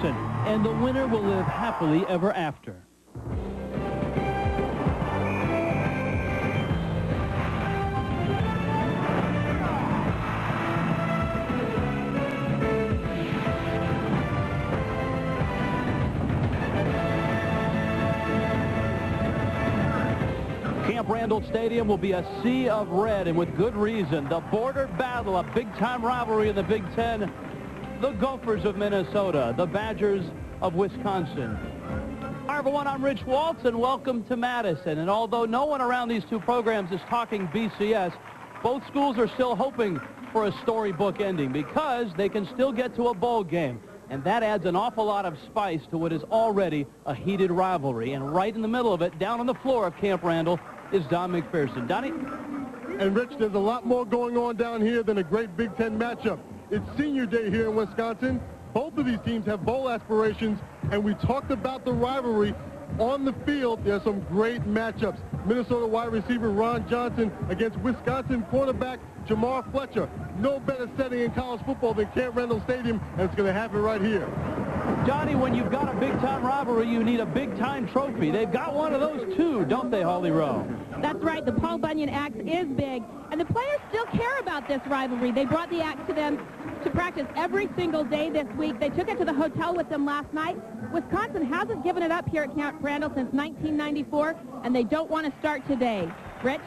Wisconsin, and the winner will live happily ever after. Camp Randall Stadium will be a sea of red, and with good reason. The border battle, a big-time rivalry in the Big Ten. The Gophers of Minnesota, the Badgers of Wisconsin. Hi, everyone. I'm Rich Waltz, and welcome to Madison. And although no one around these two programs is talking BCS, both schools are still hoping for a storybook ending because they can still get to a bowl game. And that adds an awful lot of spice to what is already a heated rivalry. And right in the middle of it, down on the floor of Camp Randall, is Don McPherson. Donnie? And, Rich, there's a lot more going on down here than a great Big Ten matchup. It's senior day here in Wisconsin. Both of these teams have bowl aspirations, and we talked about the rivalry. On the field, there's some great matchups. Minnesota wide receiver Ron Johnson against Wisconsin quarterback Jamar Fletcher. No better setting in college football than Camp Randall Stadium, and it's going to happen right here. Johnny, when you've got a big-time rivalry, you need a big-time trophy. They've got one of those, too, don't they, Holly Rowe? That's right. The Paul Bunyan axe is big, and the players still care about this rivalry. They brought the axe to them to practice every single day this week. They took it to the hotel with them last night. Wisconsin hasn't given it up here at Camp Randall since 1994, and they don't want to start today. Rich?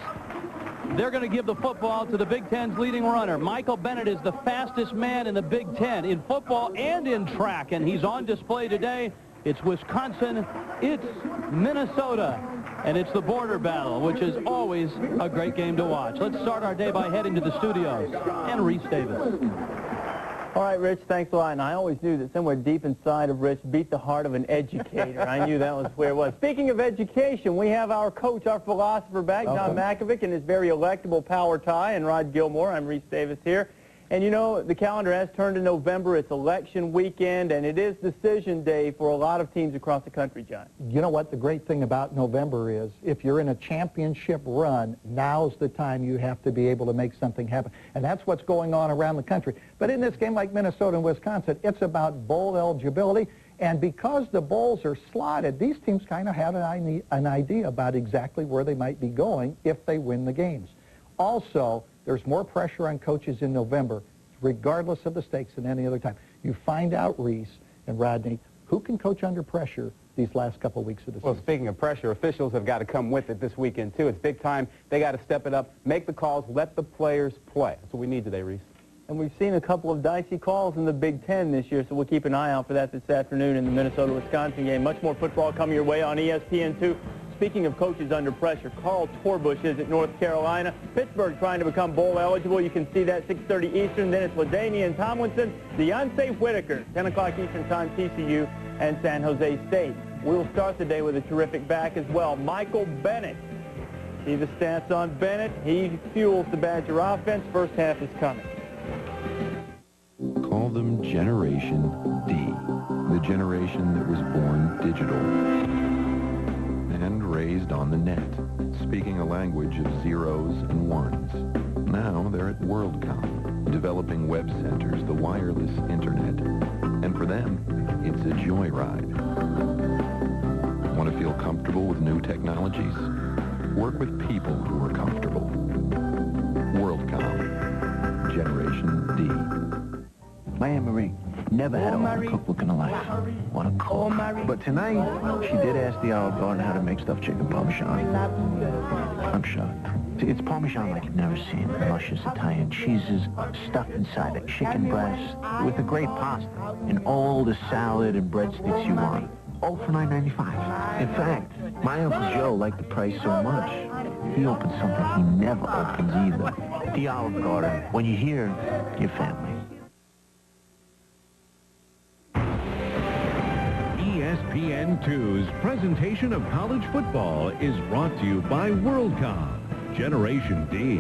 They're going to give the football to the Big Ten's leading runner. Michael Bennett is the fastest man in the Big Ten in football and in track, and he's on display today. It's Wisconsin, it's Minnesota, and it's the border battle, which is always a great game to watch. Let's start our day by heading to the studios. And Reese Davis. All right, Rich, thanks a lot. And I always knew that somewhere deep inside of Rich beat the heart of an educator. I knew that was where it was. Speaking of education, we have our coach, our philosopher back, John Makovic, in his very electable power tie, and Rod Gilmore. I'm Reese Davis here. And, you know, the calendar has turned to November. It's election weekend, and it is decision day for a lot of teams across the country, John. You know what the great thing about November is? If you're in a championship run, now's the time you have to be able to make something happen. And that's what's going on around the country. But in this game like Minnesota and Wisconsin, it's about bowl eligibility. And because the bowls are slotted, these teams kind of have an idea about exactly where they might be going if they win the games. Also, there's more pressure on coaches in November, regardless of the stakes, than any other time. You find out, Reese and Rodney, who can coach under pressure these last couple of weeks of the season. Well, speaking of pressure, officials have got to come with it this weekend, too. It's big time. They got to step it up, make the calls, let the players play. That's what we need today, Reese. And we've seen a couple of dicey calls in the Big Ten this year, so we'll keep an eye out for that this afternoon in the Minnesota-Wisconsin game. Much more football coming your way on ESPN2. Speaking of coaches under pressure, Carl Torbush is at North Carolina. Pittsburgh trying to become bowl eligible. You can see that 6:30 Eastern. Then it's LaDainian Tomlinson, Deontay Whitaker, 10 o'clock Eastern time, TCU and San Jose State. We will start the day with a terrific back as well, Michael Bennett. See the stats on Bennett. He fuels the Badger offense. First half is coming. Call them Generation D, the generation that was born digital and raised on the net, speaking a language of zeros and ones. Now they're at WorldCom, developing web centers, the wireless internet. And for them, it's a joyride. Want to feel comfortable with new technologies? Work with people who are comfortable. WorldCom, Generation D. My Aunt Marie never had a cookbook in her life. What a cook. But tonight, she did ask the Olive Garden how to make stuffed chicken parmesan. I'm shocked. See, it's parmesan like you've never seen. Luscious Italian cheeses stuffed inside a chicken breast with a great pasta and all the salad and breadsticks you want. All for $9.95. In fact, my Uncle Joe liked the price so much, he opened something he never opens either. The Olive Garden. When you hear your family. ESPN2's presentation of college football is brought to you by WorldCom, Generation D,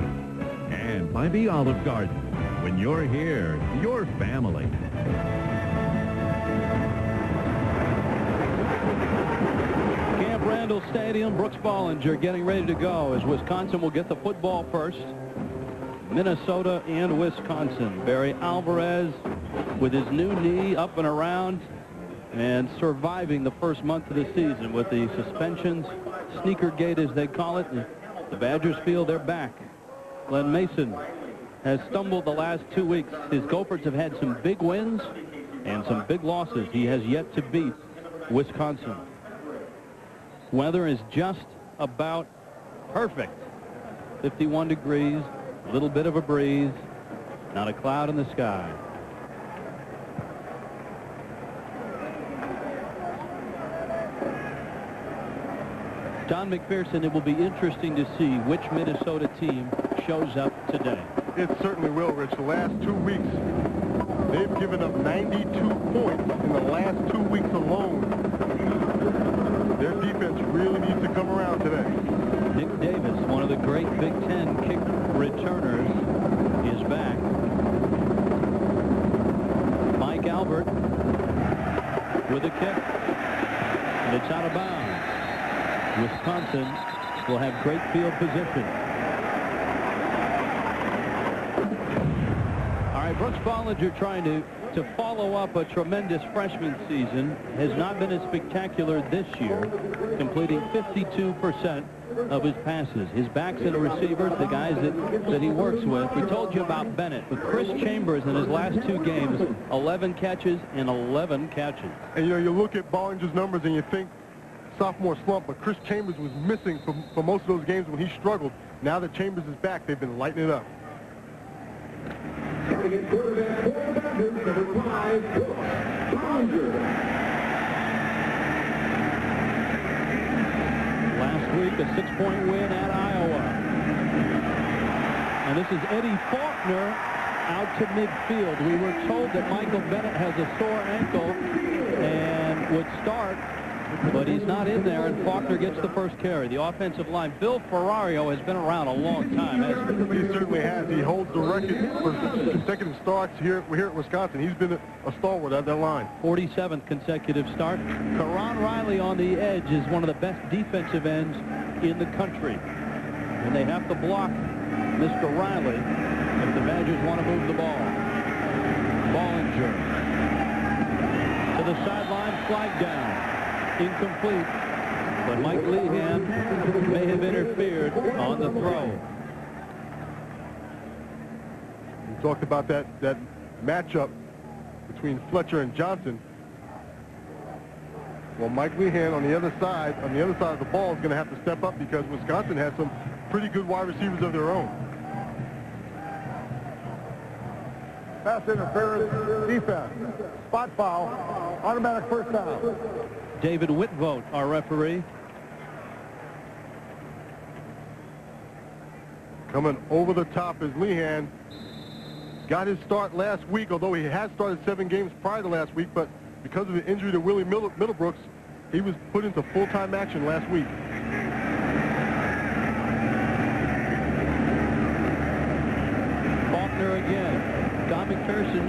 and by the Olive Garden. When you're here, your family. Camp Randall Stadium, Brooks Bollinger getting ready to go as Wisconsin will get the football first. Minnesota and Wisconsin. Barry Alvarez with his new knee up and around. and surviving the first month of the season with the suspensions, sneaker gate as they call it. The Badgers feel they're back. Glenn Mason has stumbled the last 2 weeks. His Gophers have had some big wins and some big losses. He has yet to beat Wisconsin. Weather is just about perfect. 51 degrees, a little bit of a breeze, not a cloud in the sky. John McPherson, it will be interesting to see which Minnesota team shows up today. It certainly will, Rich. The last 2 weeks, they've given up 92 points in the last 2 weeks alone. Their defense really needs to come around today. Nick Davis, one of the great Big Ten kick returners, is back. Mike Albert with a kick, and it's out of bounds. Wisconsin will have great field position. All right, Brooks Bollinger trying to follow up a tremendous freshman season. Has not been as spectacular this year, completing 52% of his passes. His backs and receivers, the guys that he works with. We told you about Bennett, but Chris Chambers in his last 2 games, 11 catches and 11 catches. And you look at Bollinger's numbers and you think sophomore slump, but Chris Chambers was missing for most of those games when he struggled. Now that Chambers is back, they've been lighting it up. Last week, a 6-point win at Iowa. And this is Eddie Faulkner out to midfield. We were told that Michael Bennett has a sore ankle and would start, but he's not in there, and Faulkner gets the first carry. The offensive line, Bill Ferrario, has been around a long time, hasn't he? He certainly has. He holds the record for consecutive starts here at Wisconsin. He's been a stalwart at that line. 47th consecutive start. Karan Riley on the edge is one of the best defensive ends in the country. And they have to block Mr. Riley if the Badgers want to move the ball. Bollinger to the sideline, flag down. Incomplete, but Mike Lehan may have interfered on the throw. We talked about that matchup between Fletcher and Johnson. Well, Mike Lehan on the other side of the ball is going to have to step up because Wisconsin has some pretty good wide receivers of their own. Pass interference, defense, spot foul, automatic first down. David Whitvote, our referee. Coming over the top is Lehan. Got his start last week, although he had started 7 games prior to last week, but because of the injury to Willie Middlebrooks, he was put into full-time action last week. Faulkner again. Don McPherson.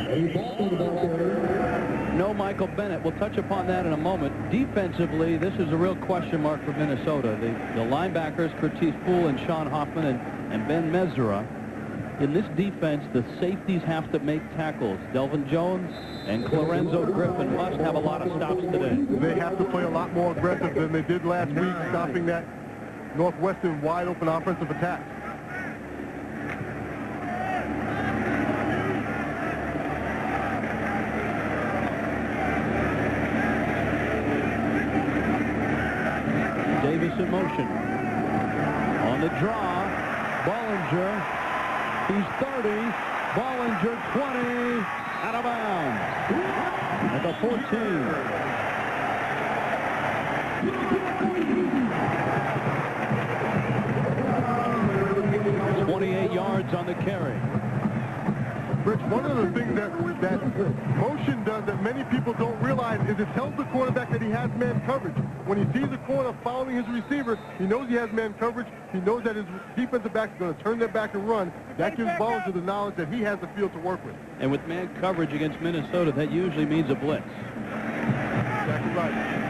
No Michael Bennett. We'll touch upon that in a moment. Defensively, this is a real question mark for Minnesota. The linebackers, Curtis Poole and Sean Hoffman and Ben Mesra. In this defense, the safeties have to make tackles. Delvin Jones and Clorenzo Griffin must have a lot of stops today. They have to play a lot more aggressive than they did last week, stopping that Northwestern wide-open offensive attack. Davis in motion. On the draw, Bollinger. He's 30. Bollinger 20. Out of bounds. At the 14. 28 yards on the carry. Rich, one of the things that motion does that many people don't realize is it tells the quarterback that he has man coverage. When he sees the corner following his receiver, he knows he has man coverage. He knows that his defensive back is going to turn their back and run. That gives Bollinger the knowledge that he has the field to work with. And with man coverage against Minnesota, that usually means a blitz. Exactly right.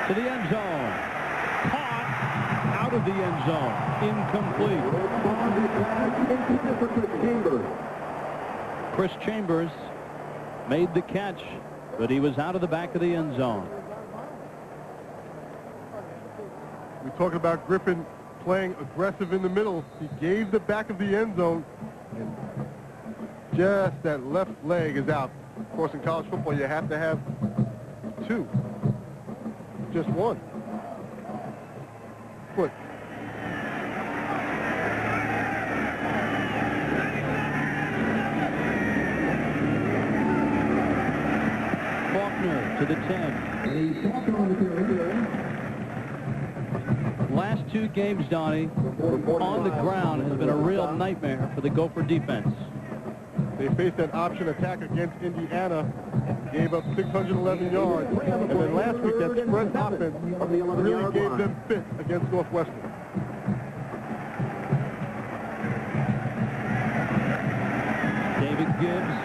to the end zone. Caught out of the end zone. Incomplete. Chris Chambers made the catch, but he was out of the back of the end zone. We talked about Griffin playing aggressive in the middle. He gave the back of the end zone, and just that left leg is out. Of course, in college football, you have to have two. Just one. Foot. Faulkner to the 10. Last two games, Donnie, on the ground has been a real nightmare for the Gopher defense. They faced that option attack against Indiana, gave up 611 yards, and then last week that spread offense really gave them fit against Northwestern. David Gibbs,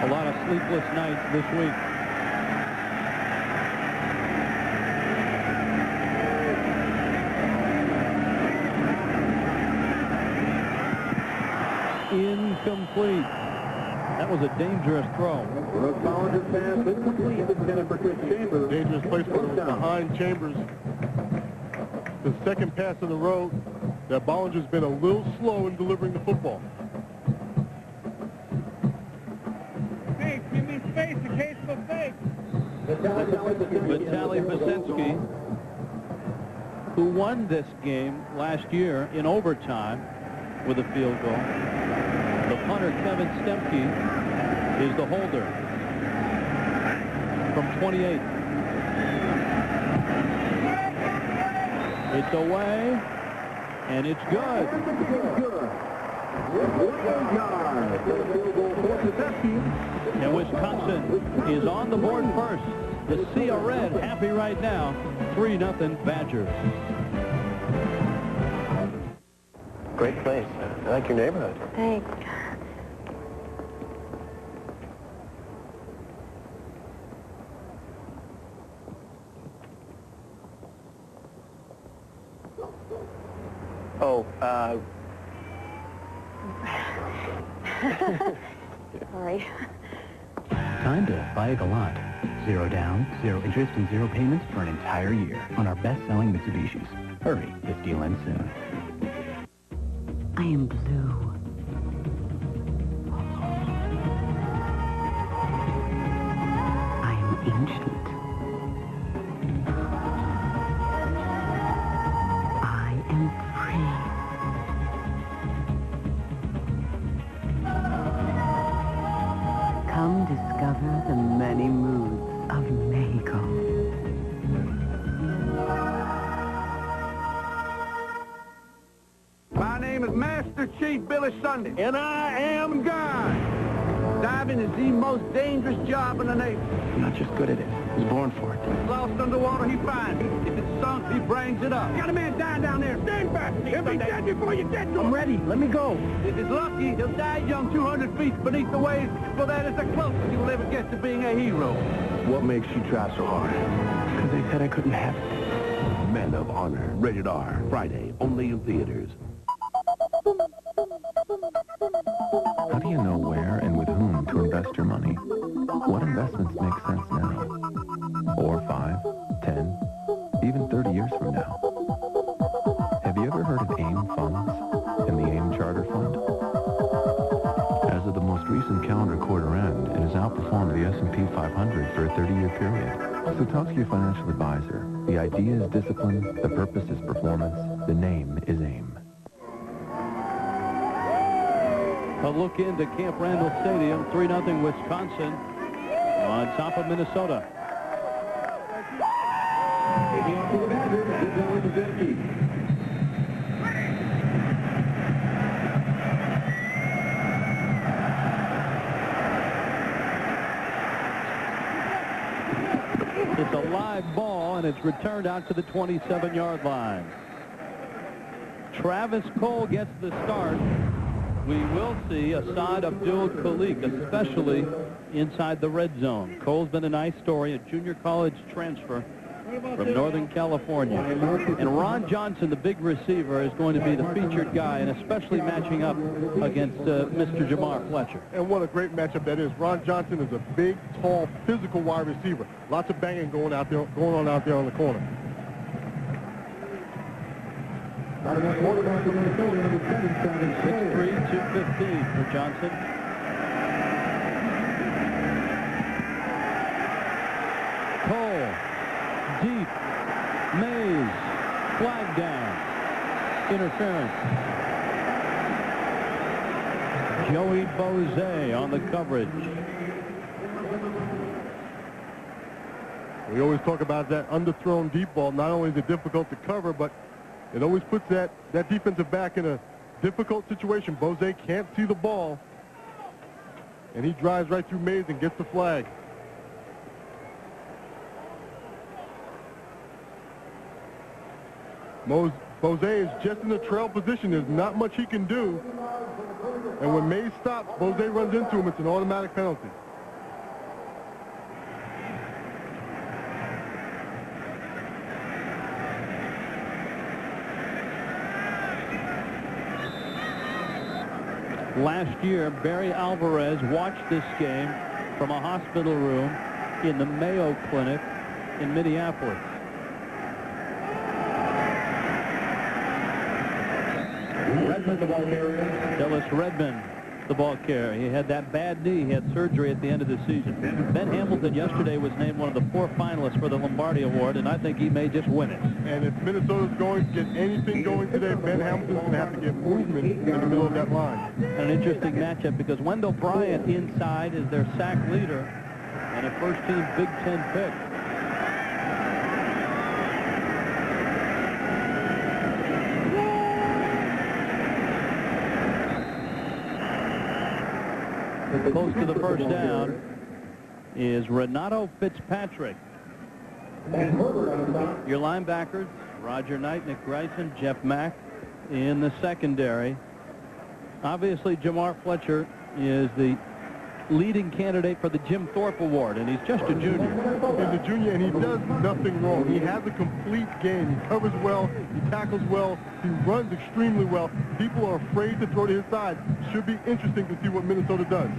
a lot of sleepless nights this week. Incomplete. That was a dangerous throw. Dangerous placement was behind Chambers. The second pass in a row that Bollinger's been a little slow in delivering the football. Hey, give me space in case of a fake. Vitaly Vasensky, who won this game last year in overtime with a field goal. The punter, Kevin Stemke, is the holder from 28. It's away, and it's good. And Wisconsin is on the board first. The Sea of Red happy right now. 3-0 Badgers. Great place. I like your neighborhood. Thanks. Oh, Sorry. Time to buy a Galant. 0 down, 0 interest, and 0 payments for an entire year on our best-selling Mitsubishis. Hurry, this deal ends soon. I am blue. I am ancient. I am free. Come discover the many moods of Mexico. My name is Master Chief Billy Sunday, and I am God. Diving is the most dangerous job in the Navy. I'm not just good at it. I was born for it. If it's lost underwater, he finds it. If it's sunk, he brings it up. Got a man dying down there. Stand back. He'll be dead before you get to him. I'm ready. Let me go. If he's lucky, he'll die young 200 feet beneath the waves, for that is the closest he will ever get to being a hero. What makes you try so hard? Because they said I couldn't have it. Men of Honor. Rated R. Friday, only in theaters. How do you know where and with whom to invest your money? What investments make sense now? Or 5, 10, even 30 years from now? Have you ever heard of AIM funds and the AIM Charter Fund? As of the most recent calendar quarter end, it has outperformed the S&P 500 for a 30-year period. So talk to your financial advisor. The idea is discipline, the purpose is performance, the name is AIM. A look into Camp Randall Stadium, 3-0 Wisconsin on top of Minnesota. It's a live ball, and it's returned out to the 27-yard line. Travis Cole gets the start. We will see Assad Abdul Khalik, especially inside the red zone. Cole's been a nice story, a junior college transfer from Northern California. And Ron Johnson, the big receiver, is going to be the featured guy, and especially matching up against Mr. Jamar Fletcher. And what a great matchup that is. Ron Johnson is a big, tall, physical wide receiver. Lots of banging going on out there on the corner. 6'3", 215 for Johnson. Cole, deep, Mays, flag down, interference. Joey Bose on the coverage. We always talk about that underthrown deep ball. Not only is it difficult to cover, but it always puts that defensive back in a difficult situation. Bose can't see the ball, and he drives right through Mays and gets the flag. Bose is just in the trail position. There's not much he can do. And when Mays stops, Bose runs into him. It's an automatic penalty. Last year, Barry Alvarez watched this game from a hospital room in the Mayo Clinic in Minneapolis. Redmond, the ball carrier. Dennis Redmond, the ball carrier. He had that bad knee. He had surgery at the end of the season. Ben Hamilton yesterday was named one of the 4 finalists for the Lombardi Award, and I think he may just win it. And if Minnesota's going to get anything going today, Ben Hamilton's going to have to get movement in the middle of that line. An interesting matchup because Wendell Bryant inside is their sack leader and a first-team Big Ten pick. Close to the first down is Renato Fitzpatrick. Your linebackers, Roger Knight, Nick Grayson, Jeff Mack in the secondary. Obviously, Jamar Fletcher is the leading candidate for the Jim Thorpe Award, and he's just a junior. He's a junior, and he does nothing wrong. He has a complete game. He covers well. He tackles well. He runs extremely well. People are afraid to throw to his side. Should be interesting to see what Minnesota does.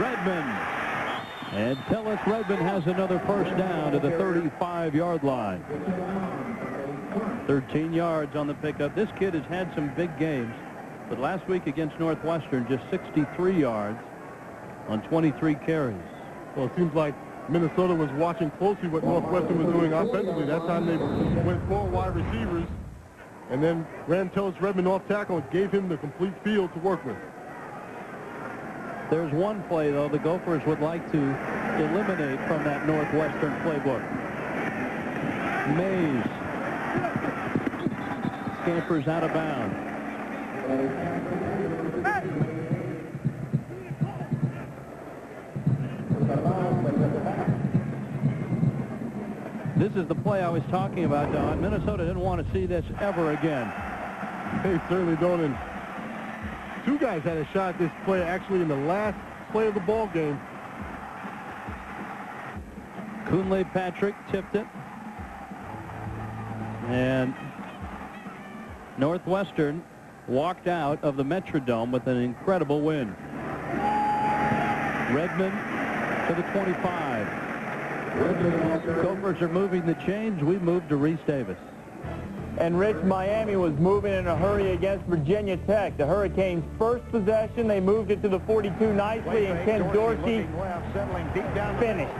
Redmond. And Tellis Redmond has another first down to the 35-yard line. 13 yards on the pickup. This kid has had some big games, but last week against Northwestern, just 63 yards on 23 carries. Well, it seems like Minnesota was watching closely what Northwestern was doing offensively. That time they went 4 wide receivers and then ran Tellis Redmond off tackle and gave him the complete field to work with. There's one play, though, the Gophers would like to eliminate from that Northwestern playbook. Mays scampers out of bounds. This is the play I was talking about, Don. Minnesota didn't want to see this ever again. They certainly don't. And 2 guys had a shot at this play actually in the last play of the ball game. Kunle Patrick tipped it. And Northwestern walked out of the Metrodome with an incredible win. Redmond to the 25. Gophers are moving the chains. We move to Reese Davis. And Rich, Miami was moving in a hurry against Virginia Tech. The Hurricanes' first possession, they moved it to the 42 nicely, and Ken Dorsey finished.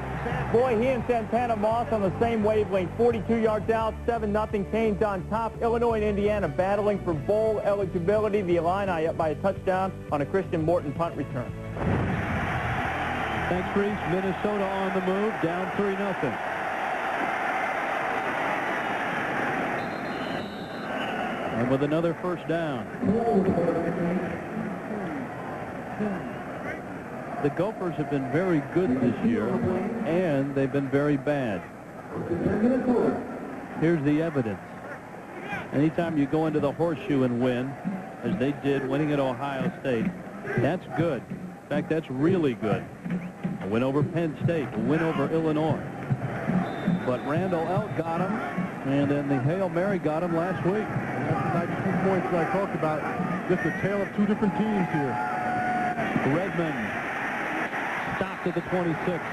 Boy, he and Santana Moss on the same wavelength. 42 yards out, 7-0 Canes on top. Illinois and Indiana battling for bowl eligibility. The Illini up by a touchdown on a Christian Morton punt return. Thanks, Reese. Minnesota on the move, down 3-0. And with another first down. The Gophers have been very good this year, and they've been very bad. Here's the evidence. Anytime you go into the horseshoe and win, as they did winning at Ohio State. That's good. In fact, that's really good. A win over Penn State, a win over Illinois. But Randall L. got him, and then the Hail Mary got him last week. And that's the 92 points that I talked about. Just a tale of two different teams here. Redmond stopped at the 26.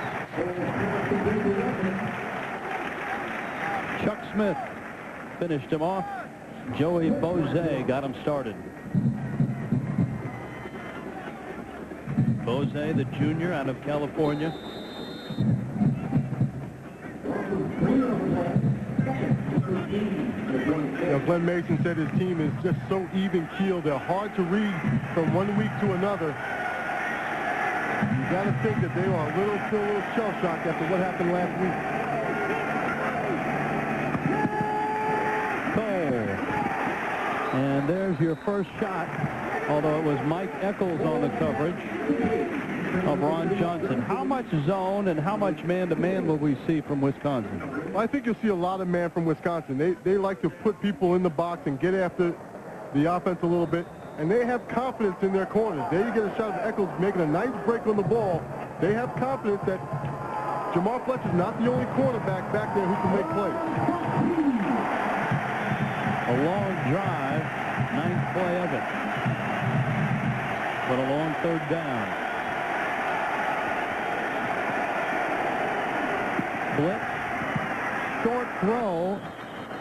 Chuck Smith finished him off. Joey Bose got him started. Bose, the junior out of California. Glenn Mason said his team is just so even-keeled. They're hard to read from one week to another. You got to think that they are still a little shell-shocked after what happened last week. Cole. And there's your first shot, although it was Mike Eccles on the coverage of Ron Johnson. How much zone and how much man-to-man will we see from Wisconsin? Well, I think you'll see a lot of man from Wisconsin. They like to put people in the box and get after the offense a little bit, and they have confidence in their corners. There you get a shot of Eccles making a nice break on the ball. They have confidence that Jamar Fletcher's not the only cornerback back there who can make plays. A long drive, ninth play of it. But a long third down. Blitz. Short throw.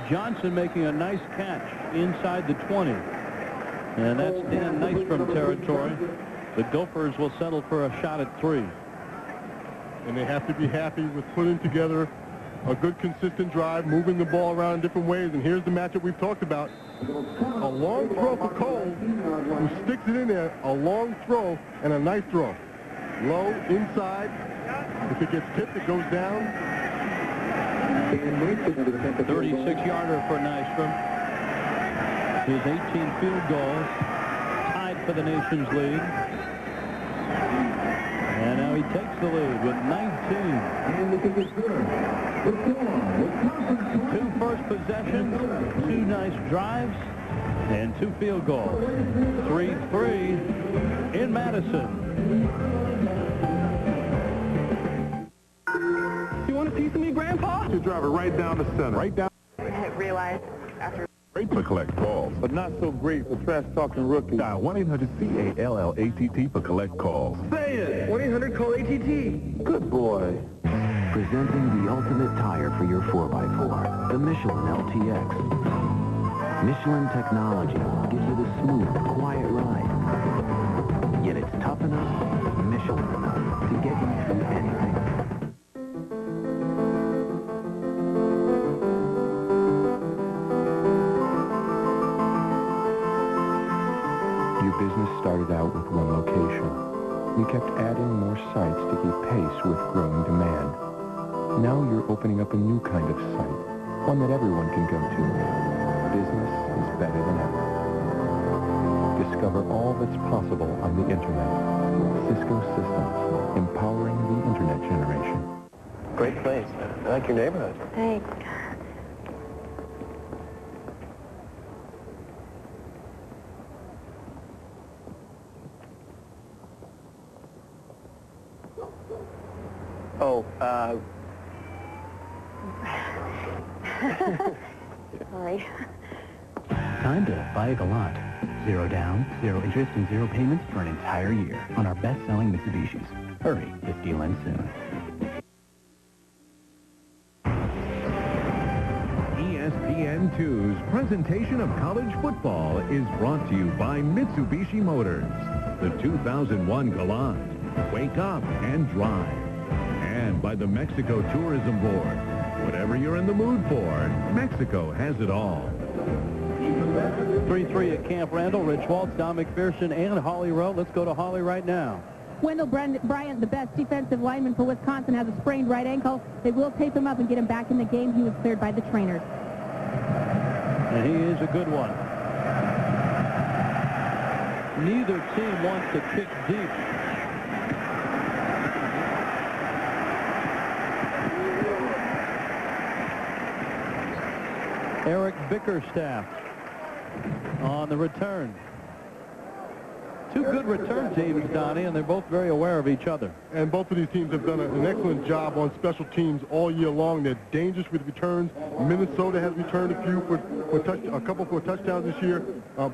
Johnson making a nice catch inside the 20. And that's Dan Nystrom territory. The Gophers will settle for a shot at 3. And they have to be happy with putting together a good, consistent drive, moving the ball around in different ways. And here's the matchup we've talked about. A long throw for Cole, who sticks it in there. A long throw and a nice throw. Low, inside. If it gets tipped, it goes down. 36-yarder for Nystrom. His 18 field goals, tied for the nation's lead. And now he takes the lead with 19. Two first possessions, 2 nice drives, and 2 field goals. 3-3 in Madison. You want a piece of me, Grandpa? You drive it right down the center. Right down. I realized after. Great for collect calls, but not so great for trash-talking rookies. Dial 1-800-CALLATT for collect calls. Say it! 1-800-CALL-ATT. Good boy. Presenting the ultimate tire for your 4x4, the Michelin LTX. Michelin technology gives you the smooth, quiet ride. Yet it's tough enough, Michelin enough to get you through anything. Your business started out with one location. You kept adding more sites to keep pace with growing demand. Now you're opening up a new kind of site, one that everyone can go to. Business is better than ever. Discover all that's possible on the internet. Cisco Systems, empowering the internet generation. Great place. I like your neighborhood. Thanks. Oh, Sorry. Time to buy a Galant. 0 down, 0 interest, and 0 payments for an entire year on our best-selling Mitsubishis. Hurry, this deal ends soon. ESPN2's presentation of college football is brought to you by Mitsubishi Motors, the 2001 Galant. Wake up and drive. And by the Mexico Tourism Board. Whatever you're in the mood for, Mexico has it all. 3-3 at Camp Randall. Rich Waltz, Don McPherson, and Holly Rowe. Let's go to Holly right now. Wendell Bryant, the best defensive lineman for Wisconsin, has a sprained right ankle. They will tape him up and get him back in the game. He was cleared by the trainers. And he is a good one. Neither team wants to kick deep. Eric Bickerstaff on the return. Two good return teams, Donnie, and they're both very aware of each other. And both of these teams have done an excellent job on special teams all year long. They're dangerous with returns. Minnesota has returned a few a couple for touchdowns this year.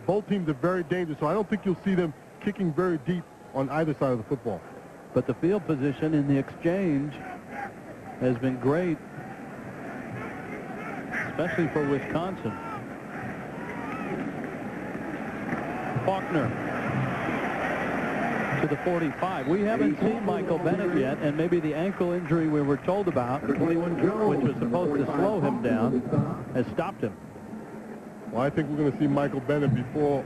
Both teams are very dangerous, so I don't think you'll see them kicking very deep on either side of the football. But the field position in the exchange has been great, especially for Wisconsin. Faulkner to the 45. We haven't seen Michael Bennett yet, and maybe the ankle injury we were told about, which was supposed to slow him down, has stopped him. Well, I think we're going to see Michael Bennett before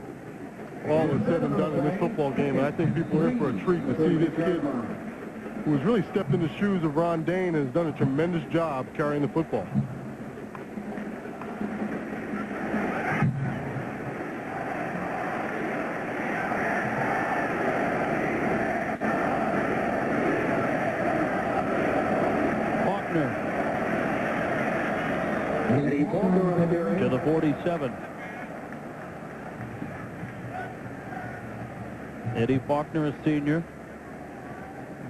all is said and done in this football game, and I think people are in for a treat to see this kid who has really stepped in the shoes of Ron Dane and has done a tremendous job carrying the football. To the 47. Eddie Faulkner, a senior,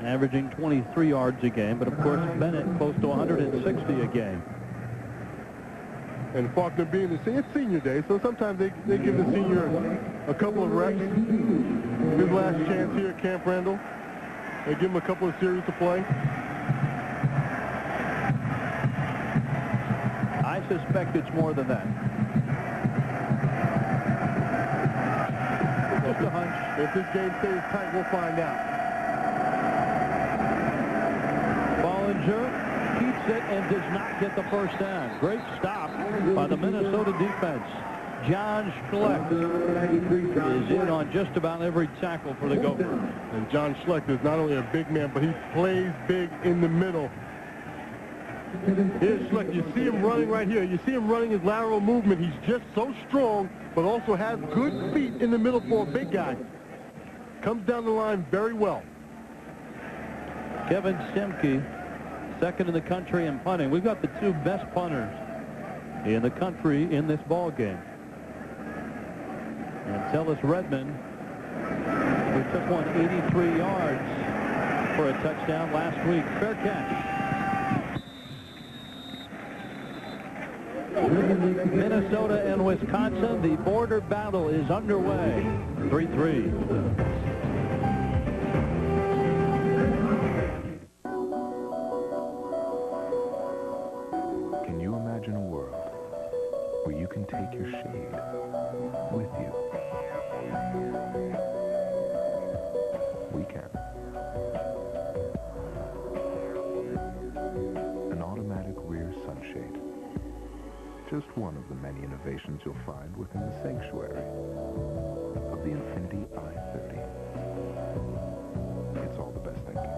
averaging 23 yards a game, but of course Bennett close to 160 a game. And Faulkner being the senior day, so sometimes they give the senior a couple of reps. His last chance here at Camp Randall. They give him a couple of series to play. I suspect it's more than that. Just a hunch. If this game stays tight, we'll find out. Bollinger keeps it and does not get the first down. Great stop by the Minnesota defense. John Schlecht is in on just about every tackle for the Gophers. And John Schlecht is not only a big man, but he plays big in the middle. Here's Schlecht. You see him running right here. You see him running his lateral movement. He's just so strong, but also has good feet in the middle for a big guy. Comes down the line very well. Kevin Stemke, second in the country in punting. We've got the two best punters in the country in this ball game. And Tellis Redmond, who took one 83 yards for a touchdown last week. Fair catch. Minnesota and Wisconsin, the border battle is underway. 3-3. Can you imagine a world where you can take your shade with you? We can. An automatic rear sunshade. Just one of the many innovations you'll find within the sanctuary of the Infiniti i30. It's all the best thinking.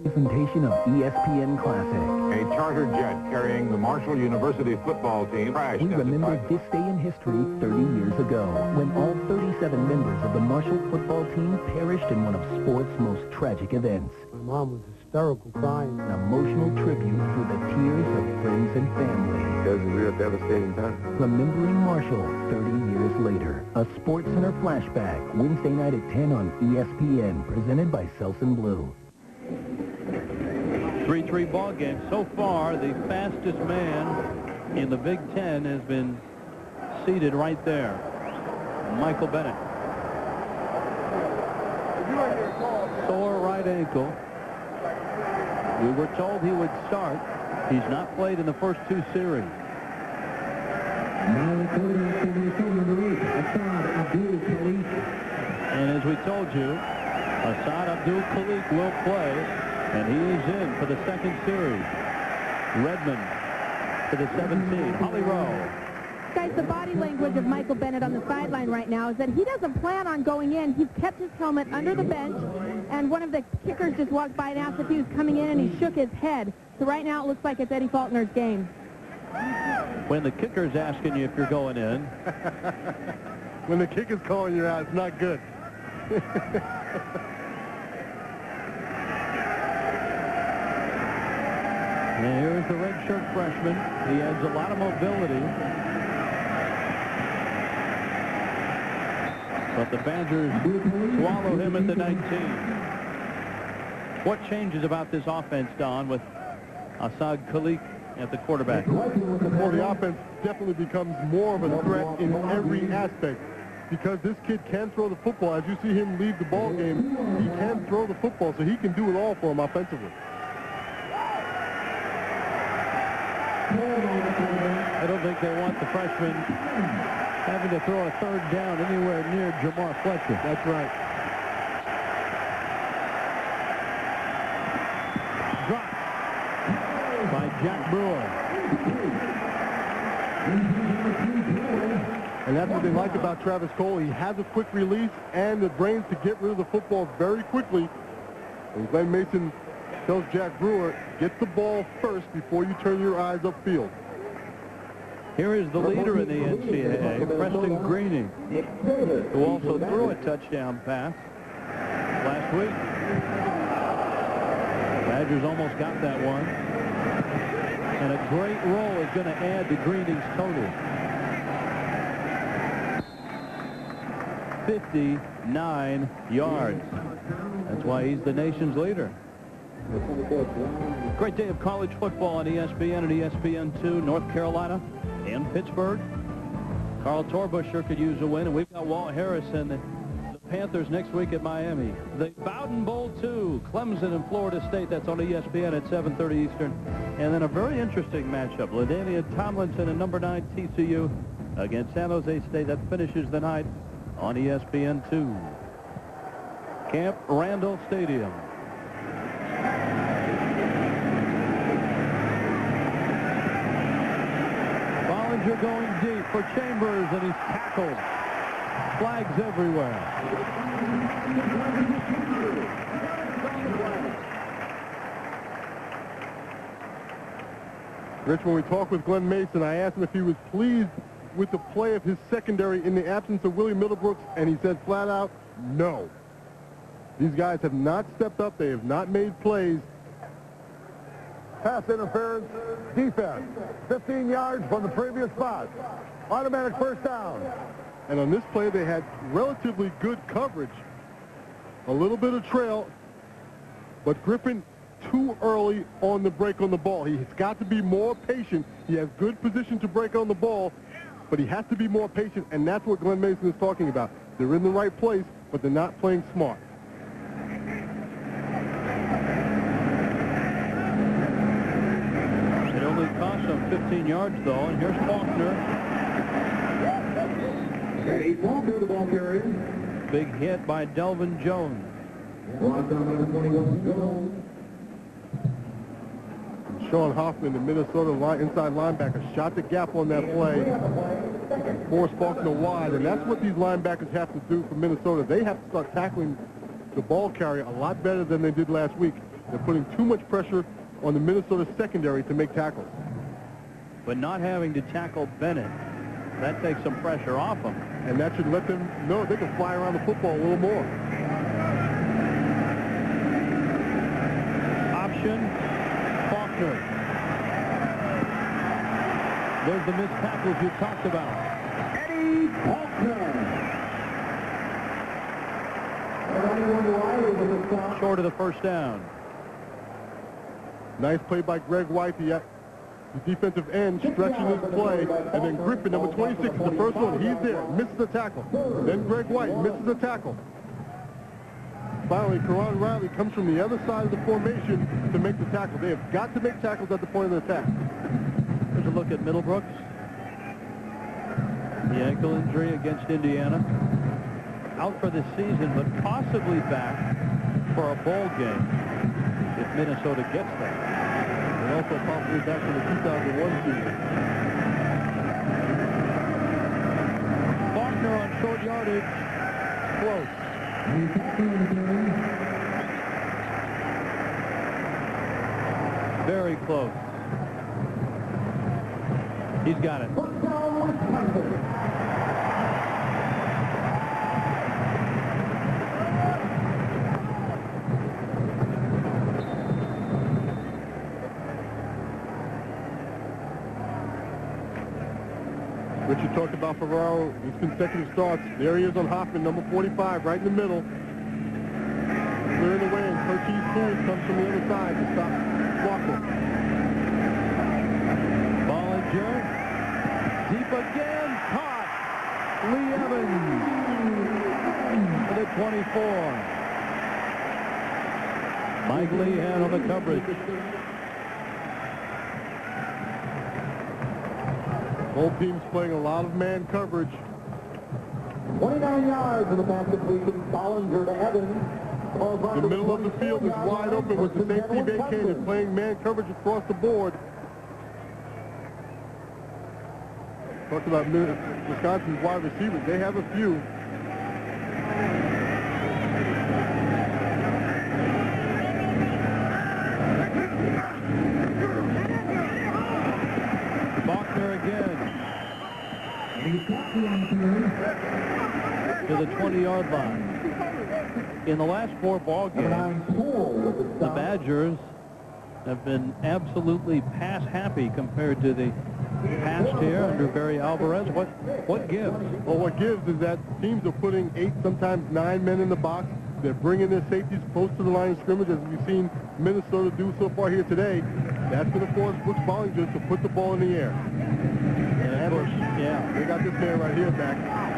Presentation of ESPN Classic. A charter jet carrying the Marshall University football team crashed. We remember this day in history 30 years ago, when all 37 members of the Marshall football team perished in one of sport's most tragic events. My mom was hysterical, crying. An emotional tribute through the tears of friends and family. It was a real devastating time. Remembering Marshall 30 years later. A Sports Center flashback, Wednesday night at 10 on ESPN, presented by Selsun Blue. 3-3 ball game. So far, the fastest man in the Big Ten has been seated right there. Michael Bennett. Sore right ankle. We were told he would start. He's not played in the first two series. And as we told you, Hassan Abdul-Khalik will play. And he is in for the second series. Redmond to the 17. Holly Rowe Guys, the body language of Michael Bennett on the sideline right now is that he doesn't plan on going in. He's kept his helmet under the bench, and one of the kickers just walked by and asked if he was coming in, and he shook his head. So right now it looks like it's Eddie Faulkner's game. When the kicker's asking you if you're going in. When the kicker's calling you out, it's not good. And here's the redshirt freshman. He adds a lot of mobility. But the Badgers swallow him at the 19. What changes about this offense, Don, with Assad Khalik at the quarterback? Well, the offense definitely becomes more of a threat in every aspect because this kid can throw the football. As you see him leave the ball game, he can throw the football, so he can do it all for him offensively. I don't think they want the freshman having to throw a third down anywhere near Jamar Fletcher. That's right. Dropped by Jack Brewer. And that's what they like about Travis Cole. He has a quick release and the brains to get rid of the football very quickly. And Glenn Mason tells Jack Brewer, get the ball first before you turn your eyes upfield. Here is the leader in the NCAA, Preston Greening, who also threw a touchdown pass last week. Badgers almost got that one. And a great roll is going to add to Greening's total. 59 yards. That's why he's the nation's leader. Great day of college football on ESPN and ESPN2, North Carolina and Pittsburgh. Carl Torbusher could use a win, and we've got Walt Harris and the Panthers next week at Miami. The Bowden Bowl 2, Clemson and Florida State. That's on ESPN at 7:30 Eastern. And then a very interesting matchup, LaDainian Tomlinson and number 9 TCU against San Jose State. That finishes the night on ESPN2. Camp Randall Stadium. Bollinger going deep for Chambers, and he's tackled. Flags everywhere. Rich, when we talked with Glenn Mason, I asked him if he was pleased with the play of his secondary in the absence of Willie Middlebrooks, and he said flat out, no. These guys have not stepped up. They have not made plays. Pass interference, defense, 15 yards from the previous spot. Automatic first down. And on this play, they had relatively good coverage. A little bit of trail, but Griffin too early on the break on the ball. He's got to be more patient. He has good position to break on the ball, but he has to be more patient, and that's what Glenn Mason is talking about. They're in the right place, but they're not playing smart. It only cost them 15 yards, though, and here's Faulkner. Eddie Faulkner, the ball carrier. Big hit by Delvin Jones. Sean Hoffman, the Minnesota inside linebacker, shot the gap on that play, forced Faulkner wide, and that's what these linebackers have to do for Minnesota. They have to start tackling the ball carrier a lot better than they did last week. They're putting too much pressure on the Minnesota secondary to make tackles. But not having to tackle Bennett, that takes some pressure off them. And that should let them know they can fly around the football a little more. Option. Faulkner. There's the missed tackles you talked about. Eddie Faulkner. Short of the first down. Nice play by Greg White, the defensive end, stretching his play. And then Griffin, number 26, is the first one. He's there, misses the tackle. Then Greg White misses the tackle. Finally, Karan Riley comes from the other side of the formation to make the tackle. They have got to make tackles at the point of the attack. There's a look at Middlebrooks. The ankle injury against Indiana. Out for the season, but possibly back for a bowl game if Minnesota gets that. And also possibly back for the 2001 season. coverage. Close. Very close. He's got it. Richard talked about Ferraro, his consecutive starts. There he is on Hoffman, number 45, right in the middle. Clearing the way, and Curtis Pools comes from the other side to stop Walker. Bollinger, deep again, caught. Lee Evans for the 24. Mike Lehan on the coverage. Both teams playing a lot of man coverage. 29 yards of the pass completion. Bollinger to Evans. The middle of the field is wide open with the safety vacated, playing man coverage across the board. Talked about Wisconsin's wide receivers. They have a few. Faulkner again. To the 20-yard line. In the last 4 ball games, the Badgers have been absolutely pass happy compared to the past here under Barry Alvarez. What gives? Well, what gives is that teams are putting 8, sometimes 9 men in the box. They're bringing their safeties close to the line of scrimmage, as we've seen Minnesota do so far here today. That's going to force Brooks Bollinger to put the ball in the air. And yeah, they got this man right here back.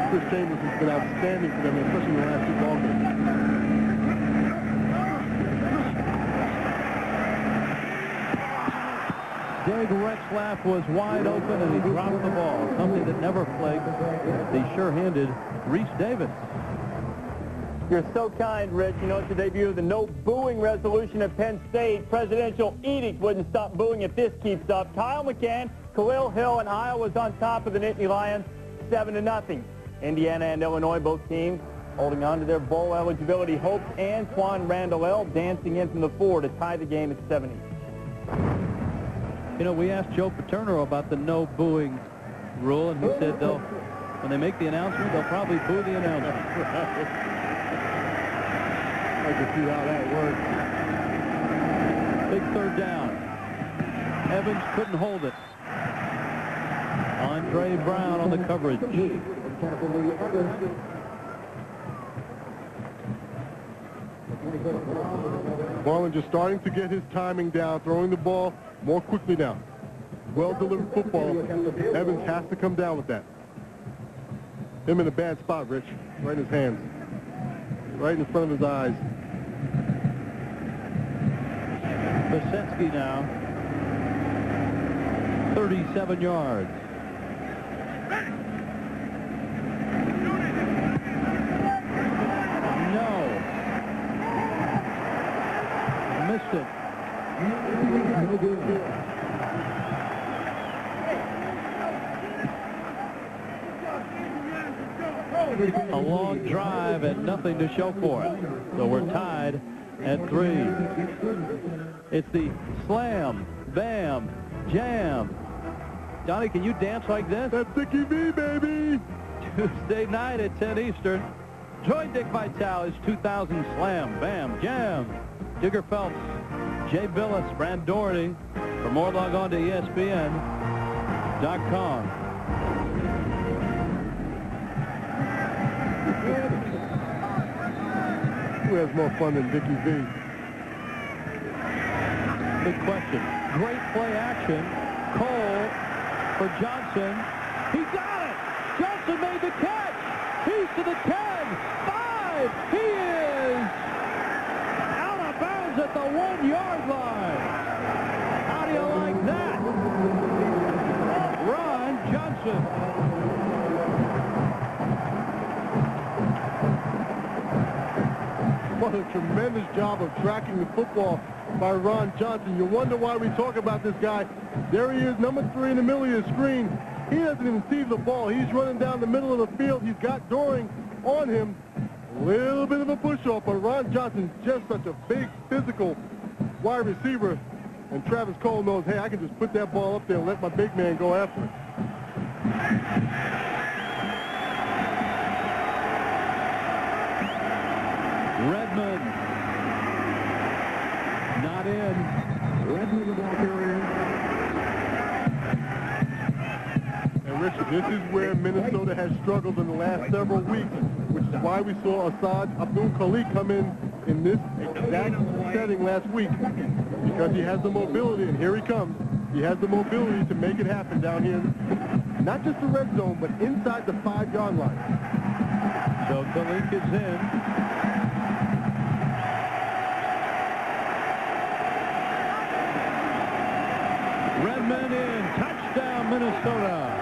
Chris Chambers has been outstanding for them, especially in the last 2 ball games. Greg Retzlaff was wide open and he dropped the ball, something that never plagued the sure-handed Reese Davis. You're so kind, Rich. You know, it's the debut of the no booing resolution at Penn State. Presidential edict wouldn't stop booing if this keeps up. Kyle McCann, Khalil Hill, and Iowa's on top of the Nittany Lions, 7-0. Indiana and Illinois, both teams holding on to their bowl eligibility hopes. Antoine Randall dancing in from the 4 to tie the game at 7 each. You know, we asked Joe Paterno about the no booing rule, and he said when they make the announcement, they'll probably boo the announcement. I can see how that works. Big 3rd down. Evans couldn't hold it. Andre Brown on the coverage. Marlin just starting to get his timing down, throwing the ball more quickly now. Well-delivered football. Evans has to come down with that. Him in a bad spot, Rich. Right in his hands. Right in front of his eyes. Bosensky now. 37 yards. No. Missed it. A long drive and nothing to show for it. So we're tied at 3. It's the slam, bam, jam. Johnny, can you dance like this? That's Dickie V, baby! Tuesday night at 10 Eastern. Join Dick Vitale, his 2000 slam, bam, jam. Digger Phelps, Jay Billis, Brad Doherty. For more, log on to ESPN.com. Who has more fun than Dickie V? Big question. Great play action. Cole for Johnson. He got it! Johnson made the catch! He's to the 10! 5! He is out of bounds at the 1-yard line! How do you like that? Ron Johnson. What a tremendous job of tracking the football by Ron Johnson. You wonder why we talk about this guy. There he is, number 3 in the middle of your screen. He doesn't even see the ball. He's running down the middle of the field. He's got Doring on him. A little bit of a push-off, but Ron Johnson's just such a big, physical wide receiver. And Travis Cole knows, hey, I can just put that ball up there and let my big man go after it. Redmond. Not in. Redmond, the ball carrier. And Richard, this is where Minnesota has struggled in the last several weeks, which is why we saw Asad Abdul-Khalik come in this exact setting last week, because he has the mobility, and here he comes. He has the mobility to make it happen down here, not just the red zone, but inside the 5-yard line. So Khalik is in. Redmond in. Touchdown, Minnesota.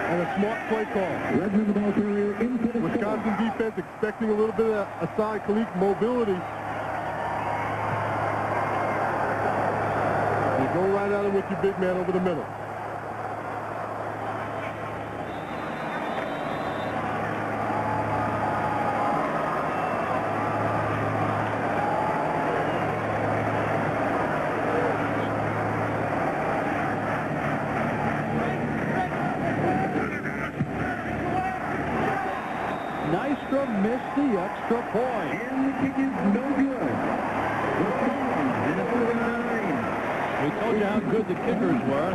And a smart play call. Redmond, the ball carrier, into Wisconsin defense expecting a little bit of Asad Khalik mobility. You go right at him with your big man over the middle. Nystrom missed the extra point. And the kick is no good. We told you how good the kickers were.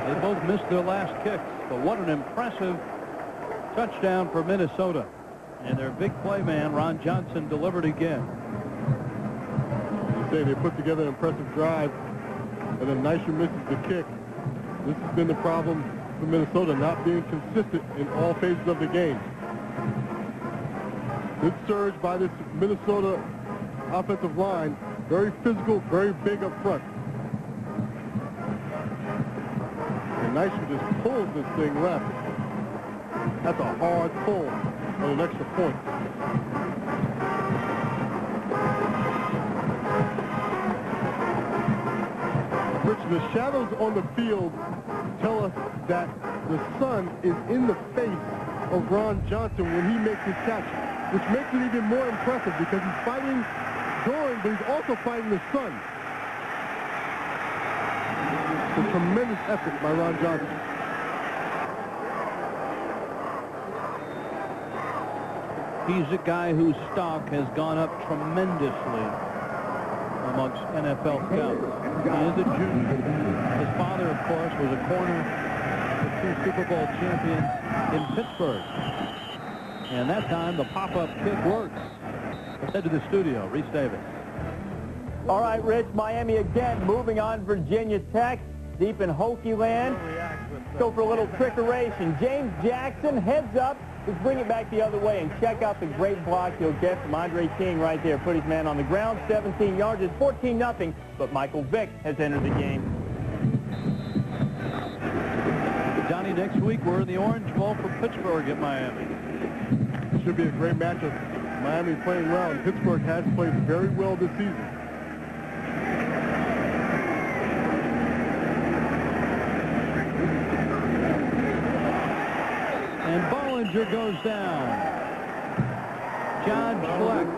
They both missed their last kicks. But what an impressive touchdown for Minnesota. And their big play man, Ron Johnson, delivered again. You say they put together an impressive drive, and then Nystrom misses the kick. This has been the problem for Minnesota, not being consistent in all phases of the game. Good surge by this Minnesota offensive line. Very physical, very big up front. And Nystrom just pulls this thing left. That's a hard pull on an extra point. Rich, the shadows on the field tell us that the sun is in the face of Ron Johnson when he makes his catch, which makes it even more impressive because he's fighting Doran, but he's also fighting the sun. It's a tremendous effort by Ron Johnson. He's a guy whose stock has gone up tremendously amongst NFL scouts. He is a junior. His father, of course, was a corner of 2 Super Bowl champions in Pittsburgh. And that time, the pop-up kick works. Let's head to the studio. Reese Davis. All right, Rich, Miami again, moving on Virginia Tech, deep in Hokie land. Go for a little trickeration. James Jackson heads up. Let's bring it back the other way and check out the great block you'll get from Andre King right there. Put his man on the ground, 17 yards. It's 14-0, but Michael Vick has entered the game. Johnny, next week we're in the Orange Bowl for Pittsburgh at Miami. Should be a great matchup. Miami playing well, and Pittsburgh has played very well this season. And Bollinger goes down. John Schleck,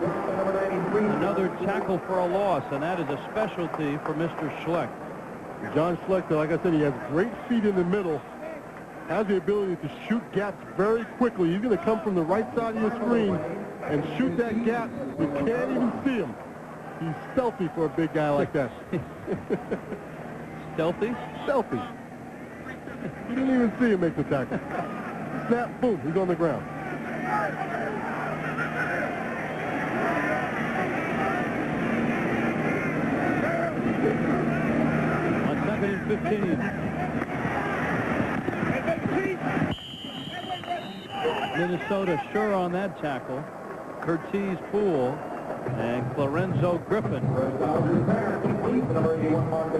another tackle for a loss, and that is a specialty for Mr. Schleck. John Schleck, like I said, he has great feet in the middle, has the ability to shoot gaps very quickly. He's going to come from the right side of your screen and shoot that gap. You can't even see him. He's stealthy for a big guy like that. Stealthy? Stealthy. You didn't even see him make the tackle. Snap, boom, he's on the ground. On 2nd and 15. Minnesota sure on that tackle. Curtiz Poole and Clorenzo Griffin.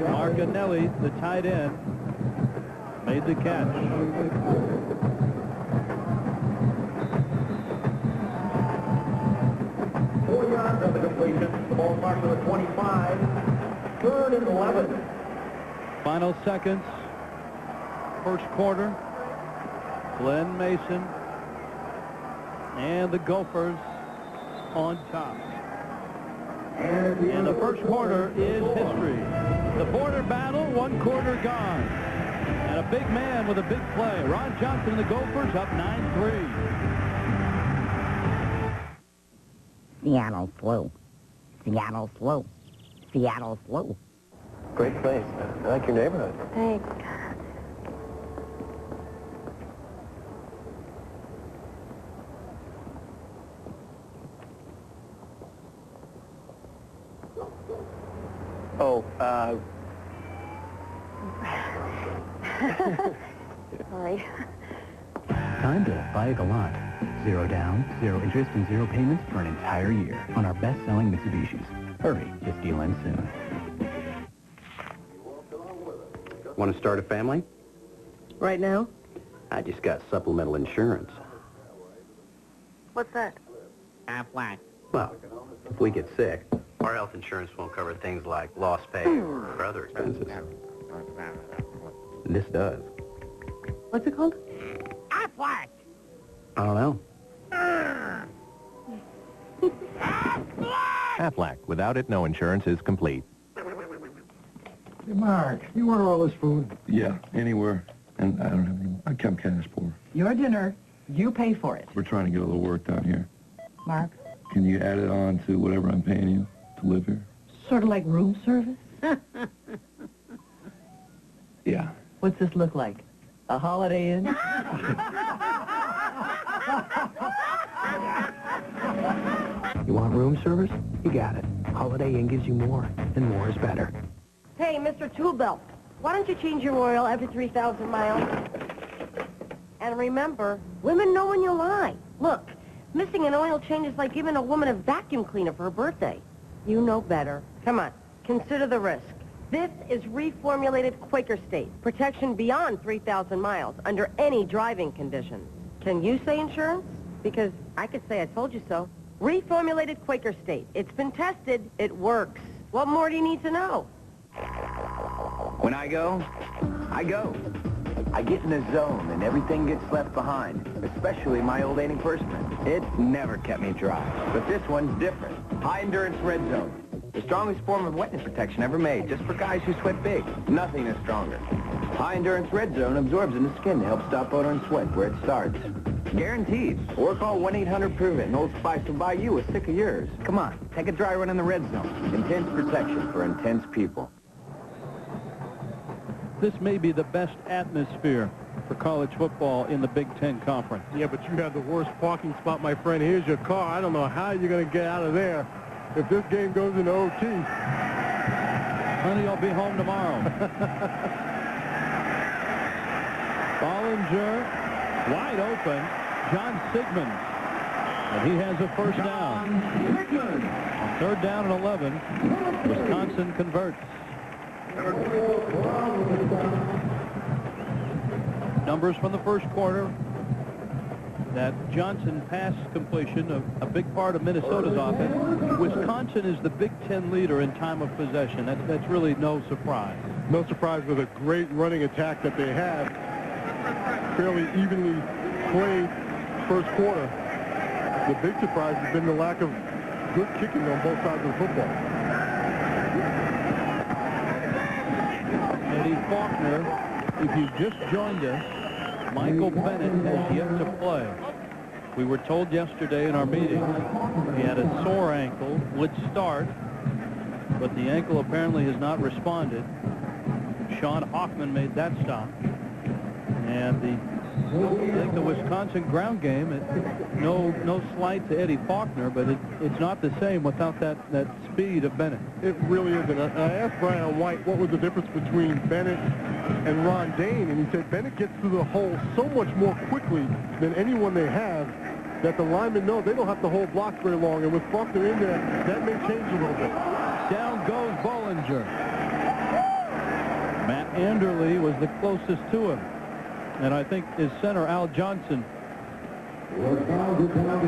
Marcanelli, the tight end, made the catch. 4 yards on the completion. The ball marked to the 25. 3rd and 11. Final seconds. First quarter. Glenn Mason And the Gophers on top. And the first quarter is history. The border battle, 1 quarter gone. And a big man with a big play. Ron Johnson and the Gophers up 9-3. Seattle slow. Seattle slow. Seattle slow. Great place. I like your neighborhood. Thanks. Oh, Sorry. Time to buy a Galant. 0 down, 0 interest, and 0 payments for an entire year on our best-selling Mitsubishis. Hurry, this deal ends soon. Want to start a family? Right now? I just got supplemental insurance. What's that? Aflac. Well, if we get sick, our health insurance won't cover things like lost pay or other expenses. This does. What's it called? Aflac. I don't know. Aflac. Without it, no insurance is complete. Hey, Mark, you order all this food? Yeah, anywhere. And I don't have any. I'm kind of poor. Your dinner. You pay for it. We're trying to get a little work down here. Mark? Can you add it on to whatever I'm paying you to live here? Sort of like room service? Yeah. What's this look like? A Holiday Inn? you want room service? You got it. Holiday Inn gives you more, and more is better. Hey, Mr. Toolbelt, why don't you change your oil every 3,000 miles? And remember, women know when you lie. Look, missing an oil change is like giving a woman a vacuum cleaner for her birthday. You know better. Come on, consider the risk. This is reformulated Quaker State. Protection beyond 3,000 miles under any driving conditions. Can you say insurance? Because I could say I told you so. Reformulated Quaker State. It's been tested. It works. What more do you need to know? When I go, I go. I get in a zone and everything gets left behind, especially my old antiperspirant. It never kept me dry. But this one's different. High Endurance Red Zone. The strongest form of wetness protection ever made, just for guys who sweat big. Nothing is stronger. High Endurance Red Zone absorbs in the skin to help stop odor and sweat where it starts. Guaranteed. Or call 1-800-PROVE-IT and Old Spice will buy you a stick of yours. Come on, take a dry run in the Red Zone. Intense protection for intense people. This may be the best atmosphere for college football in the Big Ten Conference. Yeah, but you have the worst parking spot, my friend. Here's your car. I don't know how you're going to get out of there if this game goes into OT. Honey, will be home tomorrow. Bollinger, wide open. John Sigmund. And he has a first down. 3rd down and 11. Wisconsin converts. Numbers from the first quarter. That Johnson pass completion, a big part of Minnesota's offense. Wisconsin is the Big Ten leader in time of possession. That's really no surprise. No surprise with a great running attack that they have. Fairly evenly played first quarter. The big surprise has been the lack of good kicking on both sides of the football. Eddie Faulkner, if you just joined us, Michael Bennett has yet to play. We were told yesterday in our meeting he had a sore ankle, would start, but the ankle apparently has not responded. Sean Hoffman made that stop. And I think the Wisconsin ground game, no slight to Eddie Faulkner, but it's not the same without that speed of Bennett. It really isn't. I asked Brian White what was the difference between Bennett and Ron Dane, and he said Bennett gets through the hole so much more quickly than anyone they have that the linemen know they don't have to hold blocks very long, and with Faulkner in there, that may change a little bit. Down goes Bollinger. Matt Anderle was the closest to him. And I think his center, Al Johnson,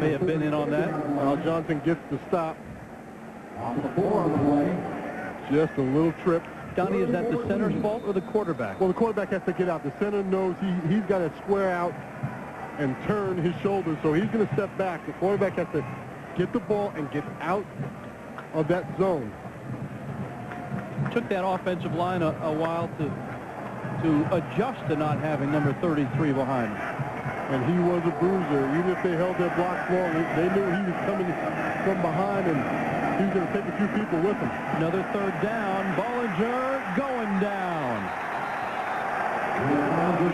may have been in on that. Al Johnson gets the stop. Just a little trip. Donnie, is that the center's fault or the quarterback? Well, the quarterback has to get out. The center knows he's got to square out and turn his shoulders. So he's going to step back. The quarterback has to get the ball and get out of that zone. Took that offensive line a while to adjust to not having number 33 behind him. And he was a bruiser. Even if they held their blocks long, they knew he was coming from behind, and he was going to take a few people with him. Another third down. Bollinger going down.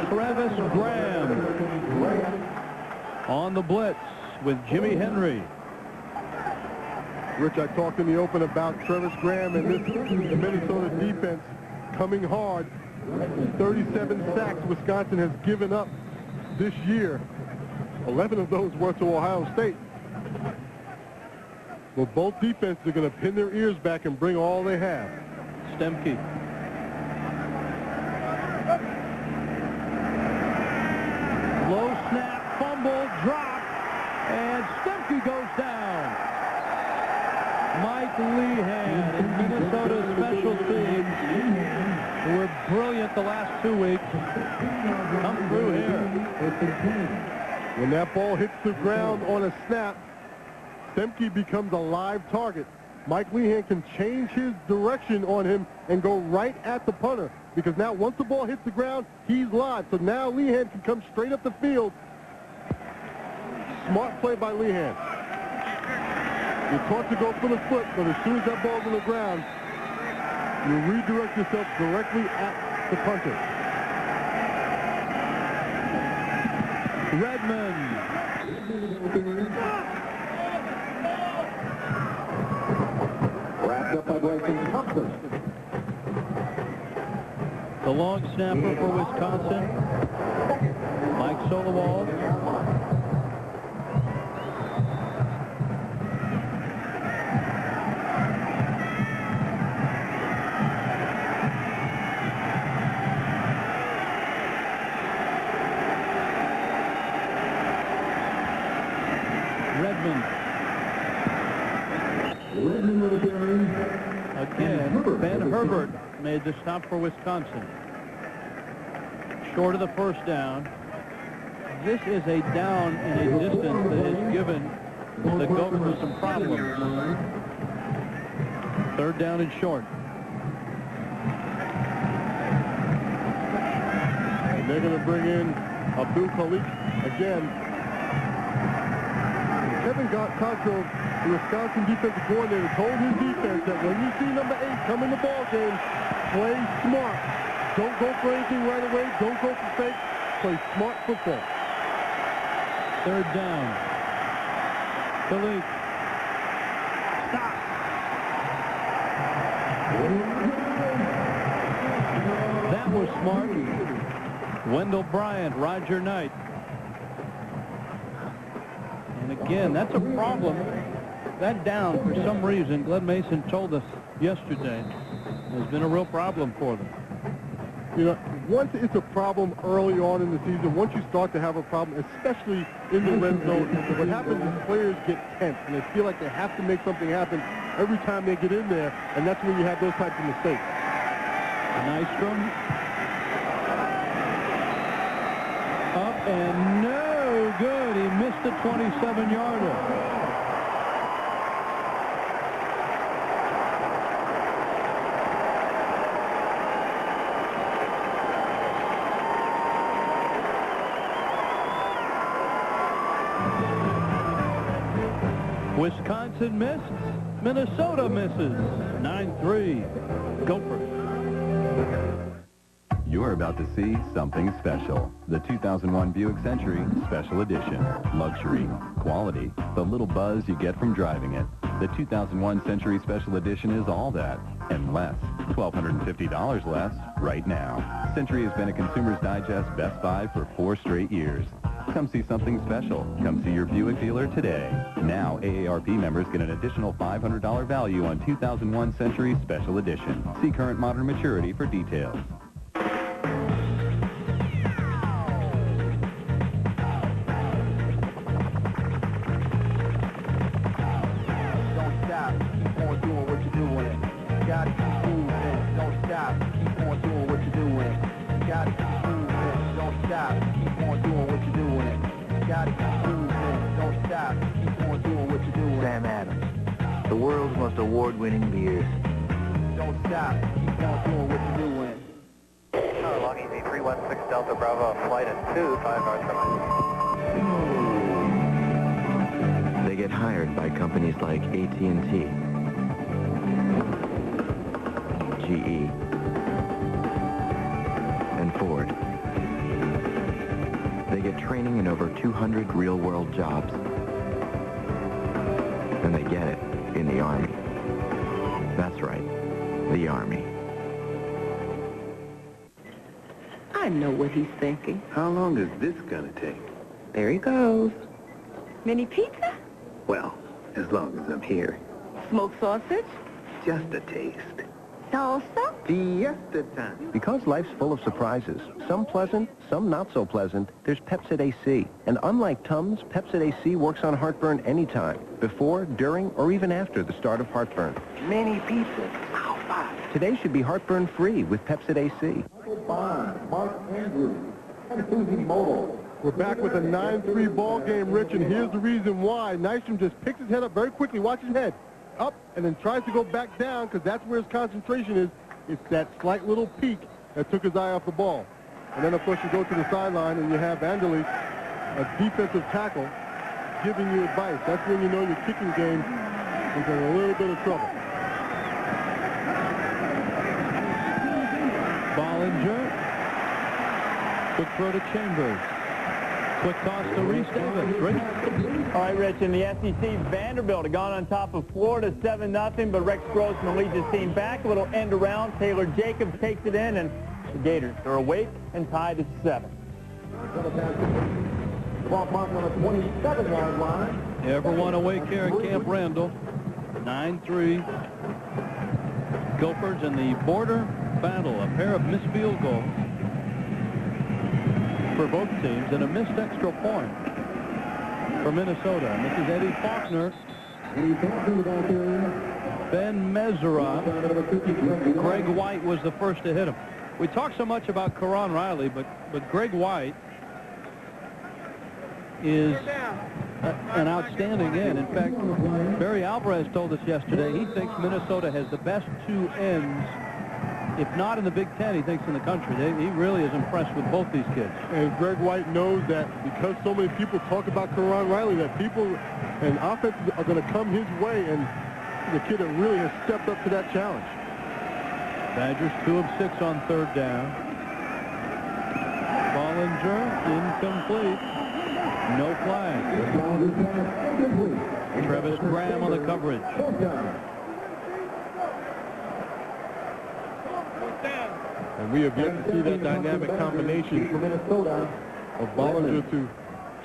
Travis Graham on the blitz with Jimmy Henry. Rich, I talked in the open about Travis Graham and this Minnesota defense coming hard. 37 sacks Wisconsin has given up this year. 11 of those were to Ohio State. Well, both defenses are going to pin their ears back and bring all they have. Stemke. Low snap, fumble, drop, and Stemke goes down. Mike Lehan in Minnesota's special teams, who were brilliant the last 2 weeks, come through here. When that ball hits the ground on a snap, Stemke becomes a live target. Mike Lehan can change his direction on him and go right at the punter, because now once the ball hits the ground, he's live. So now Lehan can come straight up the field. Smart play by Lehan. You're taught to go for the foot, but as soon as that ball's on the ground, you redirect yourself directly at the punter. Redmond. Wrapped up by Bryson Thompson. The long snapper for Wisconsin, Mike Solowald. Again, Ben Herbert made the stop for Wisconsin. Short of the first down. This is a down and a distance that has given the Gophers some problems. Third down and short. And they're going to bring in Abdul Khalik again. Kevin Cosgrove, the Wisconsin defensive coordinator, told his defense that when you see number 8 come in the ball game, play smart. Don't go for anything right away. Don't go for fake. Play smart football. Third down. Khalik. Stop. That was smart. Wendell Bryant, Roger Knight. And again, that's a problem. That down, for some reason, Glenn Mason told us yesterday, has been a real problem for them. You know, once it's a problem early on in the season, once you start to have a problem, especially in the red zone, what happens is players get tense, and they feel like they have to make something happen every time they get in there, and that's when you have those types of mistakes. Nystrom. Up and no good. He missed the 27-yarder. Wisconsin missed. Minnesota misses. 9-3. Gophers. You're about to see something special. The 2001 Buick Century Special Edition. Luxury, quality, the little buzz you get from driving it. The 2001 Century Special Edition is all that and less. $1,250 less right now. Century has been a Consumer's Digest Best Buy for 4 straight years. Come see something special. Come see your Buick dealer today. Now, AARP members get an additional $500 value on 2001 Century Special Edition. See current modern maturity for details. keep on doing what you're doing. Sam Adams, the world's most award-winning beers. Don't stop, keep on doing what you're doing. Long Easy 316 Delta Bravo, flight at 25 North. They get hired by companies like AT&T, GE, and Ford. They get training in over 200 real-world jobs. And they get it in the Army. That's right, the Army. I know what he's thinking. How long is this gonna take? There he goes. Mini pizza? Well, as long as I'm here. Smoked sausage? Just a taste. Salsa? Fiesta time. Because life's full of surprises, some pleasant, some not so pleasant, there's Pepsid AC. And unlike Tums, Pepsid AC works on heartburn anytime, before, during, or even after the start of heartburn. Mini pizza. Today should be heartburn-free with Pepsid AC. Mark Andrews, and Susie Mobile. We're back with a 9-3 ball game, Rich, and here's the reason why. Nystrom just picks his head up very quickly. Watch his head. Up, and then tries to go back down because that's where his concentration is. It's that slight little peak that took his eye off the ball. And then, of course, you go to the sideline and you have Vanderleest, a defensive tackle, giving you advice. That's when you know your kicking game is in a little bit of trouble. Bollinger. Quick throw to Chambers. Quick toss to Reese Davis. Rich. All right, Rich, in the SEC, Vanderbilt had gone on top of Florida 7-0, but Rex Grossman leads his team back. A little end around. Taylor Jacobs takes it in, and the Gators are awake and tied at 7. Ball mark on the 27-yard line. Everyone awake here at Camp Randall. 9-3. Gophers in the border battle. A pair of missed field goals for both teams and a missed extra point for Minnesota. And this is Eddie Faulkner, Ben Mezzera. Greg White was the first to hit him. We talk so much about Karan Riley, but Greg White is an outstanding end. In fact, Barry Alvarez told us yesterday he thinks Minnesota has the best two ends, if not in the Big Ten, he thinks in the country. He really is impressed with both these kids. And Greg White knows that because so many people talk about Karan Riley, that people and offenses are going to come his way, and the kid that really has stepped up to that challenge. Badgers 2 of 6 on third down. Bollinger, incomplete. No flag. Travis Graham on the coverage. And we have yet to see that dynamic combination of Bollinger to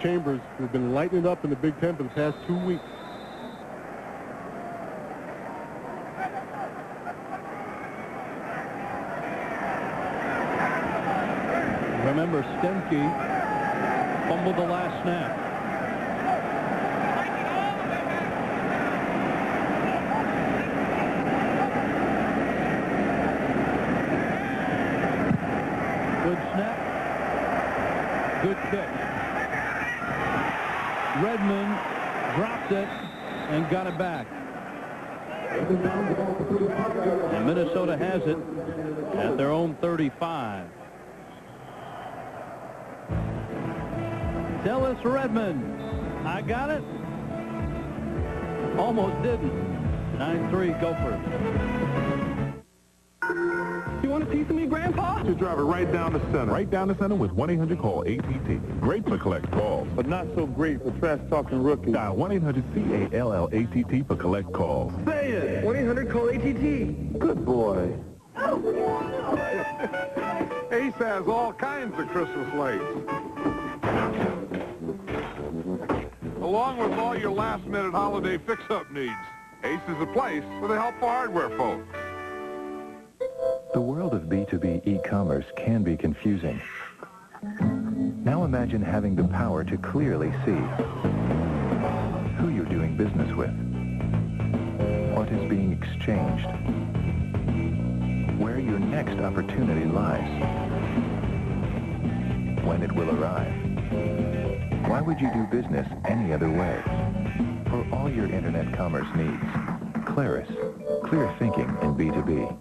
Chambers, who have been lighting it up in the Big Ten for the past 2 weeks. Remember, Stemke fumbled the last snap. Good snap. Good kick. Redmond dropped it and got it back. And Minnesota has it at their own 35. Dallas Redmond. I got it. Almost didn't. 9-3 Gophers. You want a piece of me, Grandpa? You drive it right down the center. Right down the center with 1-800-CALL-ATT. Great for collect calls, but not so great for trash-talking rookies. Dial 1-800-CALL-ATT for collect calls. Say it! 1-800-CALL-ATT. Good boy. Ace has all kinds of Christmas lights. Along with all your last-minute holiday fix-up needs. Ace is a place for the helpful hardware folks. The world of B2B e-commerce can be confusing. Now imagine having the power to clearly see who you're doing business with, what is being exchanged, where your next opportunity lies, when it will arrive. Why would you do business any other way? all your internet commerce needs. Claris, clear thinking in B2B.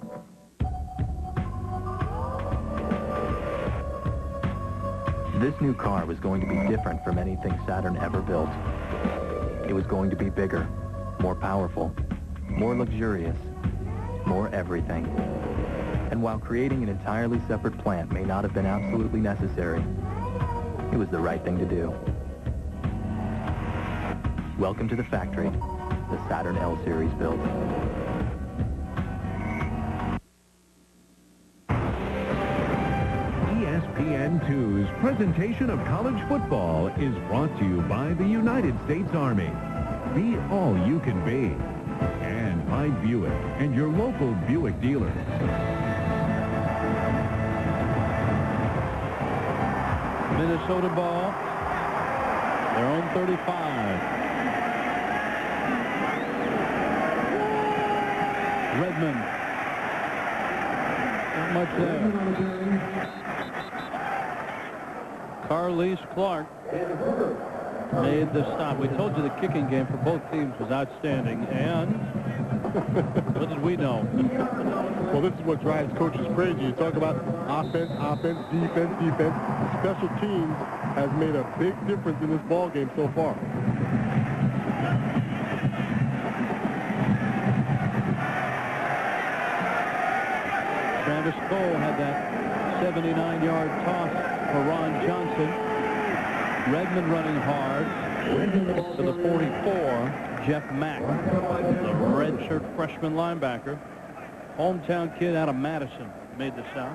This new car was going to be different from anything Saturn ever built. It was going to be bigger, more powerful, more luxurious, more everything. And while creating an entirely separate plant may not have been absolutely necessary, it was the right thing to do. Welcome to the factory, the Saturn L Series build. ESPN2's presentation of college football is brought to you by the United States Army. Be all you can be. And by Buick and your local Buick dealer. Minnesota ball. Their own 35. Redmond. Not much there. Carlise Clark made the stop. We told you the kicking game for both teams was outstanding, and what did we know? Well, this is what drives coaches crazy. You talk about offense, offense, defense, defense. Special teams has made a big difference in this ball game so far. Travis Cole had that 79-yard toss for Ron Johnson. Redmond running hard to the 44, Jeff Mack, the redshirt freshman linebacker. Hometown kid out of Madison made the stop.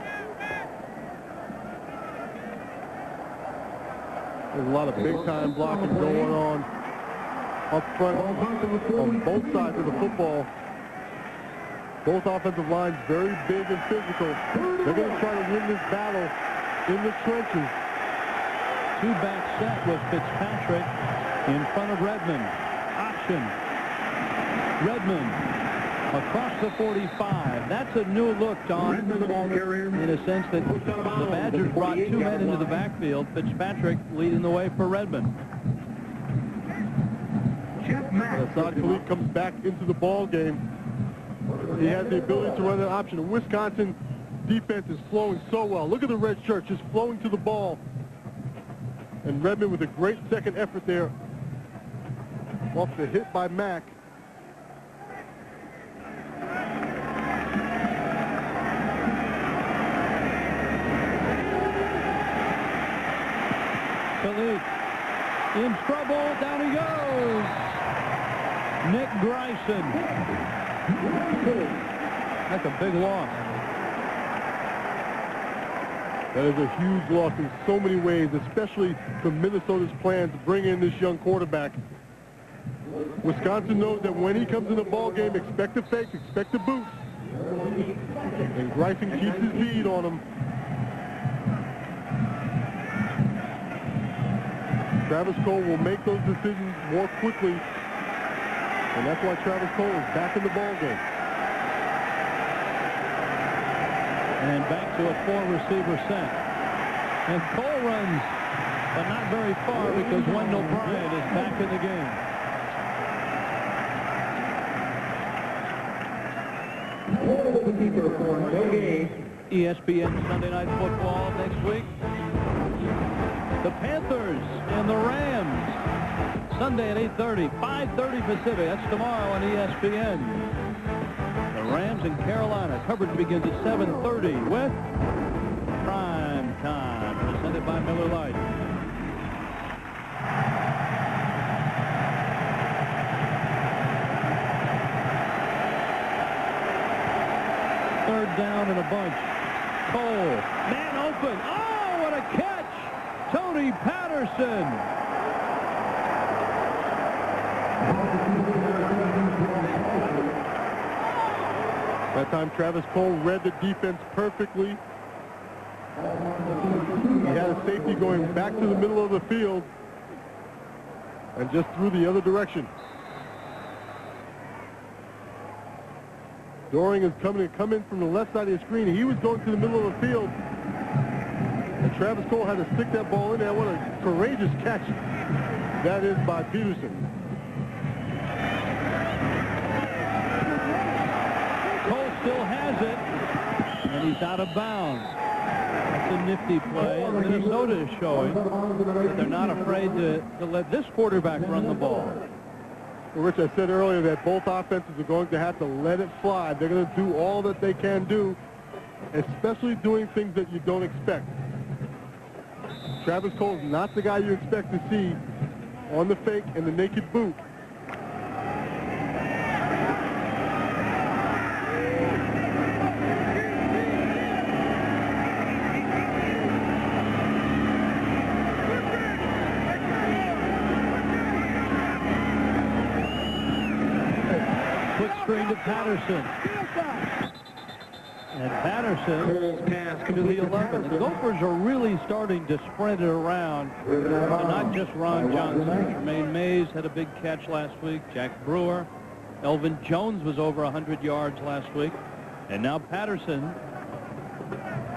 There's a lot of big-time blocking going on up front on both sides of the football. Both offensive lines very big and physical. They're going to try to win this battle in the trenches. Two-back set with Fitzpatrick in front of Redmond. Option. Redmond across the 45. That's a new look, Don, in a sense that the Badgers brought two men into the backfield. Fitzpatrick leading the way for Redmond. Saad Khalid comes back into the ball game. He has the ability to run that option. The Wisconsin defense is flowing so well. Look at the red shirt just flowing to the ball. And Redmond with a great second effort there off the hit by Mack. Khalid in trouble. Down he goes. Nick Greisen. That's a big loss. That is a huge loss in so many ways, especially for Minnesota's plan to bring in this young quarterback. Wisconsin knows that when he comes in the ball game, expect the fakes, expect the boots. And Greisen keeps his bead on him. Travis Cole will make those decisions more quickly. And that's why Travis Cole is back in the ball game. And back to a four-receiver set. And Cole runs, but not very far because Wendell Bryant is back in the game. ESPN Sunday Night Football next week. The Panthers and the Rams. Sunday at 8:30, 5:30 Pacific. That's tomorrow on ESPN. The Rams in Carolina. Coverage begins at 7:30 with Prime Time, presented by Miller Lite. Third down and a bunch. Cole, man open. Oh, what a catch! Tony Patterson. That time Travis Cole read the defense perfectly. He had a safety going back to the middle of the field and just threw the other direction. Doring is coming from the left side of the screen. He was going to the middle of the field. And Travis Cole had to stick that ball in there. What a courageous catch that is by Peterson. And he's out of bounds. That's a nifty play. And Minnesota is showing that they're not afraid to let this quarterback run the ball. Well, Rich, I said earlier that both offenses are going to have to let it fly. They're going to do all that they can do, especially doing things that you don't expect. Travis Cole's not the guy you expect to see on the fake and the naked boot. Screen to Patterson. And Patterson to the 11. The Gophers are really starting to spread it around. And not just Ron Johnson. Jermaine Mays had a big catch last week. Jack Brewer. Elvin Jones was over 100 yards last week. And now Patterson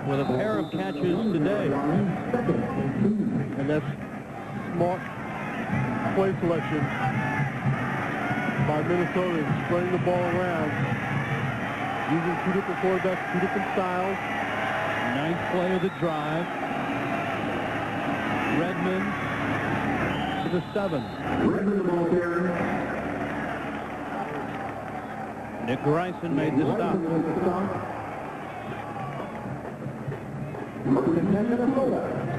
with a pair of catches today. And that's smart play selection by Minnesota in spreading the ball around, using two different quarterbacks, two different styles. Ninth play of the drive. Redmond to the 7. Redmond the ball carrier. Nick Greisen made the stop.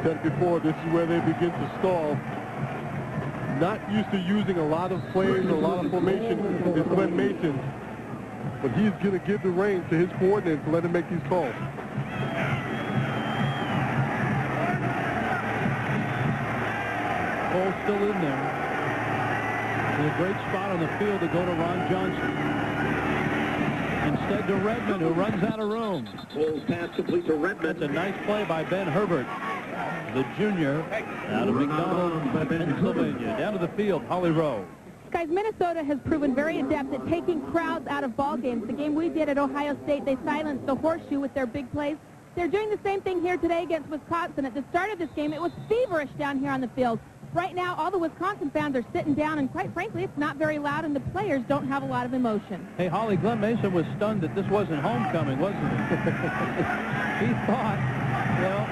Said before, this is where they begin to stall. Not used to using a lot of plays, a lot of formation is Glenn Mason, but he's going to give the reins to his coordinator to let him make these calls. Cole still in there. In a great spot on the field to go to Ron Johnson. Instead to Redmond, who runs out of room. Cole's pass complete to Redmond. That's a nice play by Ben Herbert, the junior, out of McDonald, Pennsylvania. Down to the field, Holly Rowe. Guys, Minnesota has proven very adept at taking crowds out of ball games. The game we did at Ohio State, they silenced the horseshoe with their big plays. They're doing the same thing here today against Wisconsin. At the start of this game, it was feverish down here on the field. Right now, all the Wisconsin fans are sitting down, and quite frankly, it's not very loud, and the players don't have a lot of emotion. Hey, Holly, Glenn Mason was stunned that this wasn't homecoming, wasn't he? He thought, well,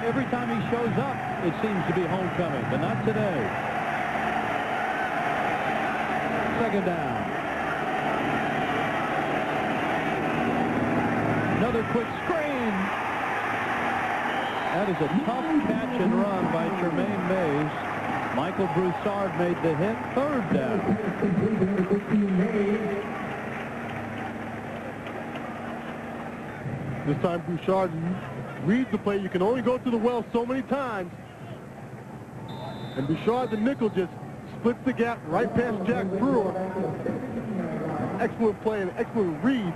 every time he shows up, it seems to be homecoming, but not today. Second down. Another quick screen. That is a tough catch and run by Jermaine Mays. Michael Broussard made the hit. Third down. This time Broussard reads the play. You can only go to the well so many times. And Broussard, the nickel, just splits the gap right past Jack Brewer. Excellent play and excellent read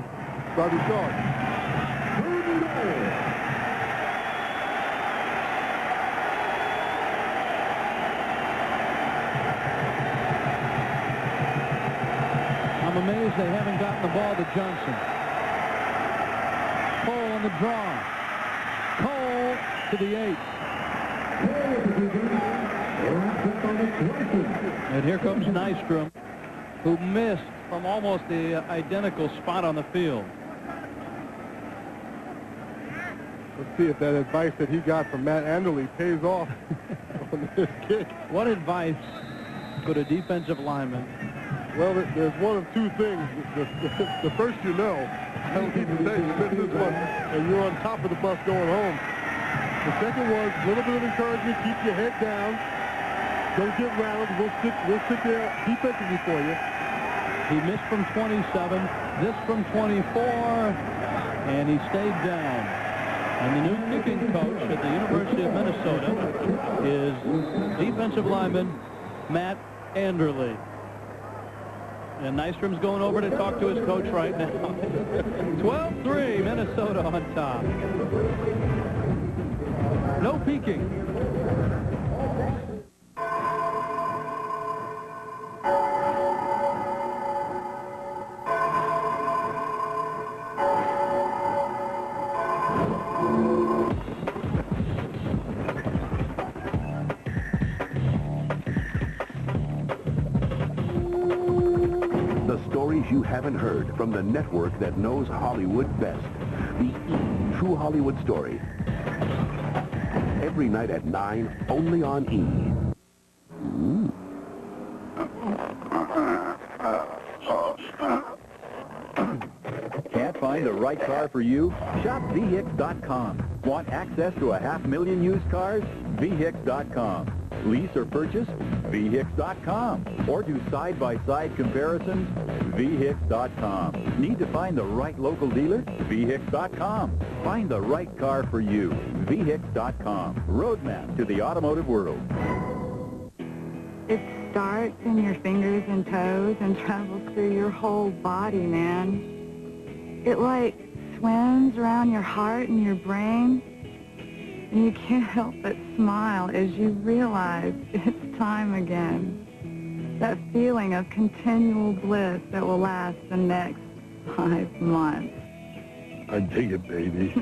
by Broussard. I'm amazed they haven't gotten the ball to Johnson. Cole on the draw. Cole to the 8. And here comes Nystrom, who missed from almost the identical spot on the field. Let's see if that advice that he got from Matt Anderle pays off on this kick. What advice could a defensive lineman? Well, there's one of two things. The first, you know, I don't need to say, you missed this one, and you're on top of the bus going home. The second was a little bit of encouragement, keep your head down, don't get rattled, we'll sit there defensively for you. He missed from 27, this from 24, and he stayed down. And the new kicking coach at the University of Minnesota is defensive lineman Matt Anderle. And Nystrom's going over to talk to his coach right now. 12-3, Minnesota on top. No peeking. You haven't heard from the network that knows Hollywood best. The E! True Hollywood Story. Every night at 9, only on E! Can't find the right car for you? Shop vhix.com. Want access to 500,000 used cars? vhix.com. Lease or purchase? vhix.com. Or do side-by-side comparisons? vhix.com. Need to find the right local dealer? vhix.com. Find the right car for you. vhix.com. Roadmap to the automotive world. It starts in your fingers and toes and travels through your whole body, man. It like swims around your heart and your brain, and you can't help but smile as you realize it's time again. That feeling of continual bliss that will last the next 5 months. I dig it, baby.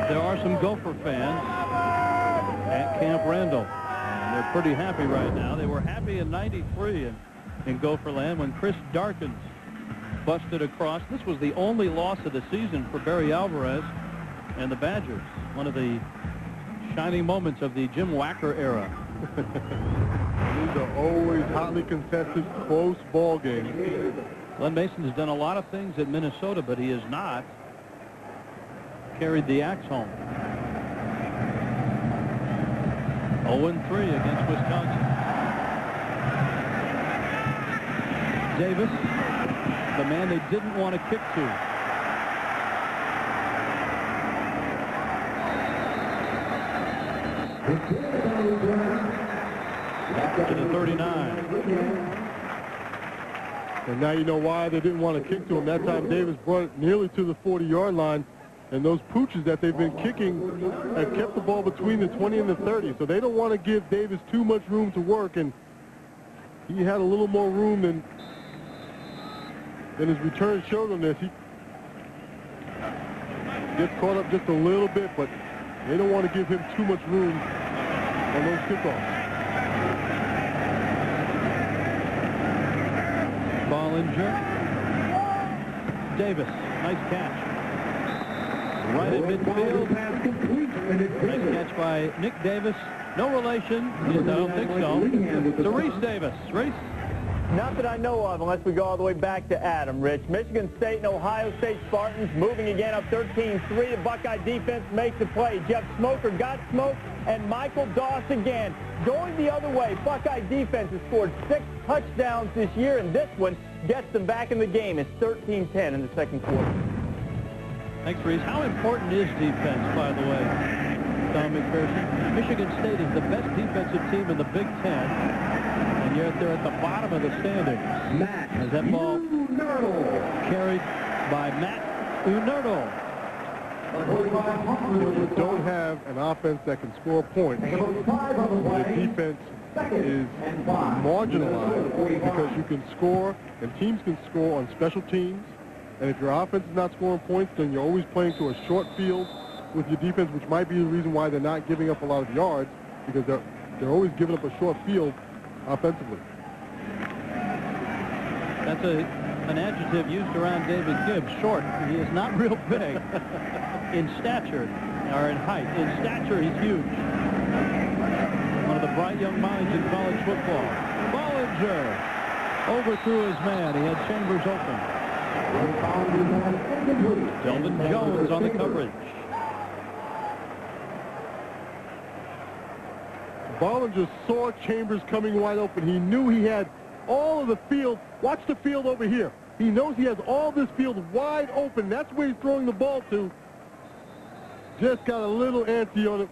There are some Gopher fans at Camp Randall, and they're pretty happy right now. They were happy in '93 in Gopherland when Chris Darkins busted across. This was the only loss of the season for Barry Alvarez and the Badgers. One of the shining moments of the Jim Wacker era. These are always hotly contested, close ball games. Glenn Mason has done a lot of things at Minnesota, but he has not carried the axe home. 0-3 against Wisconsin. Davis, the man they didn't want to kick to. To the 39. And now you know why they didn't want to kick to him. That time Davis brought it nearly to the 40-yard line. And those pooches that they've been kicking have kept the ball between the 20 and the 30. So they don't want to give Davis too much room to work. And he had a little more room than his return showed on this. He gets caught up just a little bit, but they don't want to give him too much room on those kickoffs. Bollinger. Davis, nice catch. Right in midfield. Nice catch by Nick Davis. No relation. I don't think so. To Reese Davis. Reese? Not that I know of, unless we go all the way back to Adam, Rich. Michigan State and Ohio State Spartans moving again up 13-3. The Buckeye defense makes the play. Jeff Smoker got smoked, and Michael Doss again. Going the other way, Buckeye defense has scored 6 touchdowns this year, and this one gets them back in the game. It's 13-10 in the second quarter. Thanks, Reese. How important is defense, by the way, Tom McPherson? Michigan State is the best defensive team in the Big Ten, and yet they're at the bottom of the standings. As that ball carried by Matt Unertl. If you don't have an offense that can score points, the defense is marginalized because you can score, and teams can score on special teams. And if your offense is not scoring points, then you're always playing to a short field with your defense, which might be the reason why they're not giving up a lot of yards, because they're always giving up a short field offensively. That's an adjective used around David Gibbs. Short. He is not real big in stature or in height. In stature, he's huge. One of the bright young minds in college football. Bollinger overthrew his man. He had Chambers open. Delvin Jones on the coverage. Bollinger saw Chambers coming wide open. He knew he had all of the field. Watch the field over here. He knows he has all this field wide open. That's where he's throwing the ball to. Just got a little antsy on it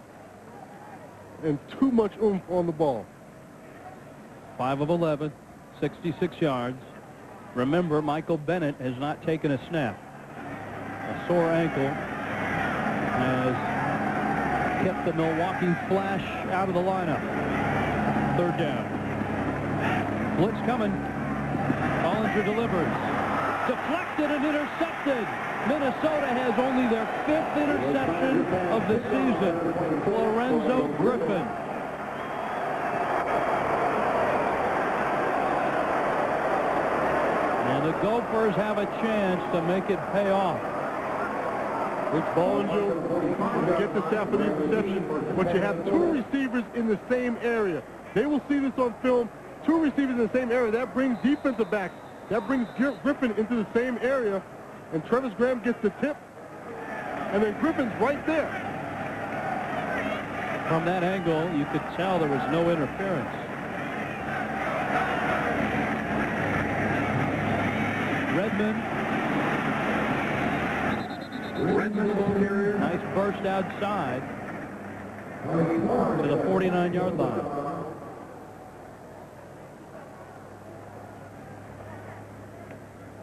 and too much oomph on the ball. 5 of 11, 66 yards. Remember, Michael Bennett has not taken a snap. A sore ankle has kept the Milwaukee Flash out of the lineup. 3rd down. Blitz coming. Bollinger delivers. Deflected and intercepted. Minnesota has only their 5th interception of the season. Lorenzo Griffin. The Gophers have a chance to make it pay off. Rich Bollinger get this after the interception, but you have two receivers in the same area. They will see this on film. Two receivers in the same area. That brings defensive backs. That brings Griffin into the same area. And Travis Graham gets the tip. And then Griffin's right there. From that angle, you could tell there was no interference. Redmond. Nice burst outside to the 49-yard line.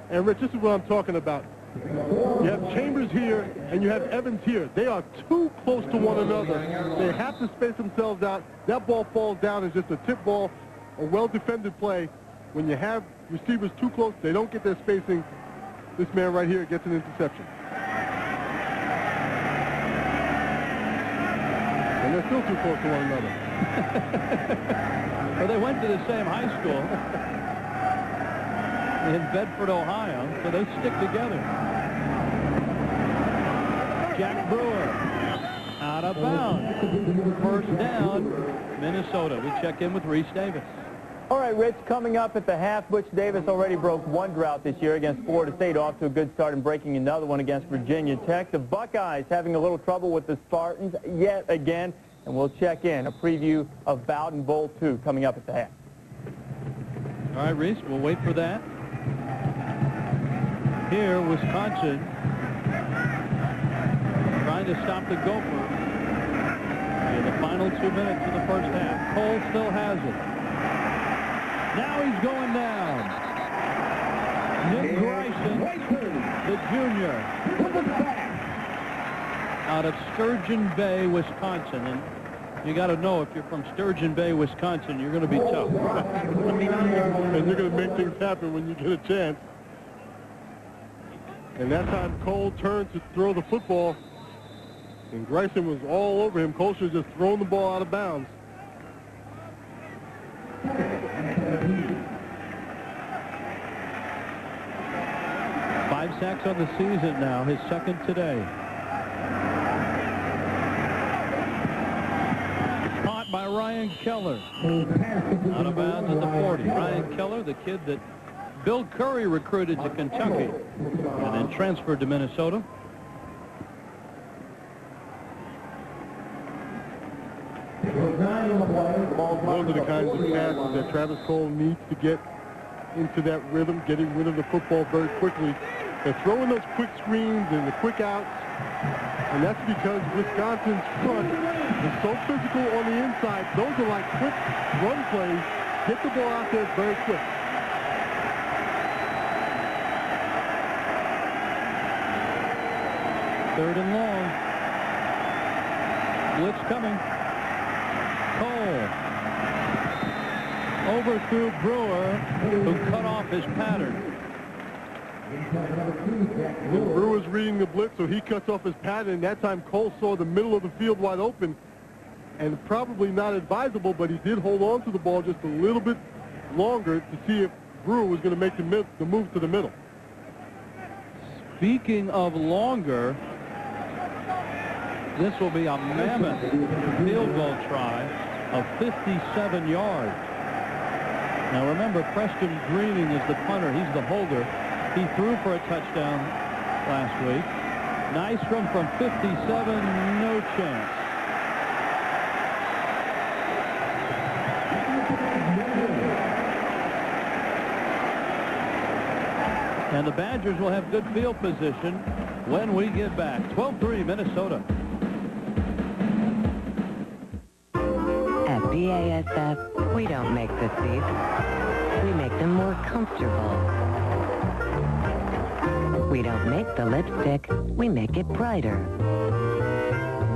And Rich, this is what I'm talking about. You have Chambers here and you have Evans here. They are too close to one another. They have to space themselves out. That ball falls down as just a tip ball, a well-defended play. When you have receivers too close, they don't get their spacing. This man right here gets an interception. And they're still too close to one another. Well, they went to the same high school in Bedford, Ohio, so they stick together. Jack Brewer out of bounds. First down, Minnesota. We check in with Reese Davis. All right, Rich, coming up at the half, Butch Davis already broke one drought this year against Florida State, off to a good start and breaking another one against Virginia Tech. The Buckeyes having a little trouble with the Spartans yet again, and we'll check in. A preview of Bowden Bowl 2 coming up at the half. All right, Reese, we'll wait for that. Here, Wisconsin trying to stop the Gophers in the final 2 minutes of the first half. Cole still has it. Now he's going down. Nick Grayson, the junior, out of Sturgeon Bay, Wisconsin. And you got to know, if you're from Sturgeon Bay, Wisconsin, you're going to be tough. And you're going to make things happen when you get a chance. And that time Cole turned to throw the football, and Grayson was all over him. Cole should have just thrown the ball out of bounds. 5 sacks on the season now, his second today. Caught by Ryan Keller. Out of bounds at the 40. Ryan Keller, the kid that Bill Curry recruited to Kentucky and then transferred to Minnesota. Those are the kinds of passes that Travis Cole needs to get into that rhythm, getting rid of the football very quickly. They're throwing those quick screens and the quick outs, and that's because Wisconsin's front is so physical on the inside. Those are like quick run plays. Get the ball out there very quick. Third and long. Blitz coming. Cole overthrew Brewer, who cut off his pattern. Brewer's reading the blitz, so he cuts off his pattern. That time Cole saw the middle of the field wide open, and probably not advisable, but he did hold on to the ball just a little bit longer to see if Brewer was going to make the move to the middle. Speaking of longer, this will be a mammoth field goal try of 57 yards. Now remember, Preston Greening is the punter. He's the holder. He threw for a touchdown last week. Nystrom from 57, no chance. And the Badgers will have good field position when we get back. 12-3 Minnesota. At BASF, we don't make the seats. We make them more comfortable. We don't make the lipstick. We make it brighter.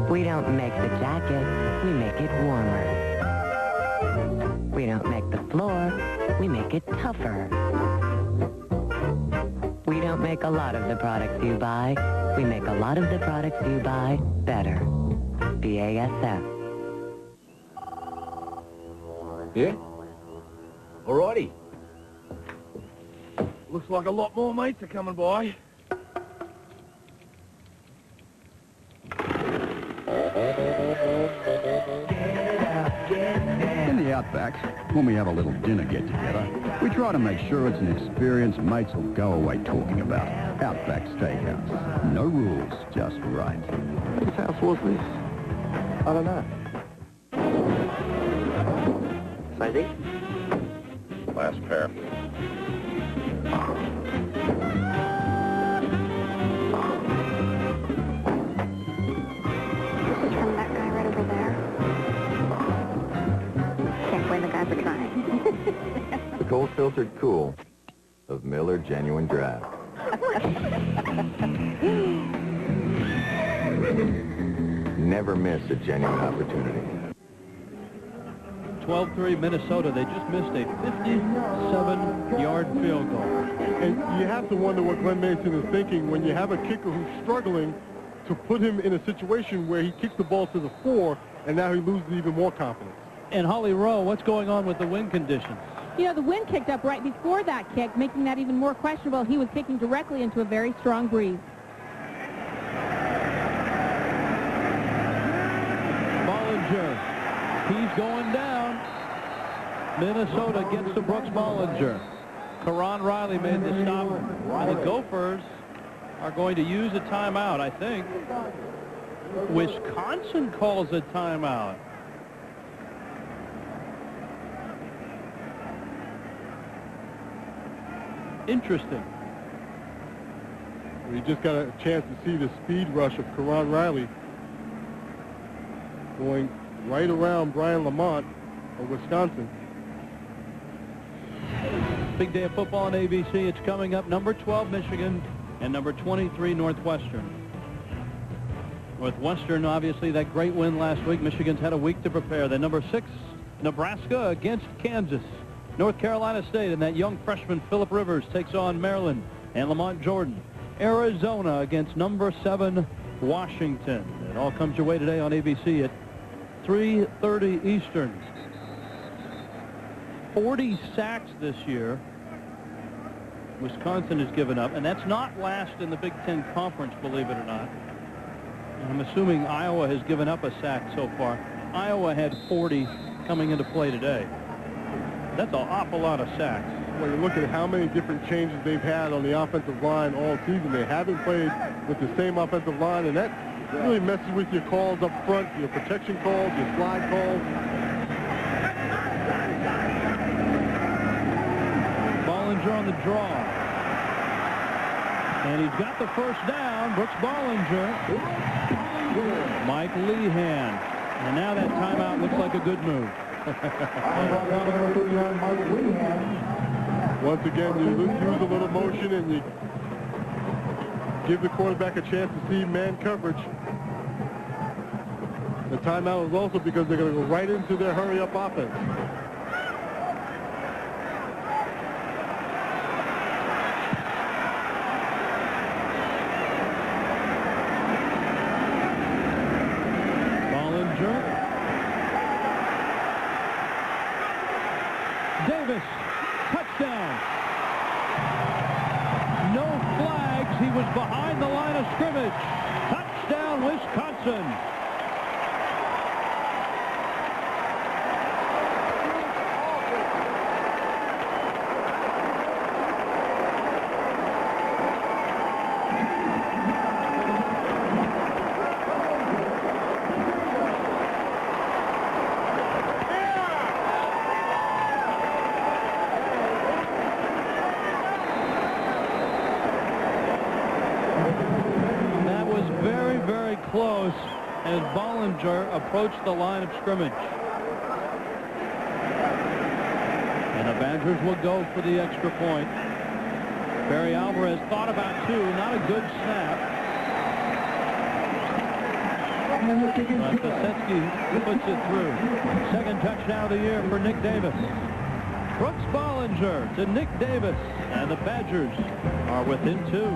We don't make the jacket. We make it warmer. We don't make the floor. We make it tougher. We don't make a lot of the products you buy. We make a lot of the products you buy better. BASF. Yeah? Alrighty. Looks like a lot more mates are coming by. In the Outbacks, when we have a little dinner get-together, we try to make sure it's an experience mates will go away talking about. Outback Steakhouse. No rules, just right. Whose house was this? I don't know. Size 8? Last pair. From that guy right over there. Can't blame the guy for trying. The cold-filtered cool of Miller Genuine Draft. Never miss a genuine opportunity. 12-3 Minnesota. They just missed a 57-yard field goal. And you have to wonder what Glenn Mason is thinking when you have a kicker who's struggling to put him in a situation where he kicks the ball to the 4, and now he loses even more confidence. And Holly Rowe, what's going on with the wind conditions? You know, the wind kicked up right before that kick, making that even more questionable. He was kicking directly into a very strong breeze. Bollinger, he's going down. Minnesota gets to Brooks Bollinger. Karan Riley made the stop. And the Gophers are going to use a timeout, I think. Wisconsin calls a timeout. Interesting. We just got a chance to see the speed rush of Karan Riley going right around Brian Lamont of Wisconsin. Big day of football on ABC. It's coming up. Number 12, Michigan, and number 23, Northwestern. Northwestern, obviously, that great win last week. Michigan's had a week to prepare. Then number 6, Nebraska against Kansas. North Carolina State and that young freshman Phillip Rivers takes on Maryland and Lamont Jordan. Arizona against number 7 Washington. It all comes your way today on ABC at 3:30 Eastern. 40 sacks this year. Wisconsin has given up, and that's not last in the Big Ten Conference, believe it or not. I'm assuming Iowa has given up a sack so far. Iowa had 40 coming into play today. That's an awful lot of sacks. When you look at how many different changes they've had on the offensive line all season, they haven't played with the same offensive line, and that really messes with your calls up front, your protection calls, your slide calls. Bollinger on the draw. And he's got the first down. Brooks Bollinger. Mike Lehan. And now that timeout looks like a good move. Once again, you use a little motion and you give the quarterback a chance to see man coverage. The timeout is also because they're going to go right into their hurry-up offense. Davis, touchdown. No flags. He was behind the line of scrimmage. Touchdown, Wisconsin. Close as Bollinger approached the line of scrimmage. And the Badgers will go for the extra point. Barry Alvarez thought about 2. Not a good snap. Kosetsky puts it through. Second touchdown of the year for Nick Davis. Brooks Bollinger to Nick Davis. And the Badgers are within 2.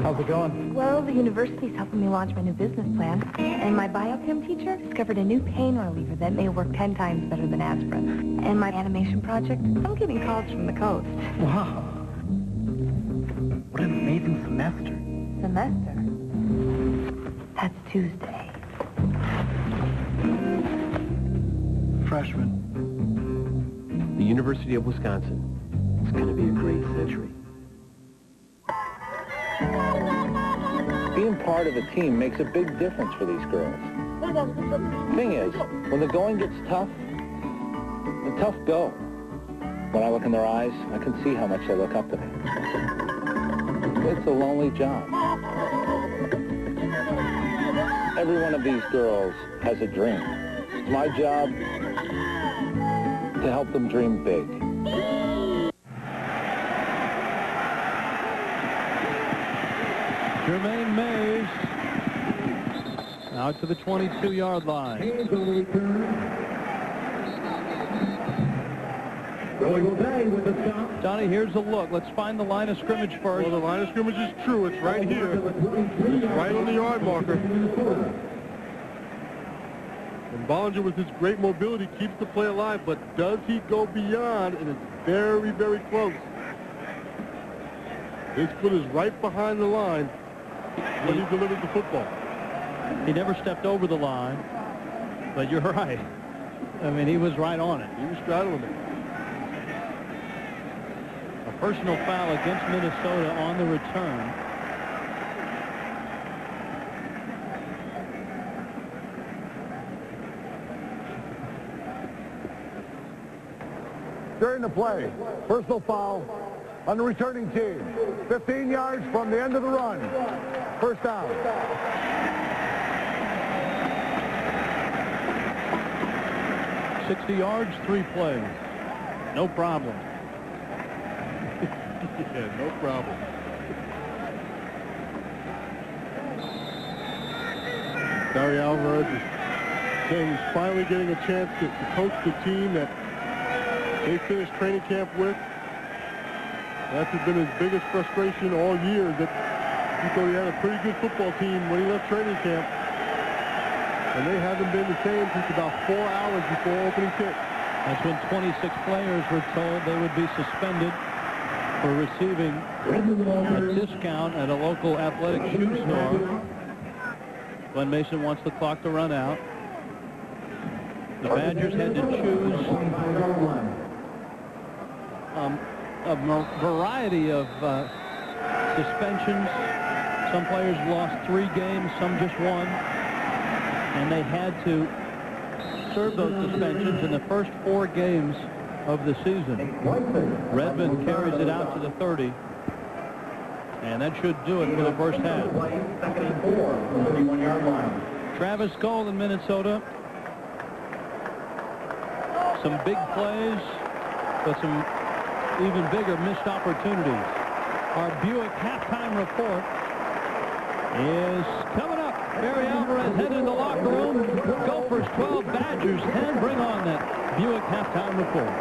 How's the going? Well, the university's helping me launch my new business plan, and my biochem teacher discovered a new pain reliever that may work 10 times better than aspirin. And my animation project, I'm getting calls from the coast. Wow. What an amazing semester. Semester? That's Tuesday. Freshman. The University of Wisconsin. It's going to be a great century. Being part of a team makes a big difference for these girls. Thing is, when the going gets tough, the tough go. When I look in their eyes, I can see how much they look up to me. It's a lonely job. Every one of these girls has a dream. It's my job to help them dream big. Jermaine Mays out to the 22-yard line. Johnny, here's a look. Let's find the line of scrimmage first. Well, the line of scrimmage is true. It's right here. It's right on the yard marker. And Bollinger, with his great mobility, keeps the play alive, but does he go beyond? And it's very, very close. His foot is right behind the line when he delivers the football. He never stepped over the line, but you're right. I mean, he was right on it. He was straddling it. A personal foul against Minnesota on the return. During the play, personal foul on the returning team. 15 yards from the end of the run. First down. 60 yards, 3 plays. No problem. Yeah, no problem. Barry Alvarez is saying he's finally getting a chance to coach the team that they finished training camp with. That's been his biggest frustration all year, that he thought he had a pretty good football team when he left training camp. And they haven't been the same since about 4 hours before opening kick. That's when 26 players were told they would be suspended for receiving a discount at a local athletic shoe store. Glenn Mason wants the clock to run out. The Badgers had to choose a variety of suspensions. Some players lost 3 games, some just 1. And they had to serve those suspensions in the first 4 games of the season. Redmond carries it out to the 30. And that should do it for the first half. Second and 4 from the 31-yard line. Travis Cole in Minnesota. Some big plays, but some even bigger missed opportunities. Our Buick halftime report is coming up. Barry Alvarez headed to the locker room. Gophers 12, Badgers 10. Bring on that Buick halftime report.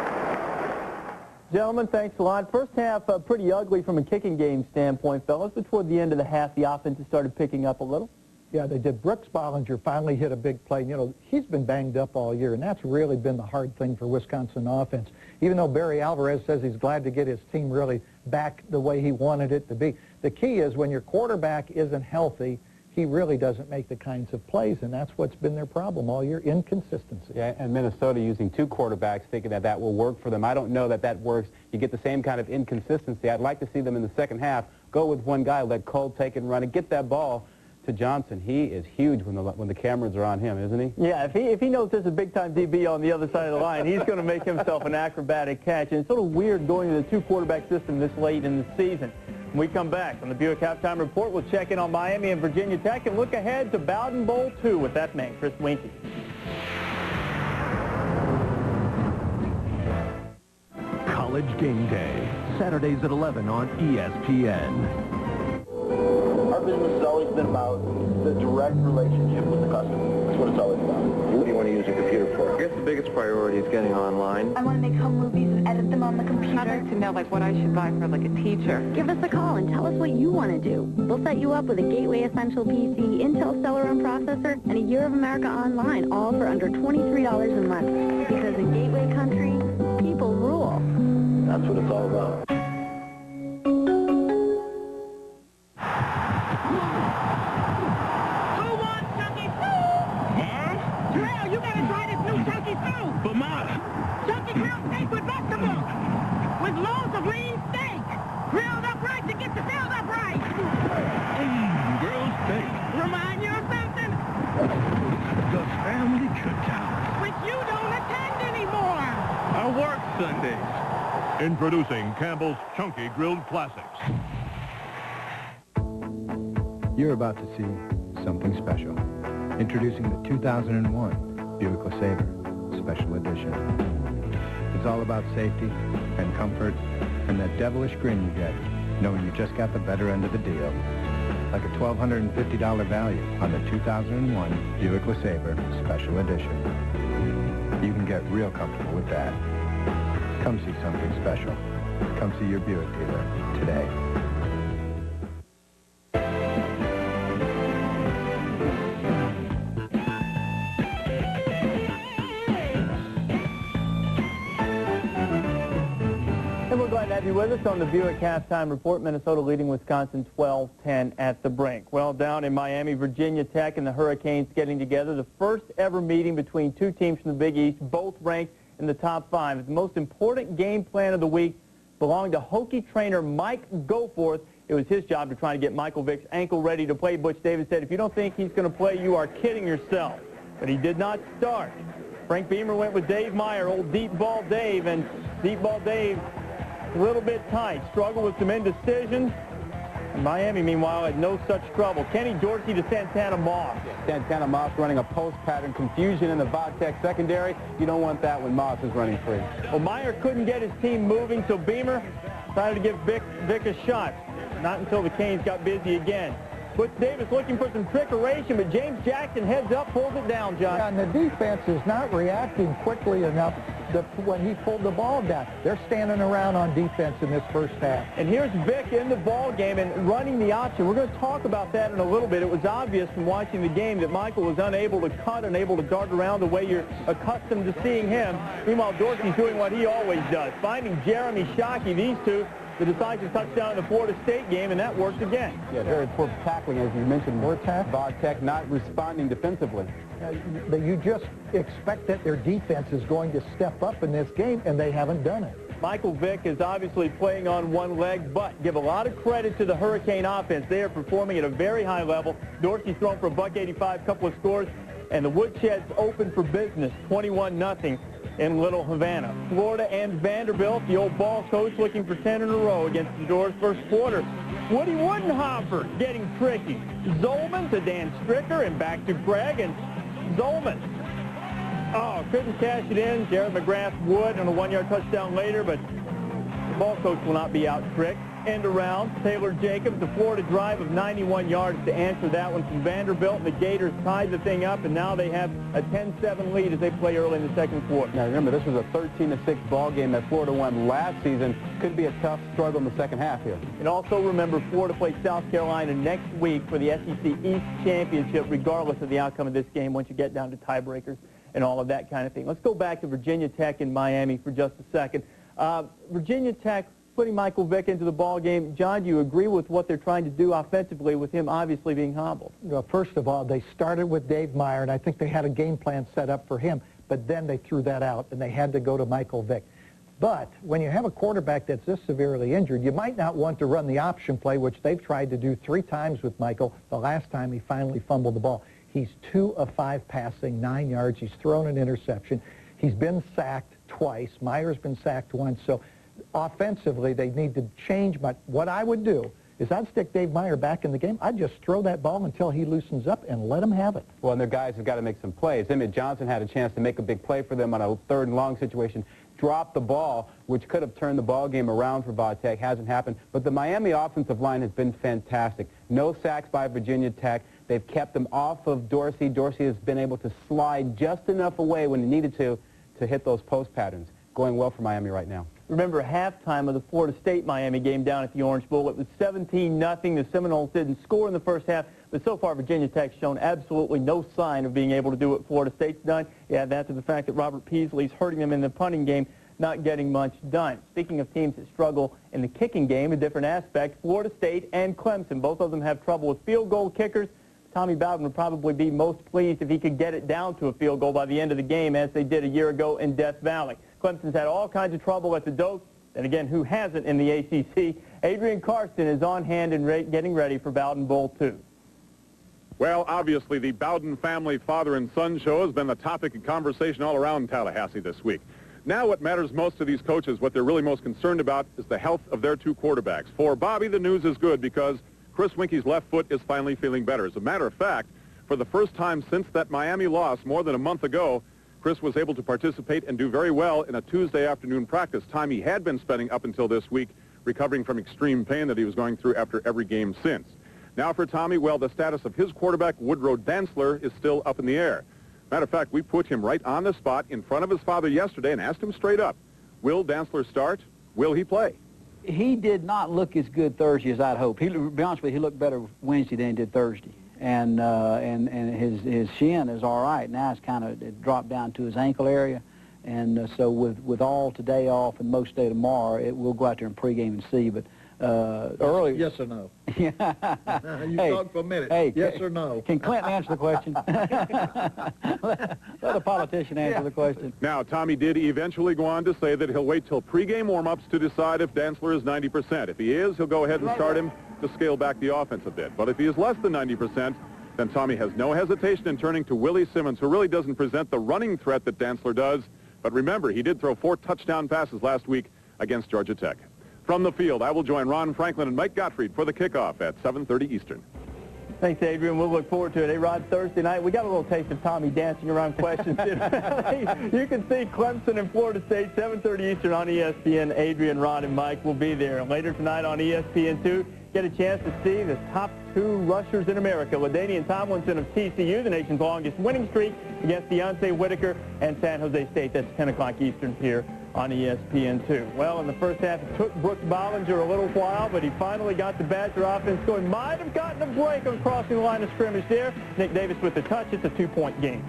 Gentlemen, thanks a lot. First half pretty ugly from a kicking game standpoint, fellas, but toward the end of the half, the offense started picking up a little. Yeah, they did. Brooks Bollinger finally hit a big play. You know, he's been banged up all year, and that's really been the hard thing for Wisconsin offense. Even though Barry Alvarez says he's glad to get his team really back the way he wanted it to be. The key is when your quarterback isn't healthy, he really doesn't make the kinds of plays, and that's what's been their problem all year, inconsistency. Yeah, and Minnesota using 2 quarterbacks, thinking that that will work for them. I don't know that that works. You get the same kind of inconsistency. I'd like to see them in the second half go with one guy, let Cole take and run and get that ball to Johnson. He is huge when the cameras are on him, isn't he? Yeah, if he knows there's a big-time DB on the other side of the line, he's going to make himself an acrobatic catch. And it's sort of weird going to the 2-quarterback system this late in the season. When we come back on the Buick Halftime Report, we'll check in on Miami and Virginia Tech and look ahead to Bowden Bowl 2 with that man, Chris Winkie. College Game Day, Saturdays at 11 on ESPN. Our business has always been about the direct relationship with the customer. That's what it's always about. What do you want to use a computer for? I guess the biggest priority is getting online. I want to make home movies and edit them on the computer. I'd like to know, like, what I should buy for, like, a teacher. Give us a call and tell us what you want to do. We'll set you up with a Gateway Essential PC, Intel Celeron processor, and a Year of America Online, all for under $23 a month. Because in Gateway Country, people rule. That's what it's all about. Sundays. Introducing Campbell's Chunky Grilled Classics. You're about to see something special. Introducing the 2001 Buick LeSabre Special Edition. It's all about safety and comfort and that devilish grin you get knowing you just got the better end of the deal. Like a $1,250 value on the 2001 Buick LeSabre Special Edition. You can get real comfortable with that. Come see something special. Come see your Buick dealer today. And we're glad to have you with us on the Buick Halftime Report. Minnesota leading Wisconsin 12-10 at the brink. Well, down in Miami, Virginia Tech and the Hurricanes getting together. The first ever meeting between two teams from the Big East, both ranked in the top 5. The most important game plan of the week belonged to Hokie trainer Mike Gophers. It was his job to try to get Michael Vick's ankle ready to play. Butch Davis said, if you don't think he's going to play, you are kidding yourself. But he did not start. Frank Beamer went with Dave Meyer, old deep ball Dave, and deep ball Dave a little bit tight. Struggled with some indecision. And Miami, meanwhile, had no such trouble. Kenny Dorsey to Santana Moss. Santana Moss running a post pattern, confusion in the Vodtech secondary. You don't want that when Moss is running free. Well, Meyer couldn't get his team moving, so Beamer decided to give Vick a shot. Not until the Canes got busy again. Butch Davis looking for some trickeration, but James Jackson heads up, pulls it down, John. Yeah, and the defense is not reacting quickly enough when he pulled the ball down. They're standing around on defense in this first half. And here's Vick in the ball game and running the option. We're going to talk about that in a little bit. It was obvious from watching the game that Michael was unable to cut, unable to dart around the way you're accustomed to seeing him. Meanwhile, Dorsey's doing what he always does, finding Jeremy Shockey. These two, the decisive touchdown in the Florida State game, and that worked again. Yeah, very poor tackling, as you mentioned. Vodtech not responding defensively. You just expect that their defense is going to step up in this game, and they haven't done it. Michael Vick is obviously playing on one leg, but give a lot of credit to the Hurricane offense. They are performing at a very high level. Dorsey's thrown for $185, couple of scores, and the Woodshed's open for business, 21-0. In Little Havana. Florida and Vanderbilt, the old ball coach looking for 10 in a row against the Doors first quarter. Woody Woodenhofer getting tricky. Zolman to Dan Stricker and back to Craig and Zolman. Oh, couldn't cash it in. Jared McGrath would on a 1-yard touchdown later, but the ball coach will not be out-tricked. End around. Taylor Jacobs, the Florida drive of 91 yards to answer that one from Vanderbilt. The Gators tied the thing up, and now they have a 10-7 lead as they play early in the second quarter. Now, remember, this was a 13-6 ball game that Florida won last season. Could be a tough struggle in the second half here. And also remember, Florida plays South Carolina next week for the SEC East Championship, regardless of the outcome of this game once you get down to tiebreakers and all of that kind of thing. Let's go back to Virginia Tech and Miami for just a second. Virginia Tech putting Michael Vick into the ball game. John, do you agree with what they're trying to do offensively with him obviously being hobbled? Well, first of all, they started with Dave Meyer, and I think they had a game plan set up for him, but then they threw that out, and they had to go to Michael Vick. But when you have a quarterback that's this severely injured, you might not want to run the option play, which they've tried to do 3 times with Michael. The last time he finally fumbled the ball. He's 2 of 5 passing, 9 yards. He's thrown an interception. He's been sacked twice. Meyer's been sacked once. So offensively, they need to change. But what I would do is I'd stick Dave Meyer back in the game. I'd just throw that ball until he loosens up and let him have it. Well, and their guys have got to make some plays. Emmett Johnson had a chance to make a big play for them on a 3rd and long situation. dropped the ball, which could have turned the ball game around for Va-Tech. Hasn't happened. But the Miami offensive line has been fantastic. No sacks by Virginia Tech. They've kept them off of Dorsey. Dorsey has been able to slide just enough away when he needed to hit those post patterns. Going well for Miami right now. Remember halftime of the Florida State-Miami game down at the Orange Bowl. It was 17-0. The Seminoles didn't score in the first half, but so far Virginia Tech's shown absolutely no sign of being able to do what Florida State's done. You add that to the fact that Robert Peasley's hurting them in the punting game, not getting much done. Speaking of teams that struggle in the kicking game, a different aspect, Florida State and Clemson. Both of them have trouble with field goal kickers. Tommy Bowden would probably be most pleased if he could get it down to a field goal by the end of the game, as they did a year ago in Death Valley. Clemson's had all kinds of trouble at the Doak, and again, who hasn't in the ACC? Adrian Karsten is on hand and getting ready for Bowden Bowl 2. Well, obviously, the Bowden family father and son show has been the topic of conversation all around Tallahassee this week. Now what matters most to these coaches, what they're really most concerned about, is the health of their two quarterbacks. For Bobby, the news is good because Chris Winke's left foot is finally feeling better. As a matter of fact, for the first time since that Miami loss more than a month ago, Chris was able to participate and do very well in a Tuesday afternoon practice, time he had been spending up until this week recovering from extreme pain that he was going through after every game since. Now for Tommy, well, the status of his quarterback, Woodrow Dantzler, is still up in the air. Matter of fact, we put him right on the spot in front of his father yesterday and asked him straight up, will Dantzler start? Will he play? He did not look as good Thursday as I'd hoped. To be honest with you, he looked better Wednesday than he did Thursday. And his shin is all right. Now it's kind of dropped down to his ankle area. And so with all today off and most day tomorrow, we'll go out there and pregame and see. But earlier... Yes or no? Yeah. You talk for a minute. Hey, yes or no? Can Clinton answer the question? Let a politician answer the question. Now, Tommy did eventually go on to say that he'll wait till pregame warm-ups to decide if Dantzler is 90%. If he is, he'll go ahead and start him to scale back the offense a bit. But if he is less than 90%, then Tommy has no hesitation in turning to Willie Simmons, who really doesn't present the running threat that Dantzler does. But remember, he did throw 4 touchdown passes last week against Georgia Tech. From the field, I will join Ron Franklin and Mike Gottfried for the kickoff at 7:30 Eastern. Thanks, Adrian. We'll look forward to it. Hey, Rod, Thursday night, we got a little taste of Tommy dancing around questions. You can see Clemson and Florida State, 7:30 Eastern on ESPN. Adrian, Rod, and Mike will be there. Later tonight on ESPN2, get a chance to see the top 2 rushers in America. LaDainian Tomlinson of TCU, the nation's longest winning streak, against Deontay Whitaker and San Jose State. That's 10 o'clock Eastern here on ESPN2. Well, in the first half, it took Brooks Bollinger a little while, but he finally got the Badger offense going. Might have gotten a break on crossing the line of scrimmage there. Nick Davis with the touch. It's a 2-point game.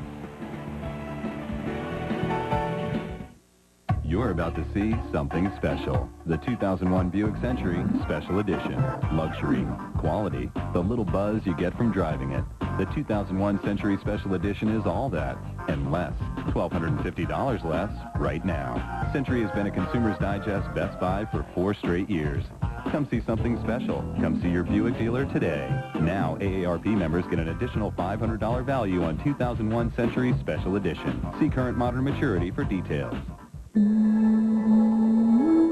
You're about to see something special. The 2001 Buick Century Special Edition. Luxury, quality, the little buzz you get from driving it. The 2001 Century Special Edition is all that and less. $1,250 less right now. Century has been a Consumer's Digest Best Buy for 4 straight years. Come see something special. Come see your Buick dealer today. Now, AARP members get an additional $500 value on 2001 Century Special Edition. See current modern maturity for details.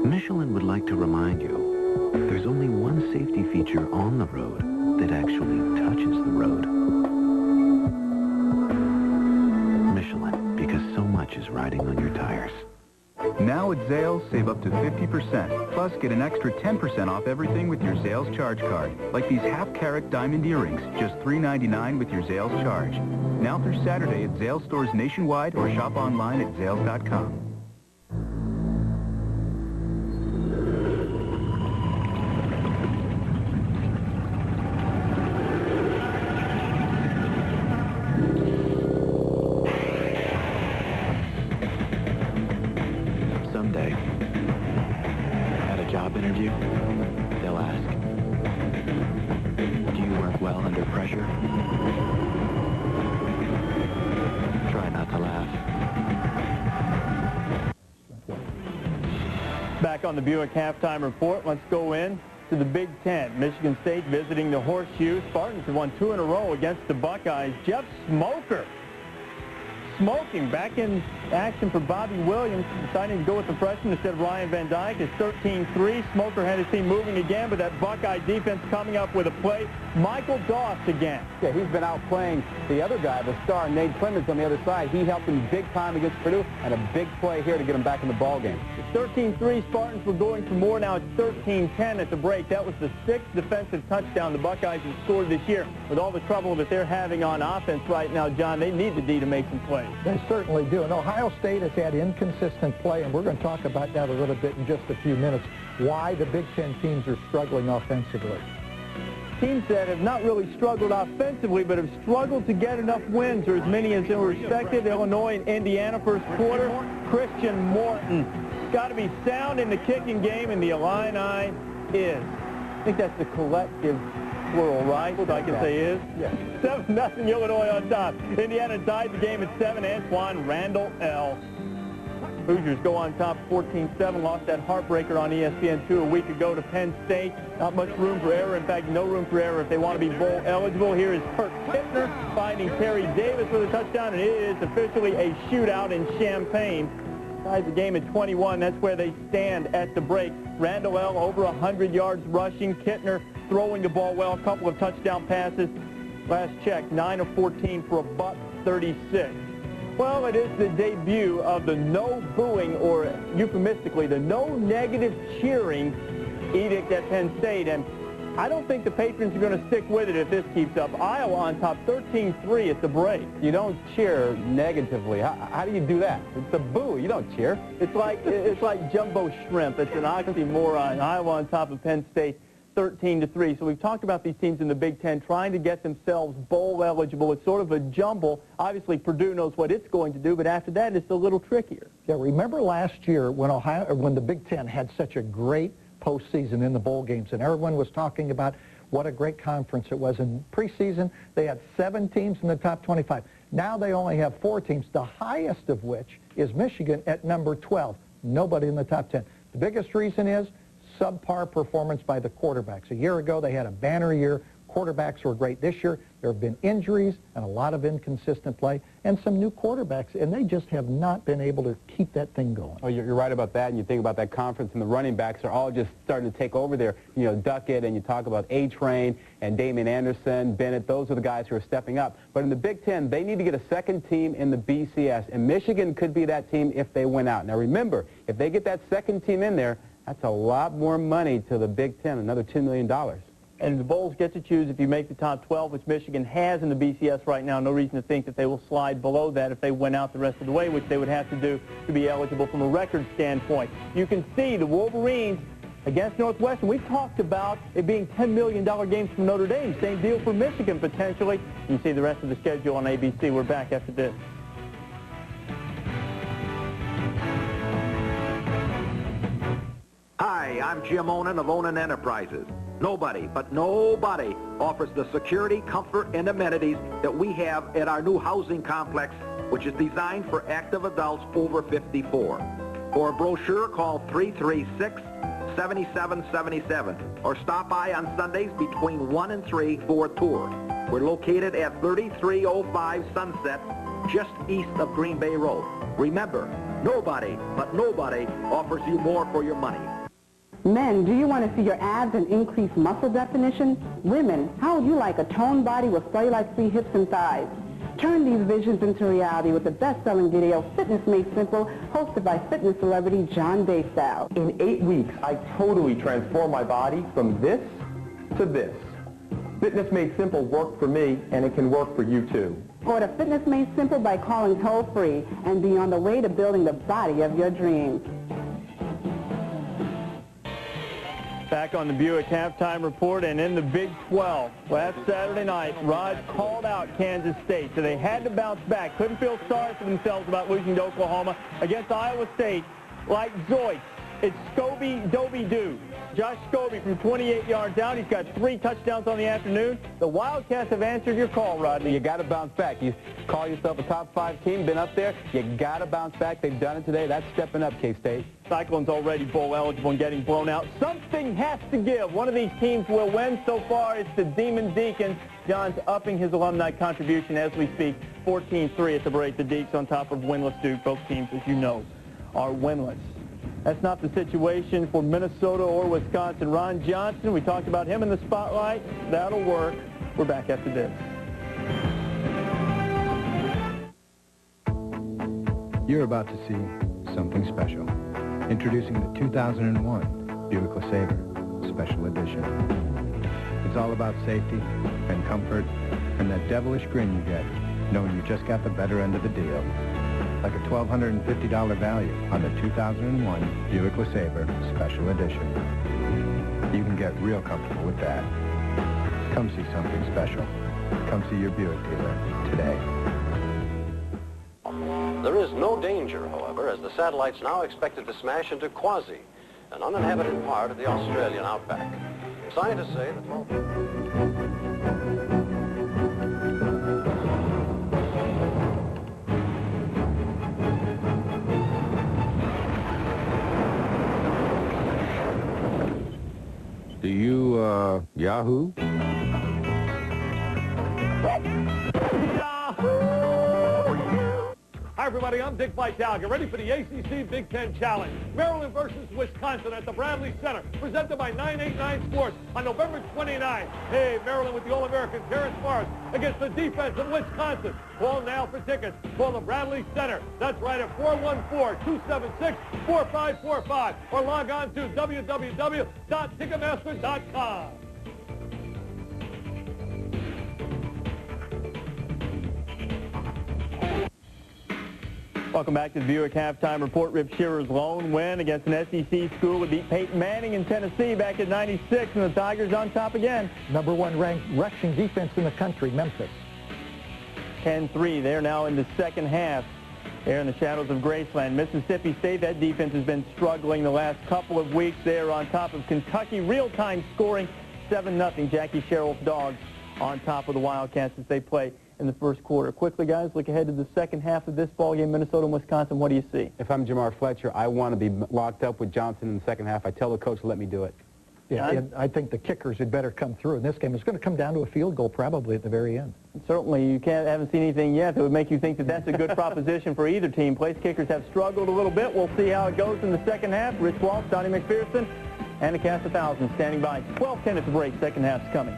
Michelin would like to remind you, there's only one safety feature on the road that actually touches the road. Michelin, because so much is riding on your tires. Now at Zales, save up to 50%. Plus, get an extra 10% off everything with your Zales charge card. Like these half-carat diamond earrings, just $3.99 with your Zales charge. Now through Saturday at Zales stores nationwide or shop online at Zales.com. Someday, at a job interview, they'll ask, do you work well under pressure? Try not to laugh. Back on the Buick halftime report, let's go in to the Big Ten. Michigan State visiting the Horseshoe. Spartans have won 2 in a row against the Buckeyes. Jeff Smoker smoking. Back in action for Bobby Williams, deciding to go with the freshman instead of Ryan Van Dyke. It's 13-3. Smoker had his team moving again, but that Buckeye defense coming up with a play. Michael Doss again. Yeah, he's been out playing the other guy, the star, Nate Clemens, on the other side. He helped him big time against Purdue, and a big play here to get him back in the ball game. It's 13-3. Spartans were going for more. Now it's 13-10 at the break. That was the 6th defensive touchdown the Buckeyes have scored this year. With all the trouble that they're having on offense right now, John, they need the D to make some plays. They certainly do. And Ohio State has had inconsistent play, and we're going to talk about that a little bit in just a few minutes, why the Big Ten teams are struggling offensively. Teams that have not really struggled offensively, but have struggled to get enough wins, or as many as their respective Illinois and Indiana first quarter. Christian Morton got to be sound in the kicking game, and the Illini is. I think that's the collective plural, right? I can say is. Yeah. 7-0 Illinois on top. Indiana tied the game at 7. Antoine Randall L. Hoosiers go on top 14-7, lost that heartbreaker on ESPN2 a week ago to Penn State. Not much room for error. In fact, no room for error if they want to be bowl eligible. Here is Kirk Kittner finding Terry Davis for the touchdown, and it is officially a shootout in Champaign. Ties the game at 21. That's where they stand at the break. Randall L. over 100 yards rushing. Kittner throwing the ball well. A couple of touchdown passes. Last check, 9 of 14 for a buck 36. Well, it is the debut of the no booing, or euphemistically, the no negative cheering edict at Penn State. And I don't think the patrons are going to stick with it if this keeps up. Iowa on top 13-3 at the break. You don't cheer negatively. How do you do that? It's a boo. You don't cheer. It's like jumbo shrimp. It's an oxymoron. Iowa on top of Penn State 13-3. So we've talked about these teams in the Big Ten trying to get themselves bowl eligible. It's sort of a jumble. Obviously, Purdue knows what it's going to do, but after that, it's a little trickier. Yeah, remember last year when the Big Ten had such a great postseason in the bowl games, and everyone was talking about what a great conference it was. In preseason, they had 7 teams in the top 25. Now they only have 4 teams, the highest of which is Michigan at number 12. Nobody in the top 10. The biggest reason is subpar performance by the quarterbacks. A year ago, they had a banner year. Quarterbacks were great. This year, there have been injuries and a lot of inconsistent play and some new quarterbacks, and they just have not been able to keep that thing going. Oh, you're right about that, and you think about that conference, and the running backs are all just starting to take over there. You know, Duckett, and you talk about A-Train and Damian Anderson, Bennett. Those are the guys who are stepping up. But in the Big Ten, they need to get a second team in the BCS, and Michigan could be that team if they win out. Now, remember, if they get that second team in there, that's a lot more money to the Big Ten, another $10 million. And the Bulls get to choose if you make the top 12, which Michigan has in the BCS right now. No reason to think that they will slide below that if they went out the rest of the way, which they would have to do to be eligible from a record standpoint. You can see the Wolverines against Northwestern. We've talked about it being $10 million games from Notre Dame. Same deal for Michigan, potentially. You can see the rest of the schedule on ABC. We're back after this. Hi, I'm Jim Onan of Onan Enterprises. Nobody, but nobody, offers the security, comfort, and amenities that we have at our new housing complex, which is designed for active adults over 54. For a brochure, call 336-7777 or stop by on Sundays between 1 and 3 for a tour. We're located at 3305 Sunset, just east of Green Bay Road. Remember, nobody, but nobody, offers you more for your money. Men, do you want to see your abs and increase muscle definition? Women, how would you like a toned body with cellulite-free hips and thighs? Turn these visions into reality with the best-selling video, Fitness Made Simple, hosted by fitness celebrity John Baysal. In 8 weeks, I totally transformed my body from this to this. Fitness Made Simple worked for me, and it can work for you too. Order Fitness Made Simple by calling toll-free and be on the way to building the body of your dreams. Back on the Buick halftime report, and in the Big 12, last Saturday night, Rod called out Kansas State, so they had to bounce back. Couldn't feel sorry for themselves about losing to Oklahoma against Iowa State. Like Zoids, It's Scobie-Dobie-Doo. Josh Scobie from 28 yards out. He's got 3 touchdowns on the afternoon. The Wildcats have answered your call, Rodney. You got to bounce back. You call yourself a top 5 team, been up there. You got to bounce back. They've done it today. That's stepping up, K-State. Cyclones already bowl eligible and getting blown out. Something has to give. One of these teams will win. So far, it's the Demon Deacons. John's upping his alumni contribution as we speak. 14-3 at the break. The Deacs on top of winless Duke. Both teams, as you know, are winless. That's not the situation for Minnesota or Wisconsin. Ron Johnson, we talked about him in the spotlight. That'll work. We're back after this. You're about to see something special. Introducing the 2001 Buick LeSabre Special Edition. It's all about safety and comfort and that devilish grin you get knowing you just got the better end of the deal. Like a $1,250 value on the 2001 Buick LeSabre Special Edition. You can get real comfortable with that. Come see something special. Come see your Buick dealer today. There is no danger, however, as the satellite's now expected to smash into Quasi, an uninhabited part of the Australian outback. Scientists say that... Do you, Yahoo? Hi, everybody. I'm Dick Vitale. Get ready for the ACC Big Ten Challenge. Maryland versus Wisconsin at the Bradley Center, presented by 989 Sports on November 29th. Hey, Maryland with the All-American Terrence Morris against the defense of Wisconsin. Call now for tickets. Call the Bradley Center. That's right at 414-276-4545 or log on to www.ticketmaster.com. Welcome back to the Buick Halftime Report. Rip Shearer's lone win against an SEC school would beat Peyton Manning in Tennessee back in '96, and the Tigers on top again. #1 ranked rushing defense in the country, Memphis. 10-3. They're now in the second half. They're in the shadows of Graceland. Mississippi State, that defense has been struggling the last couple of weeks. They're on top of Kentucky. Real-time scoring, 7-0. Jackie Sherrill's Dogs on top of the Wildcats as they play in the first quarter. Quickly, guys, look ahead to the second half of this ball game, Minnesota and Wisconsin. What do you see? If I'm Jamar Fletcher, I want to be locked up with Johnson in the second half. I tell the coach to let me do it. Yeah, and I think the kickers had better come through in this game. It's going to come down to a field goal probably at the very end. Certainly, you haven't seen anything yet that would make you think that that's a good proposition for either team. Place kickers have struggled a little bit. We'll see how it goes in the second half. Rich Walsh, Donnie McPherson, and the Cast 1000 standing by. 12:10 at the break. Second half's coming.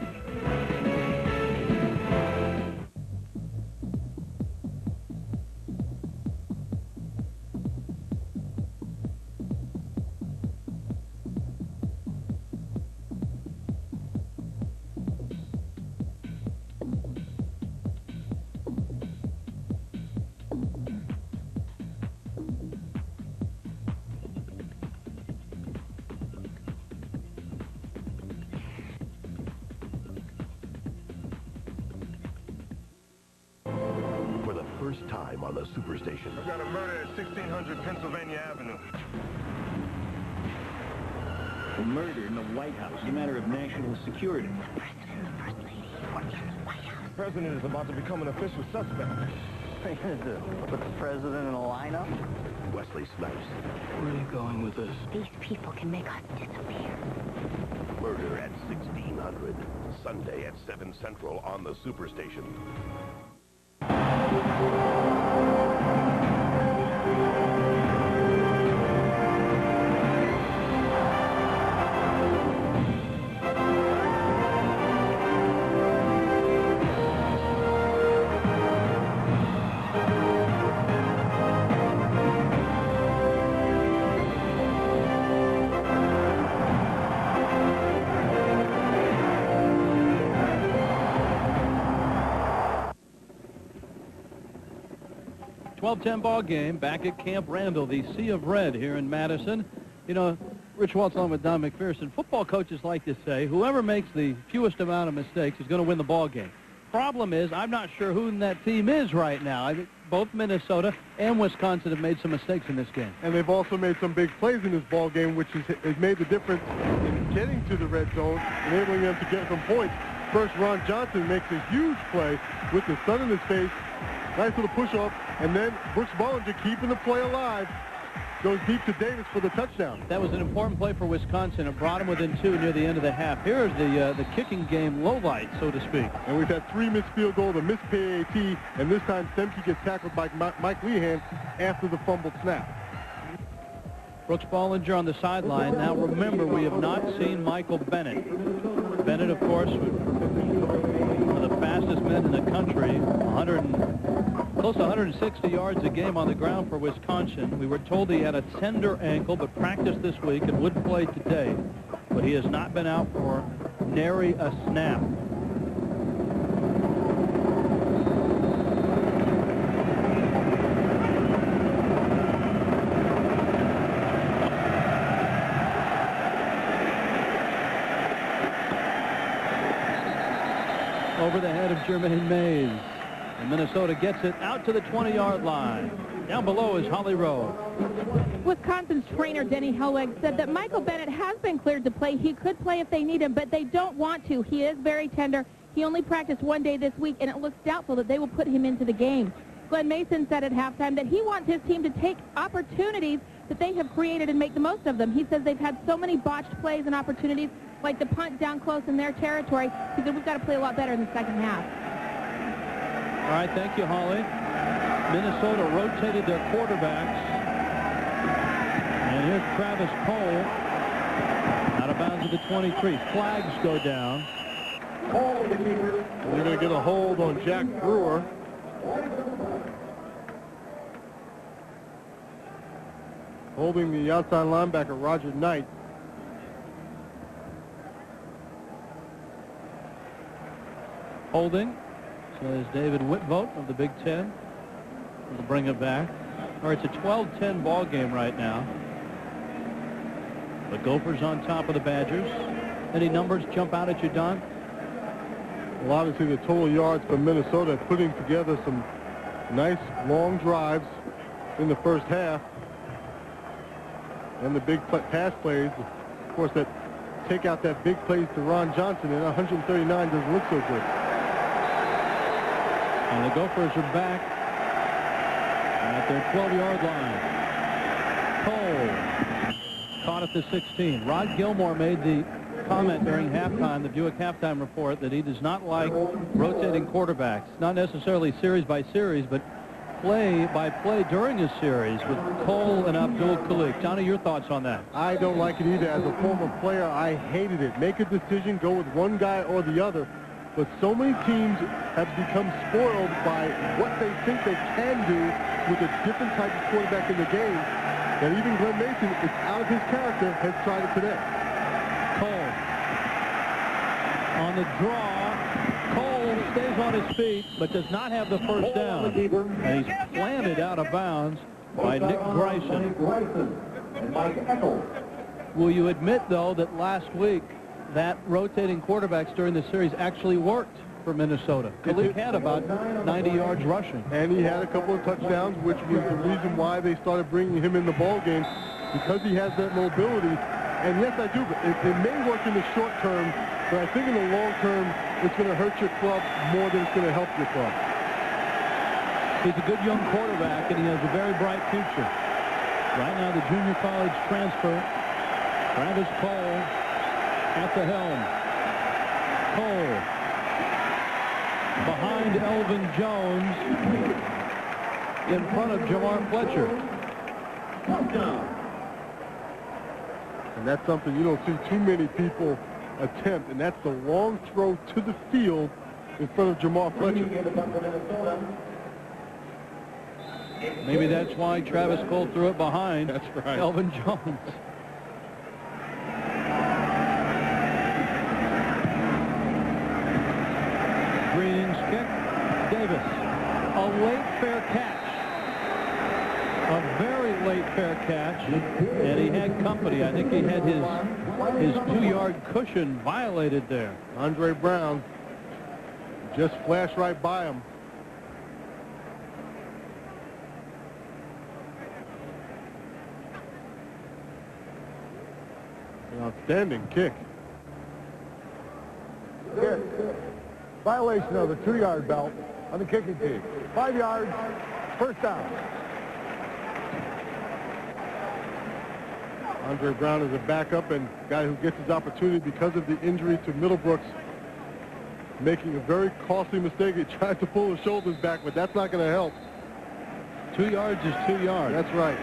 First time on the Superstation. I've got a murder at 1600 Pennsylvania Avenue. A murder in the White House is a matter of national security. The president is about to become an official suspect. Put the president in a lineup? Wesley Snipes. Where are you going with this? These people can make us disappear. Murder at 1600. Sunday at 7 Central on the Superstation. .12:10 ball game back at Camp Randall, the Sea of Red here in Madison. You know, Rich Waltz along with Don McPherson, football coaches like to say whoever makes the fewest amount of mistakes is going to win the ball game. Problem is, I'm not sure who that team is right now. both Minnesota and Wisconsin have made some mistakes in this game. And they've also made some big plays in this ball game, which has made the difference in getting to the red zone, enabling them to get some points. First, Ron Johnson makes a huge play with the sun in his face. Nice little push-off. And then Brooks Bollinger keeping the play alive. Goes deep to Davis for the touchdown. That was an important play for Wisconsin. It brought them within 2 near the end of the half. Here's the kicking game lowlight, so to speak. And we've had 3 missed field goals, a missed PAT, and this time Stemke gets tackled by Mike Lehan after the fumbled snap. Brooks Bollinger on the sideline. Now remember, we have not seen Michael Bennett. Bennett, of course, one of the fastest men in the country, close to 160 yards a game on the ground for Wisconsin. We were told he had a tender ankle, but practiced this week and would play today. But he has not been out for nary a snap. Over the head of Jermaine Mays. And Minnesota gets it out to the 20-yard line. Down below is Holly Rowe. Wisconsin's trainer, Denny Hellweg, said that Michael Bennett has been cleared to play. He could play if they need him, but they don't want to. He is very tender. He only practiced 1 day this week, and it looks doubtful that they will put him into the game. Glenn Mason said at halftime that he wants his team to take opportunities that they have created and make the most of them. He says they've had so many botched plays and opportunities, like the punt down close in their territory. He said we've got to play a lot better in the second half. All right, thank you, Holly. Minnesota rotated their quarterbacks. And here's Travis Cole. Out of bounds at the 23. Flags go down. They're going to get a hold on Jack Brewer. Holding the outside linebacker, Roger Knight. Holding. Says David Whitvote of the Big Ten. Will bring it back. All right, it's a 12-10 ball game right now. The Gophers on top of the Badgers. Any numbers jump out at you, Don? Well, obviously the total yards for Minnesota putting together some nice long drives in the first half. And the big pass plays, of course, that take out that big plays to Ron Johnson, and 139 doesn't look so good. And the Gophers are back at their 12-yard line. Cole caught at the 16. Rod Gilmore made the comment during halftime, the Buick halftime report, that he does not like rotating quarterbacks. Not necessarily series by series, but play by play during a series with Cole and Abdul Khalik. Johnny, your thoughts on that? I don't like it either. As a former player, I hated it. Make a decision, go with one guy or the other. But so many teams have become spoiled by what they think they can do with a different type of quarterback in the game, that even Glenn Mason, it's out of his character, has tried it today. Cole on the draw. Cole stays on his feet, but does not have the first down. And he's planted out of bounds by Nick Bryson. Will you admit, though, that last week that rotating quarterbacks during the series actually worked for Minnesota? Khalik had about 90 yards rushing. And he had a couple of touchdowns, which was the reason why they started bringing him in the ball game, because he has that mobility. And yes, I do. It may work in the short term, but I think in the long term, it's going to hurt your club more than it's going to help your club. He's a good young quarterback, and he has a very bright future. Right now, the junior college transfer, Travis Cole, at the helm. Cole behind Elvin Jones, in front of Jamar Fletcher. And that's something you don't see too many people attempt, and that's the long throw to the field in front of Jamar Fletcher. Maybe that's why Travis Cole threw it behind. That's right. Elvin Jones. Green's kick. Davis. A late fair catch. A very late fair catch. And he had company. I think he had his 2-yard cushion violated there. Andre Brown just flashed right by him. Outstanding kick. Violation of the 2-yard belt on the kicking team. 5 yards, first down. Andre Brown is a backup and guy who gets his opportunity because of the injury to Middlebrooks, making a very costly mistake. He tried to pull his shoulders back, but that's not going to help. 2 yards is 2 yards. That's right.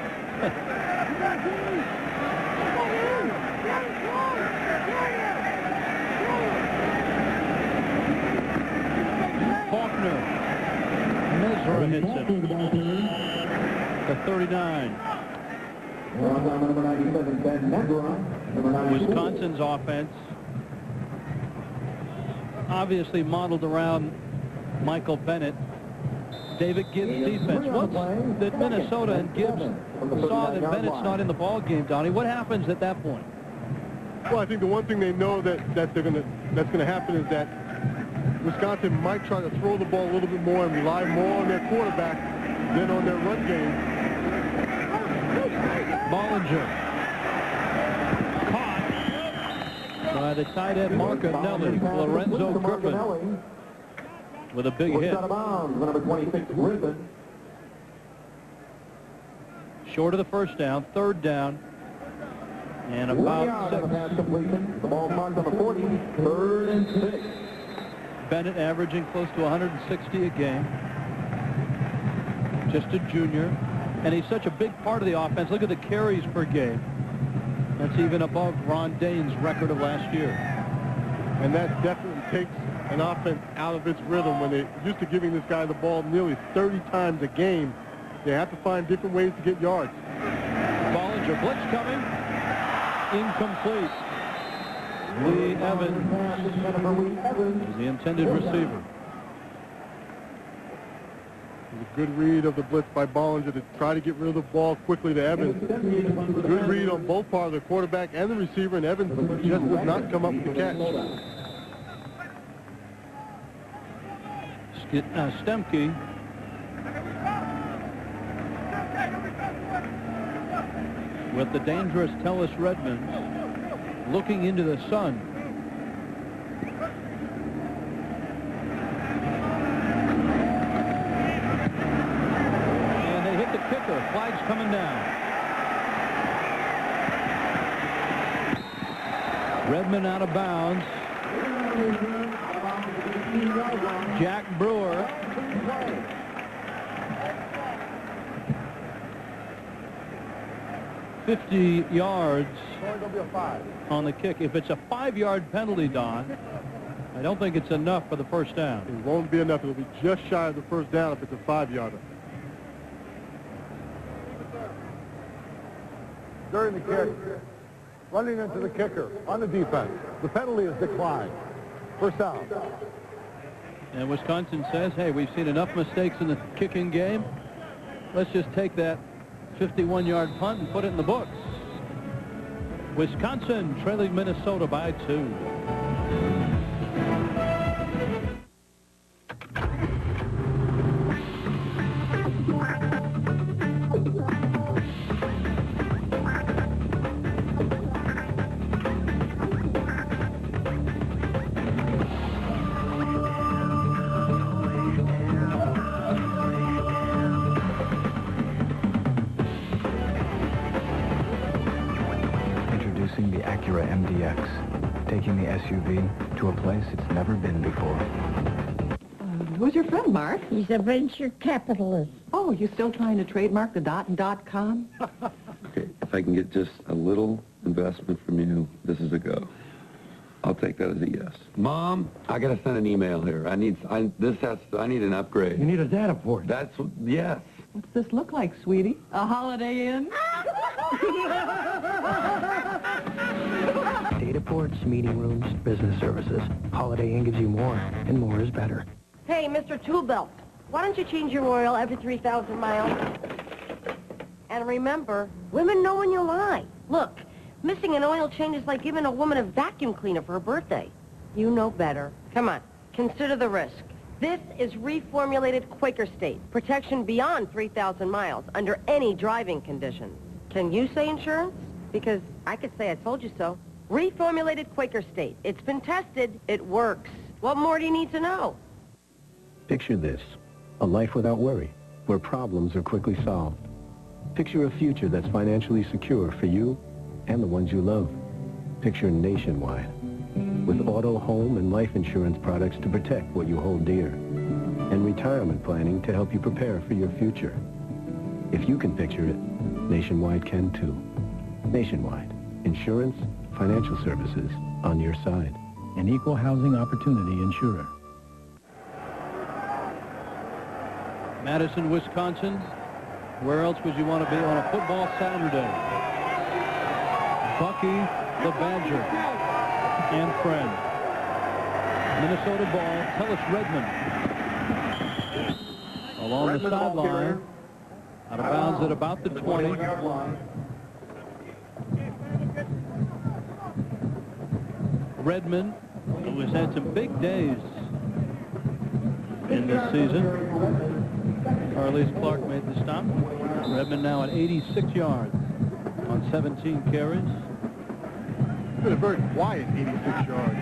Faulkner. Mesra hits him. The 39. Wisconsin's offense obviously modeled around Michael Bennett. David Gibbs' defense. What's that Minnesota and Gibbs saw that Bennett's not in the ball game, Donnie? What happens at that point? Well, I think the one thing they know that's gonna happen is that Wisconsin might try to throw the ball a little bit more and rely more on their quarterback than on their run game. Bollinger. Caught by the tight end Marcanelli. Lorenzo Griffin with a big hit. Out of bounds, number 26, Griffin. Short of the first down, third down, and about 6. The ball marked on the 40, 3rd and 6. Bennett averaging close to 160 a game. Just a junior. And he's such a big part of the offense. Look at the carries per game. That's even above Ron Dane's record of last year. And that definitely takes an offense out of its rhythm. When they're used to giving this guy the ball nearly 30 times a game, they have to find different ways to get yards. Bollinger, blitz coming. Incomplete. Lee Evans is the intended receiver. A good read of the blitz by Bollinger to try to get rid of the ball quickly to Evans. Good read on both parts of the quarterback and the receiver, and Evans just does not come up with the catch. Stemke. With the dangerous Tellis Redmonds looking into the sun. Kicker, flags coming down. Redmond out of bounds. Jack Brewer. $50 yards on the kick. If it's a 5-yard penalty, Don, I don't think it's enough for the first down. It won't be enough. It'll be just shy of the first down if it's a 5-yarder. During the kick, running into the kicker on the defense. The penalty is declined. First down. And Wisconsin says, hey, we've seen enough mistakes in the kicking game. Let's just take that 51-yard punt and put it in the books. Wisconsin trailing Minnesota by 2. Taking the SUV to a place it's never been before. Who's your friend, Mark? He's a venture capitalist. Oh, you still trying to trademark the .com? Okay, if I can get just a little investment from you, this is a go. I'll take that as a yes. Mom, I gotta send an email here. I need an upgrade. You need a data port. Yes. What's this look like, sweetie? A Holiday Inn? Data ports, meeting rooms, business services. Holiday Inn gives you more, and more is better. Hey, Mr. Toolbelt, why don't you change your oil every 3,000 miles? And remember, women know when you lie. Look, missing an oil change is like giving a woman a vacuum cleaner for her birthday. You know better. Come on, consider the risk. This is reformulated Quaker State. Protection beyond 3,000 miles under any driving conditions. Can you say insurance? Because I could say I told you so. Reformulated Quaker State. It's been tested. It works. What more do you need to know? Picture this, a life without worry, where problems are quickly solved. Picture a future that's financially secure for you and the ones you love. Picture Nationwide, with auto, home, and life insurance products to protect what you hold dear, and retirement planning to help you prepare for your future. If you can picture it, Nationwide can too. Nationwide, insurance, financial services on your side. An equal housing opportunity insurer. Madison, Wisconsin. Where else would you want to be on a football Saturday? Bucky the Badger and friend. Minnesota ball. Tellis Redmond along the sideline. Out of bounds at about the 20. Redmond, who has had some big days in this season. Carlise Clark made the stop. Redmond now at 86 yards on 17 carries. It's been a very quiet 86 yards.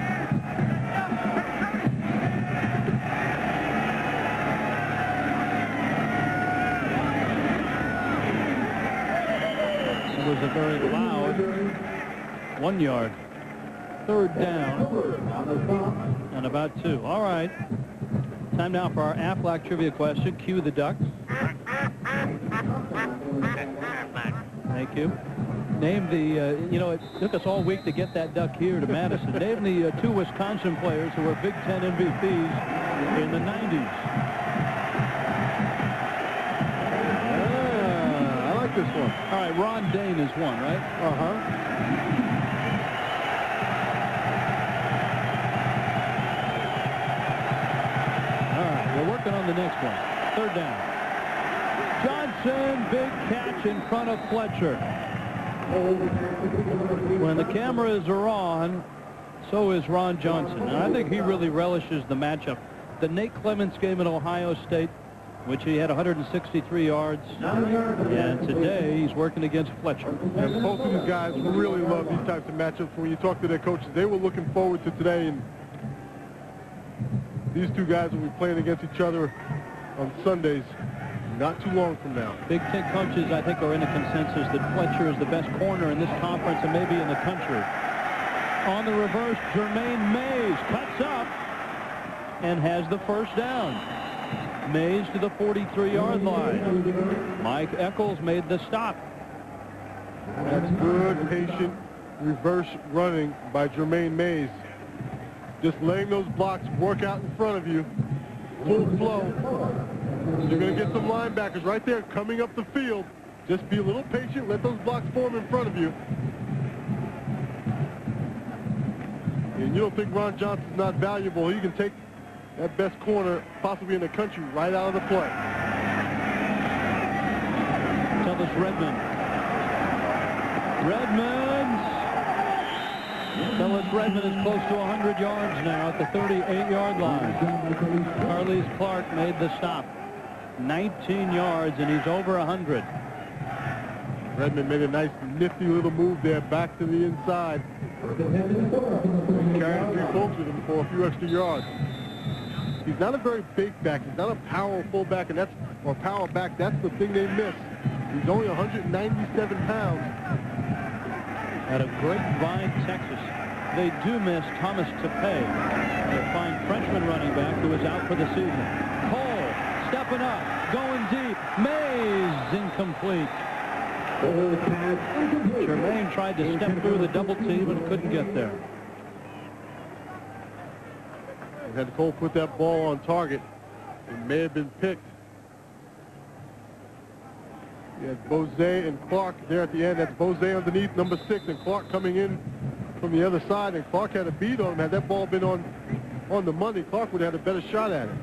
It was a very loud 1 yard. Third down and about 2. All right. Time now for our Aflac trivia question. Cue the Ducks. Thank you. Name the, it took us all week to get that duck here to Madison. Name the 2 Wisconsin players who were Big Ten MVPs in the 90s. I like this one. All right, Ron Dane is one, right? Uh-huh. We're working on the next one. Third down. Johnson, big catch in front of Fletcher. When the cameras are on, so is Ron Johnson. And I think he really relishes the matchup. The Nate Clements game at Ohio State, which he had 163 yards. And today he's working against Fletcher. And both of these guys really love these types of matchups. When you talk to their coaches, they were looking forward to today. And these 2 guys will be playing against each other on Sundays not too long from now. Big Ten coaches, I think, are in a consensus that Fletcher is the best corner in this conference and maybe in the country. On the reverse, Jermaine Mays cuts up and has the first down. Mays to the 43-yard line. Mike Eccles made the stop. That's good, patient reverse running by Jermaine Mays. Just letting those blocks work out in front of you. Full flow. You're going to get some linebackers right there coming up the field. Just be a little patient. Let those blocks form in front of you. And you don't think Ron Johnson's not valuable. He can take that best corner possibly in the country right out of the play. Tellis Redmond. Tellis Redmond is close to 100 yards now at the 38-yard line. Carlise Clark made the stop. 19 yards, and he's over 100. Redmond made a nice, nifty little move there back to the inside. Carrying 3 folks with him for a few extra yards. He's not a very big back. He's not a power fullback, and or power back. That's the thing they miss. He's only 197 pounds. Out of Grapevine, Texas, they do miss Thomas Tepe, their fine freshman running back who is out for the season. Cole stepping up, going deep. Mays incomplete. Jermaine tried to step through the double team and couldn't get there. Had Cole put that ball on target, it may have been picked. You had Bose and Clark there at the end. That's Bose underneath number 6, and Clark coming in from the other side. And Clark had a beat on him. Had that ball been on the money, Clark would have had a better shot at it.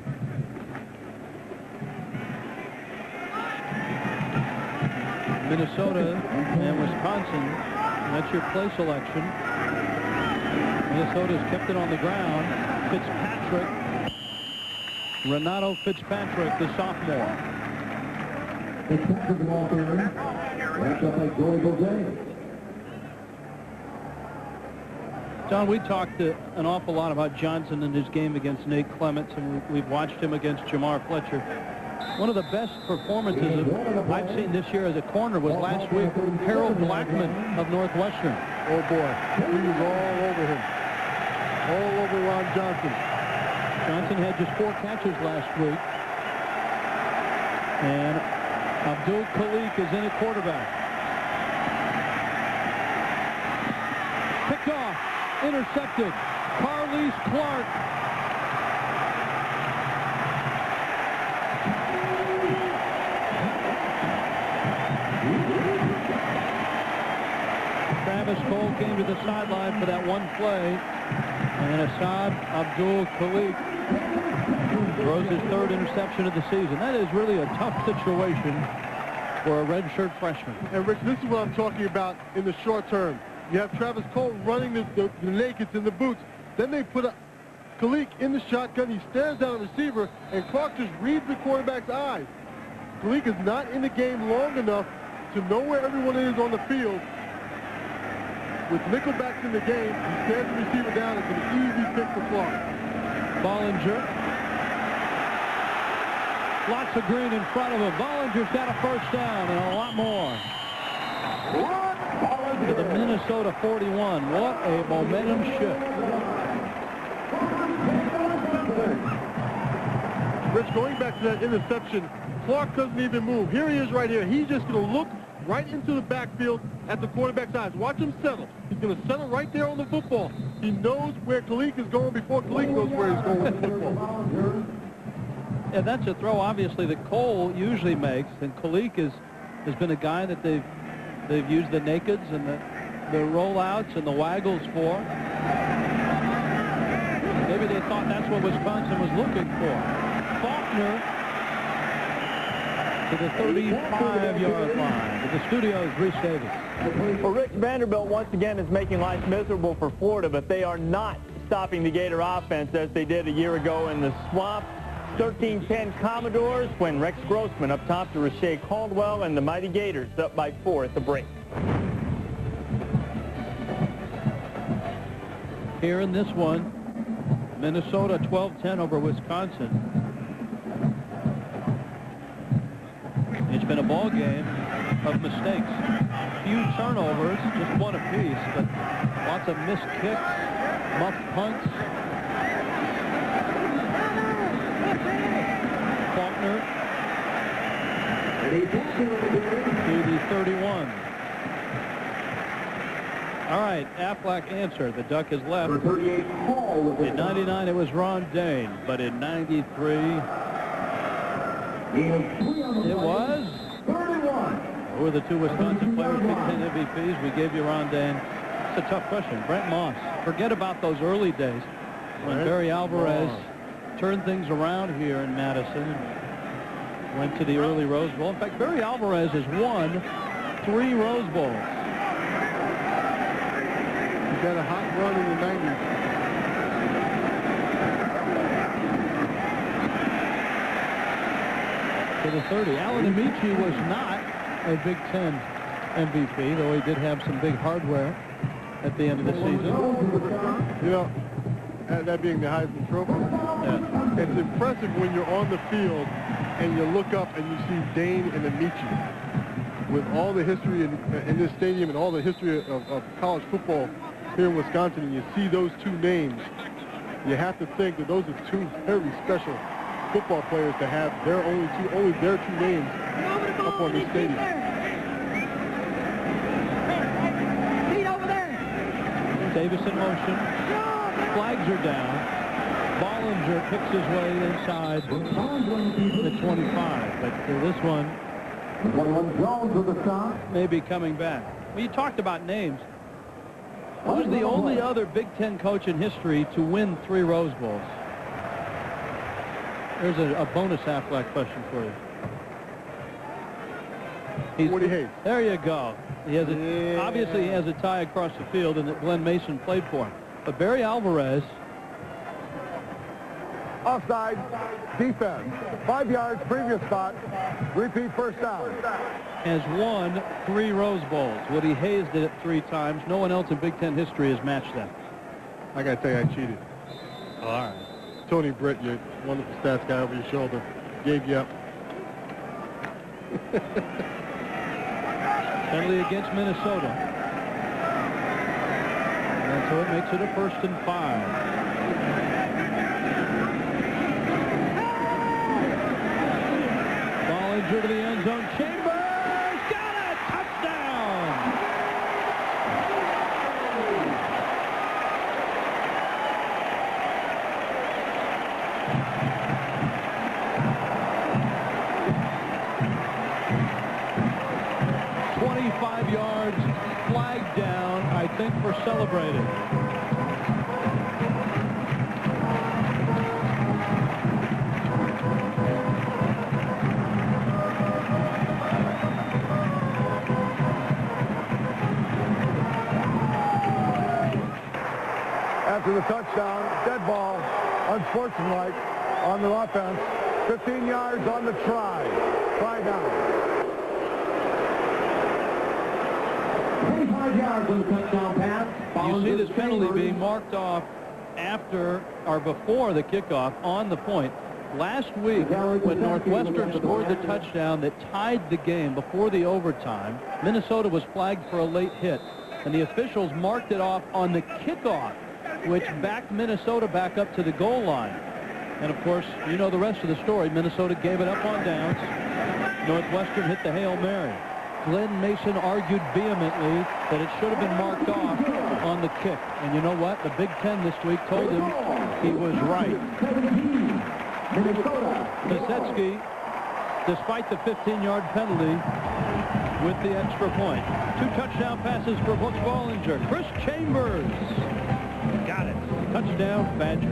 Minnesota and Wisconsin, that's your play selection. Minnesota's kept it on the ground. Fitzpatrick, Renato Fitzpatrick, the sophomore. Fitzpatrick, the ball carrier, wrapped up by Joey Bose. Don, we talked an awful lot about Johnson and his game against Nate Clements, and we've watched him against Jamar Fletcher. One of the best performances I've seen this year as a corner was last week, Harold Blackman of Northwestern. Oh, boy. He was all over him. All over Ron Johnson. Johnson had just 4 catches last week. And Abdul Khalik is in at quarterback. Picked off. Intercepted. Carlise Clark. Travis Cole came to the sideline for that one play. And Assad Abdul Khalik throws his 3rd interception of the season. That is really a tough situation for a redshirt freshman. And, Rich, this is what I'm talking about in the short term. You have Travis Cole running the nakeds in the boots. Then they put Khalik in the shotgun. He stares down the receiver, and Clark just reads the quarterback's eyes. Khalik is not in the game long enough to know where everyone is on the field. With nickelbacks in the game, he stares the receiver down. It's an easy pick for Clark. Bollinger. Lots of green in front of him. Bollinger's got a first down and a lot more. To the Minnesota 41. What a momentum shift. Rich, going back to that interception, Clark doesn't even move. Here he is right here. He's just going to look right into the backfield at the quarterback's eyes. Watch him settle. He's going to settle right there on the football. He knows where Khalik is going before Khalik knows where he's going with the football. And that's a throw, obviously, that Cole usually makes. And Khalik has been a guy that they've used the nakeds and the rollouts and the waggles for. Maybe they thought that's what Wisconsin was looking for. Faulkner to the 35-yard line. To the studios, Reese Davis. Well, Rick, Vanderbilt once again is making life miserable for Florida, but they are not stopping the Gator offense as they did a year ago in the swamp. 13-10 Commodores when Rex Grossman up top to Rashae Caldwell, and the mighty Gators up by 4 at the break. Here in this one, Minnesota 12-10 over Wisconsin. It's been a ball game of mistakes. Few turnovers, just one apiece, but lots of missed kicks, muffed punts. Faulkner to the 31. All right, Aflac answer. The Duck is left. In 99, it was Ron Dane, but in 93, it was. Who are the 2 Wisconsin players, Big Ten MVPs? We gave you Ron Dane. It's a tough question. Brent Moss. Forget about those early days when Barry Alvarez turned things around here in Madison. Went to the early Rose Bowl. In fact, Barry Alvarez has won 3 Rose Bowls. He got a hot run in the 90s. To the 30. Alan Amici was not a Big Ten MVP, though he did have some big hardware at the end of the season. You know, that being the Heisman Trophy, it's impressive when you're on the field and you look up and you see Dane and Amici. With all the history in this stadium and all the history of college football here in Wisconsin, and you see those 2 names, you have to think that those are 2 very special football players to have only their 2 names up on this stadium. Davis in motion. Flags are down. Bollinger picks his way inside the 25. But this one may be coming back. Well, you talked about names. Who's the only other Big Ten coach in history to win 3 Rose Bowls? There's a bonus Aflac question for you. Woody Hayes. There you go. He has obviously he has a tie across the field, and that Glenn Mason played for him. But Barry Alvarez. Offside, defense. 5 yards, previous spot. Repeat first down. Has won 3 Rose Bowls. Woody Hayes did it 3 times. No one else in Big Ten history has matched that. I got to tell you, I cheated. All right. Tony Britt, your wonderful stats guy over your shoulder, gave you up. Penalty against Minnesota. And so it makes it a 1st and 5. Bollinger to the end zone. Chambers got it! Touchdown! Yards, flag down, I think, for celebrating. After the touchdown, dead ball, unsportsmanlike on the offense. 15 yards on the try. Try down. 25 yards on the touchdown pass. You see this penalty being marked off after or before the kickoff on the point. Last week, when Northwestern scored the touchdown that tied the game before the overtime, Minnesota was flagged for a late hit, and the officials marked it off on the kickoff, which backed Minnesota back up to the goal line. And, of course, you know the rest of the story. Minnesota gave it up on downs. Northwestern hit the Hail Mary. Glenn Mason argued vehemently that it should have been marked off on the kick. And you know what? The Big Ten this week told him he was right. Pisetsky, despite the 15-yard penalty, with the extra point. 2 touchdown passes for Brooks Bollinger. Chris Chambers got it. Touchdown, Badger.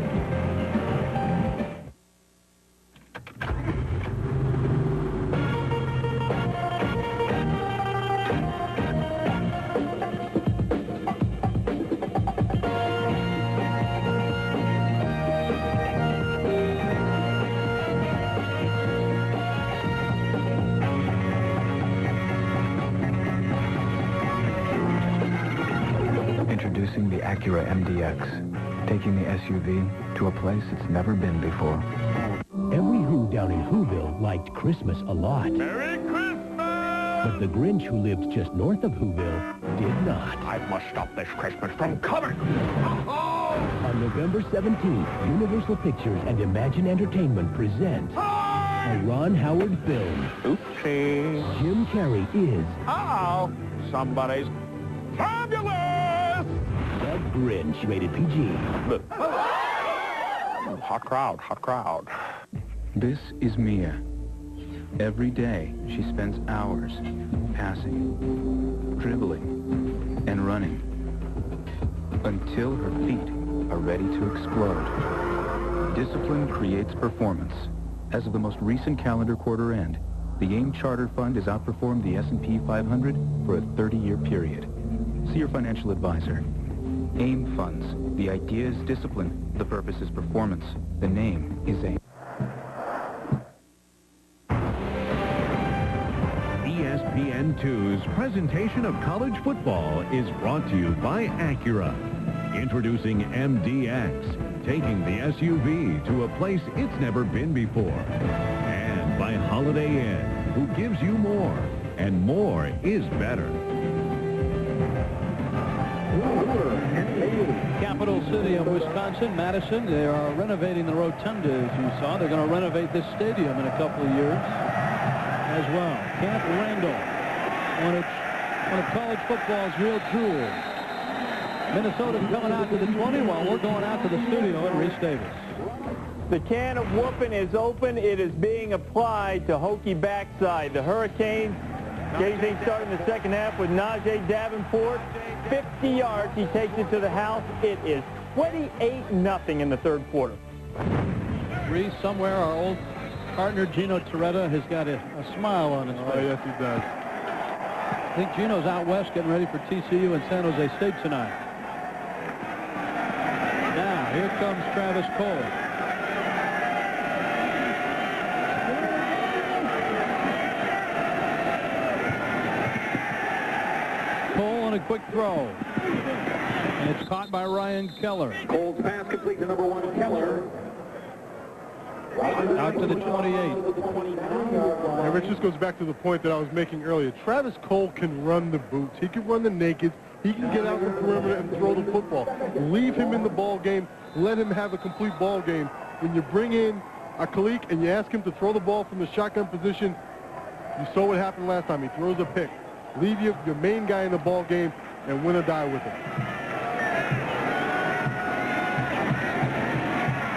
Introducing the Acura MDX, taking the SUV to a place it's never been before. Every Who down in Whoville liked Christmas a lot. Merry Christmas! But the Grinch who lived just north of Whoville did not. I must stop this Christmas from coming! On November 17th, Universal Pictures and Imagine Entertainment present a Ron Howard film. Oopsie. Jim Carrey is... Uh-oh. Somebody's fabulous! The Grinch, rated PG. Hot crowd, hot crowd. This is Mia. Every day, she spends hours passing, dribbling, and running until her feet are ready to explode. Discipline creates performance. As of the most recent calendar quarter end, the AIM Charter Fund has outperformed the S&P 500 for a 30-year period. See your financial advisor. AIM Funds. The idea is discipline. The purpose is performance. The name is AIM. ESPN2's presentation of college football is brought to you by Acura. Introducing MDX, taking the SUV to a place it's never been before. And by Holiday Inn, who gives you more, and more is better. Capital city of Wisconsin, Madison. They are renovating the rotunda, as you saw. They're going to renovate this stadium in a couple of years as well. Camp Randall, one of college football's real jewels. Minnesota's coming out to the 20 while we're going out to the studio at Reese Davis. The can of whooping is open. It is being applied to Hokie backside. The Hurricanes getting things started in the second half with Najee Davenport. 50 yards. He takes it to the house. It is 28-0 in the third quarter. Reese, somewhere our old partner Gino Torretta has got a smile on his face. Oh, yes, he does. I think Gino's out west getting ready for TCU and San Jose State tonight. Now, here comes Travis Cole. Cole on a quick throw. And it's caught by Ryan Keller. Cole's pass complete to number 1, Keller. Out to the 28. And Rich, this goes back to the point that I was making earlier. Travis Cole can run the boots. He can run the nakeds. He can get out the perimeter and throw the football. Leave him in the ball game. Let him have a complete ball game. When you bring in a Khalik and you ask him to throw the ball from the shotgun position, you saw what happened last time. He throws a pick. Leave your main guy in the ball game and win or die with him.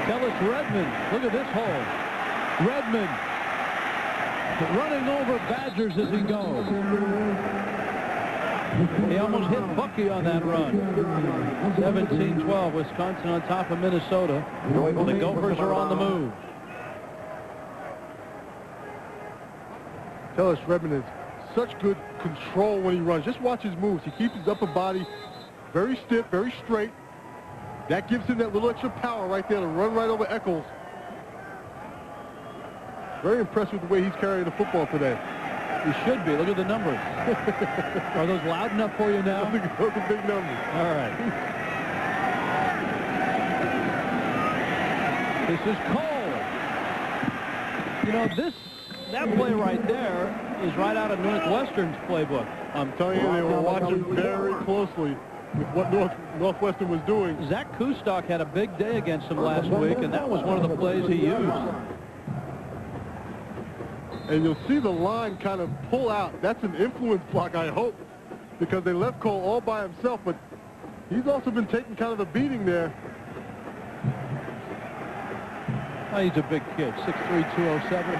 Tellis Redmond, look at this hole. Redmond running over Badgers as he goes. He almost hit Bucky on that run. 17-12, Wisconsin on top of Minnesota. The Gophers are on the move. Tellis Redmond has such good control when he runs. Just watch his moves. He keeps his upper body very stiff, very straight. That gives him that little extra power right there to run right over Eccles. Very impressed with the way he's carrying the football today. He should be. Look at the numbers. Are those loud enough for you now? Those are big numbers. All right. This is Cole. You know, that play right there is right out of Northwestern's playbook. I'm telling you, they were watching very closely with what Northwestern was doing. Zach Kustok had a big day against him last week, and that was one of the plays he used. And you'll see the line kind of pull out. That's an influence block, I hope, because they left Cole all by himself, but he's also been taking kind of a beating there. Oh, he's a big kid, 6'3", 207.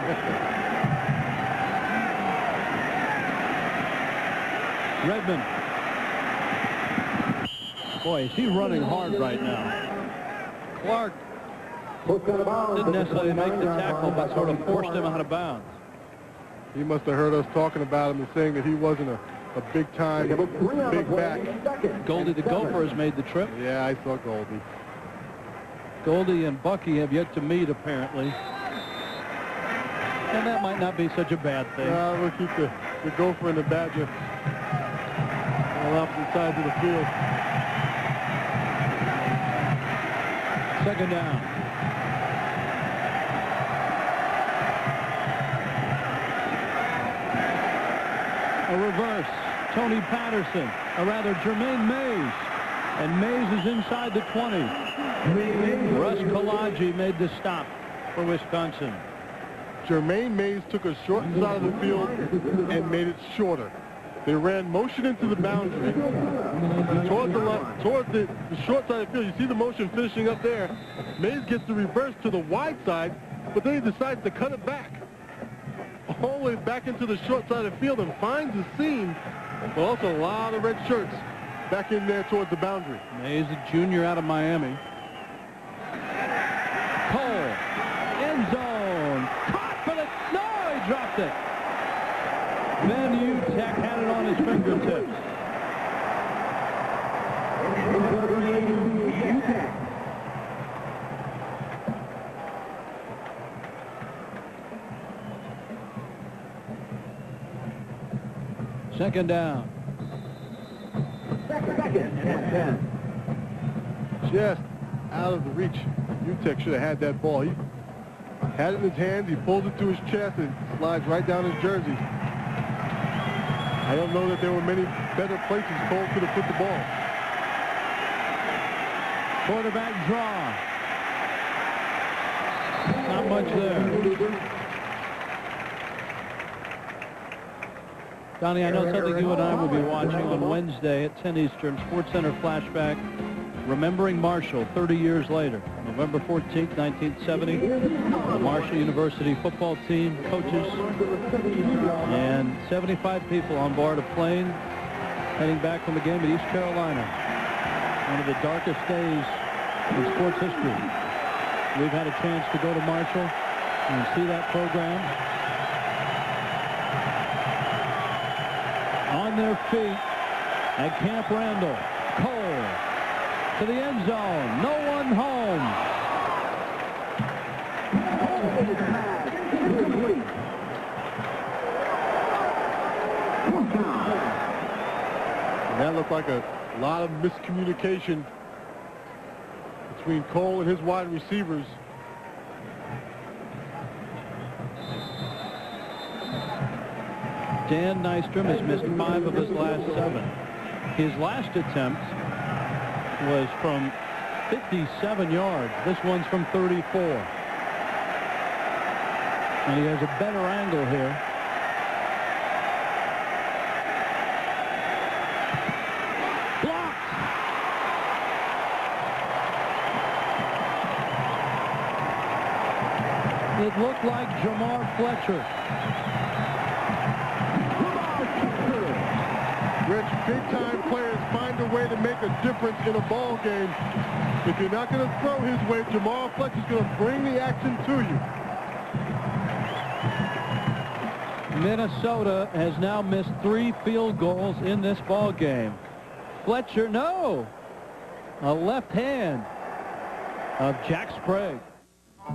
Redmond. Boy, is he running hard right now. Clark didn't necessarily make the tackle, but sort of forced him out of bounds. He must have heard us talking about him and saying that he wasn't a big-time, big back. Goldie the Gopher has made the trip. Yeah, I saw Goldie. Goldie and Bucky have yet to meet, apparently. And that might not be such a bad thing. We'll keep the Gopher and the Badger on opposite sides of the field. Second down. A reverse. Tony Patterson, or rather Jermaine Mays. And Mays is inside the 20. Russ Kalaji made the stop for Wisconsin. Jermaine Mays took a short side of the field and made it shorter. They ran motion into the boundary. Towards the short side of the field, you see the motion finishing up there. Mays gets the reverse to the wide side, but then he decides to cut it back. All the way back into the short side of the field and finds the seam, but also a lot of red shirts back in there towards the boundary. Mays, a junior out of Miami. Cole, end zone, caught for the, no, he dropped it. Van Utek had it on his fingertips. Second down. Second and 10. Just out of the reach. Utek should have had that ball. He had it in his hands. He pulls it to his chest and slides right down his jersey. I don't know that there were many better places Cole could have put the ball. Quarterback draw. Not much there. Donnie, I know something you and I will be watching on Wednesday at 10 Eastern, SportsCenter Flashback, Remembering Marshall 30 years later. November 14th, 1970, the Marshall University football team, coaches, and 75 people on board a plane heading back from the game at East Carolina. One of the darkest days in sports history. We've had a chance to go to Marshall and see that program. On their feet at Camp Randall. Cole to the end zone. No one home. That looked like a A lot of miscommunication between Cole and his wide receivers. Dan Nystrom has missed 5 of his last 7. His last attempt was from 57 yards. This one's from 34. And he has a better angle here. Blocked. It looked like Jamar Fletcher. Rich, big-time players find a way to make a difference in a ball game. If you're not going to throw his way, Jamar Fletcher's going to bring the action to you. Minnesota has now missed 3 field goals in this ball game. Fletcher, no. A left hand of Jack Sprague.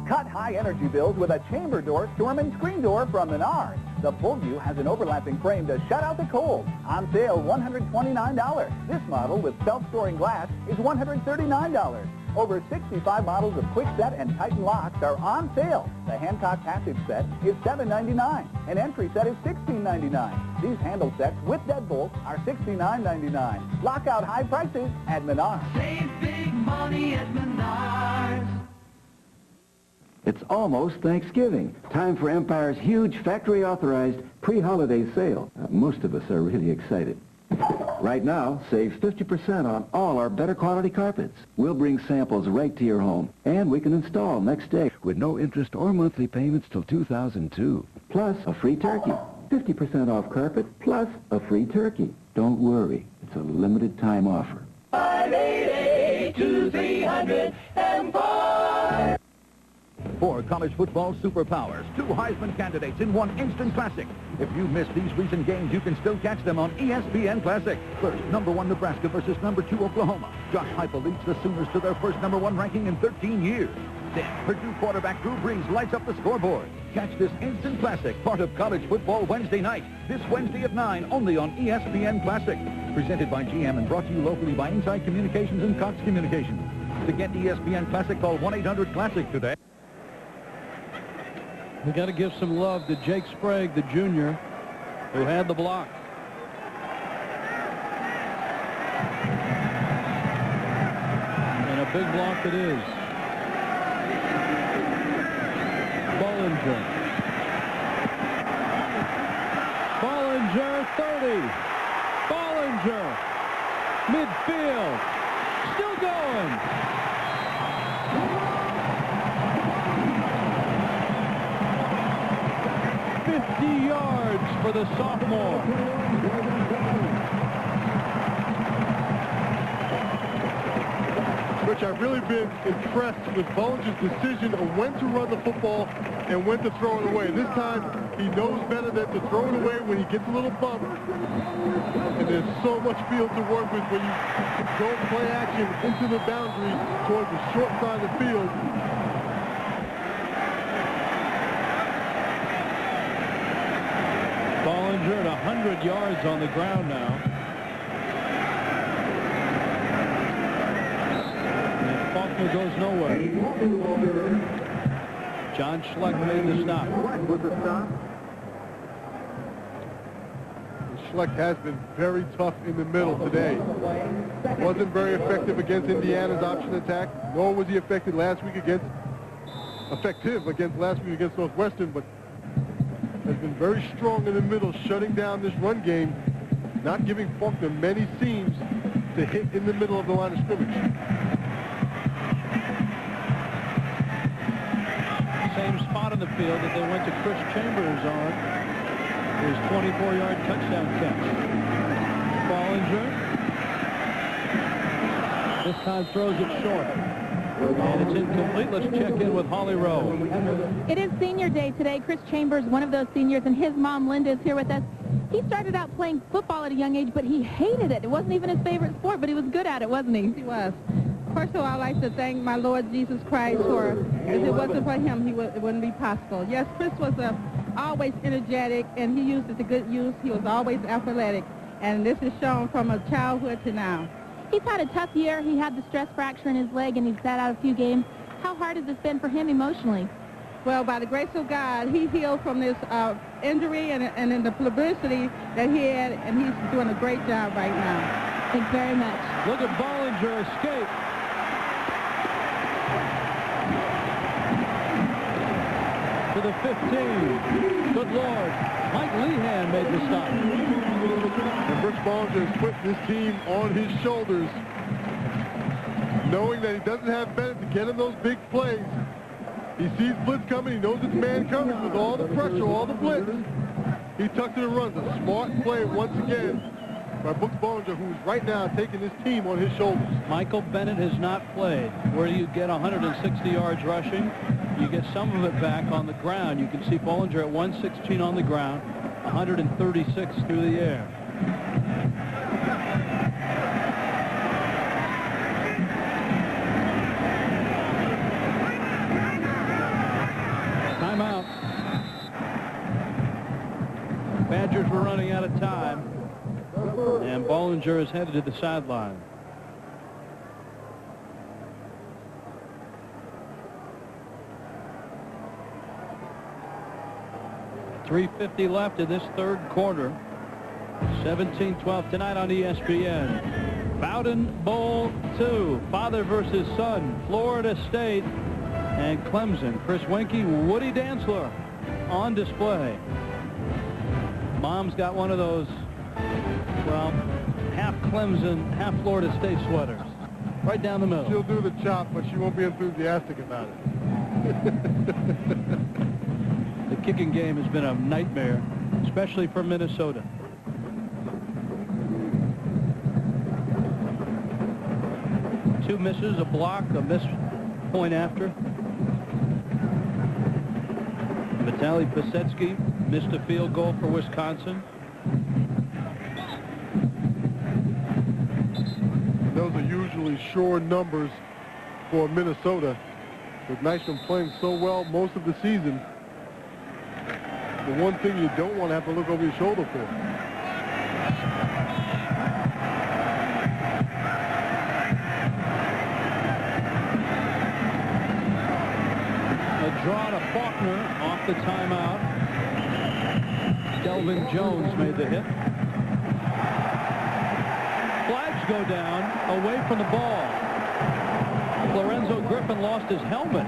Cut high energy bills with a chamber door storm and screen door from Menards. The full view has an overlapping frame to shut out the cold. On sale, $129. This model with self-storing glass is $139. Over 65 models of Quickset and Titan locks are on sale. The Hancock Passage set is $7.99. An entry set is $16.99. These handle sets with deadbolts are $69.99. Lockout high prices at Menards. Save big money at Menards. It's almost Thanksgiving. Time for Empire's huge factory-authorized pre-holiday sale. Most of us are really excited. Right now, save 50% on all our better quality carpets. We'll bring samples right to your home, and we can install next day with no interest or monthly payments till 2002. Plus a free turkey. 50% off carpet, plus a free turkey. Don't worry, it's a limited time offer. 588-2300 4 college football superpowers, 2 Heisman candidates in 1 instant classic. If you missed these recent games, you can still catch them on ESPN Classic. First, number 1 Nebraska versus number 2 Oklahoma. Josh Heupel leads the Sooners to their first number 1 ranking in 13 years. Then, Purdue quarterback Drew Brees lights up the scoreboard. Catch this instant classic, part of college football Wednesday night. This Wednesday at 9, only on ESPN Classic. Presented by GM and brought to you locally by Inside Communications and Cox Communications. To get ESPN Classic, call 1-800-CLASSIC today. We got to give some love to Jake Sprague, the junior, who had the block. And a big block it is. Bollinger. Bollinger, 30. Bollinger, midfield, still going. Yards for the sophomore. Rich, I've really been impressed with Bollinger's decision of when to run the football and when to throw it away. This time, he knows better than to throw it away when he gets a little bump. And there's so much field to work with when you go play action into the boundary towards the short side of the field. Bollinger at 100 yards on the ground now. And Faulkner goes nowhere. John Schleck made the stop. Schleck has been very tough in the middle today. Wasn't very effective against Indiana's option attack, nor was he effective last week against Northwestern, but has been very strong in the middle, shutting down this run game, not giving Faulkner many seams to hit in the middle of the line of scrimmage. Same spot in the field that they went to Chris Chambers on. His 24-yard touchdown catch. Bollinger. This time throws it short. And it's incomplete. Let's check in with Holly Rowe. It is senior day today. Chris Chambers, one of those seniors, and his mom, Linda, is here with us. He started out playing football at a young age, but he hated it. It wasn't even his favorite sport, but he was good at it, wasn't he? He was. First of all, I'd like to thank my Lord Jesus Christ for, if it wasn't for him, it wouldn't be possible. Yes, Chris was always energetic, and he used it to good use. He was always athletic, and this is shown from a childhood to now. He's had a tough year. He had the stress fracture in his leg, and he's sat out a few games. How hard has this been for him emotionally? Well, by the grace of God, he healed from this injury and in the publicity that he had, and he's doing a great job right now. Thanks very much. Look at Bollinger escape. To the 15. Good Lord. Mike Lehan made the stop. And Brooks Bollinger has put this team on his shoulders, knowing that he doesn't have Bennett to get him those big plays. He sees blitz coming. He knows it's man coming with all the pressure, all the blitz. He tucks it and runs. A smart play once again by Brooks Bollinger, who's right now taking this team on his shoulders. Michael Bennett has not played. Where you get 160 yards rushing, you get some of it back on the ground. You can see Bollinger at 116 on the ground, 136 through the air. Timeout. Badgers were running out of time, and Bollinger is headed to the sideline. .350 left in this third quarter. 17-12 tonight on ESPN. Bowden Bowl 2, father versus son, Florida State and Clemson. Chris Winkie, Woody Dantzler on display. Mom's got one of those, well, half Clemson, half Florida State sweaters. Right down the middle. She'll do the chop, but she won't be enthusiastic about it. The kicking game has been a nightmare, especially for Minnesota. Two misses, a block, a miss point after. Vitaly Pisetsky missed a field goal for Wisconsin. Those are usually sure numbers for Minnesota, with Nystrom playing so well most of the season. The one thing you don't want to have to look over your shoulder for. A draw to Faulkner off the timeout. Delvin Jones made the hit. Flags go down away from the ball. Lorenzo Griffin lost his helmet.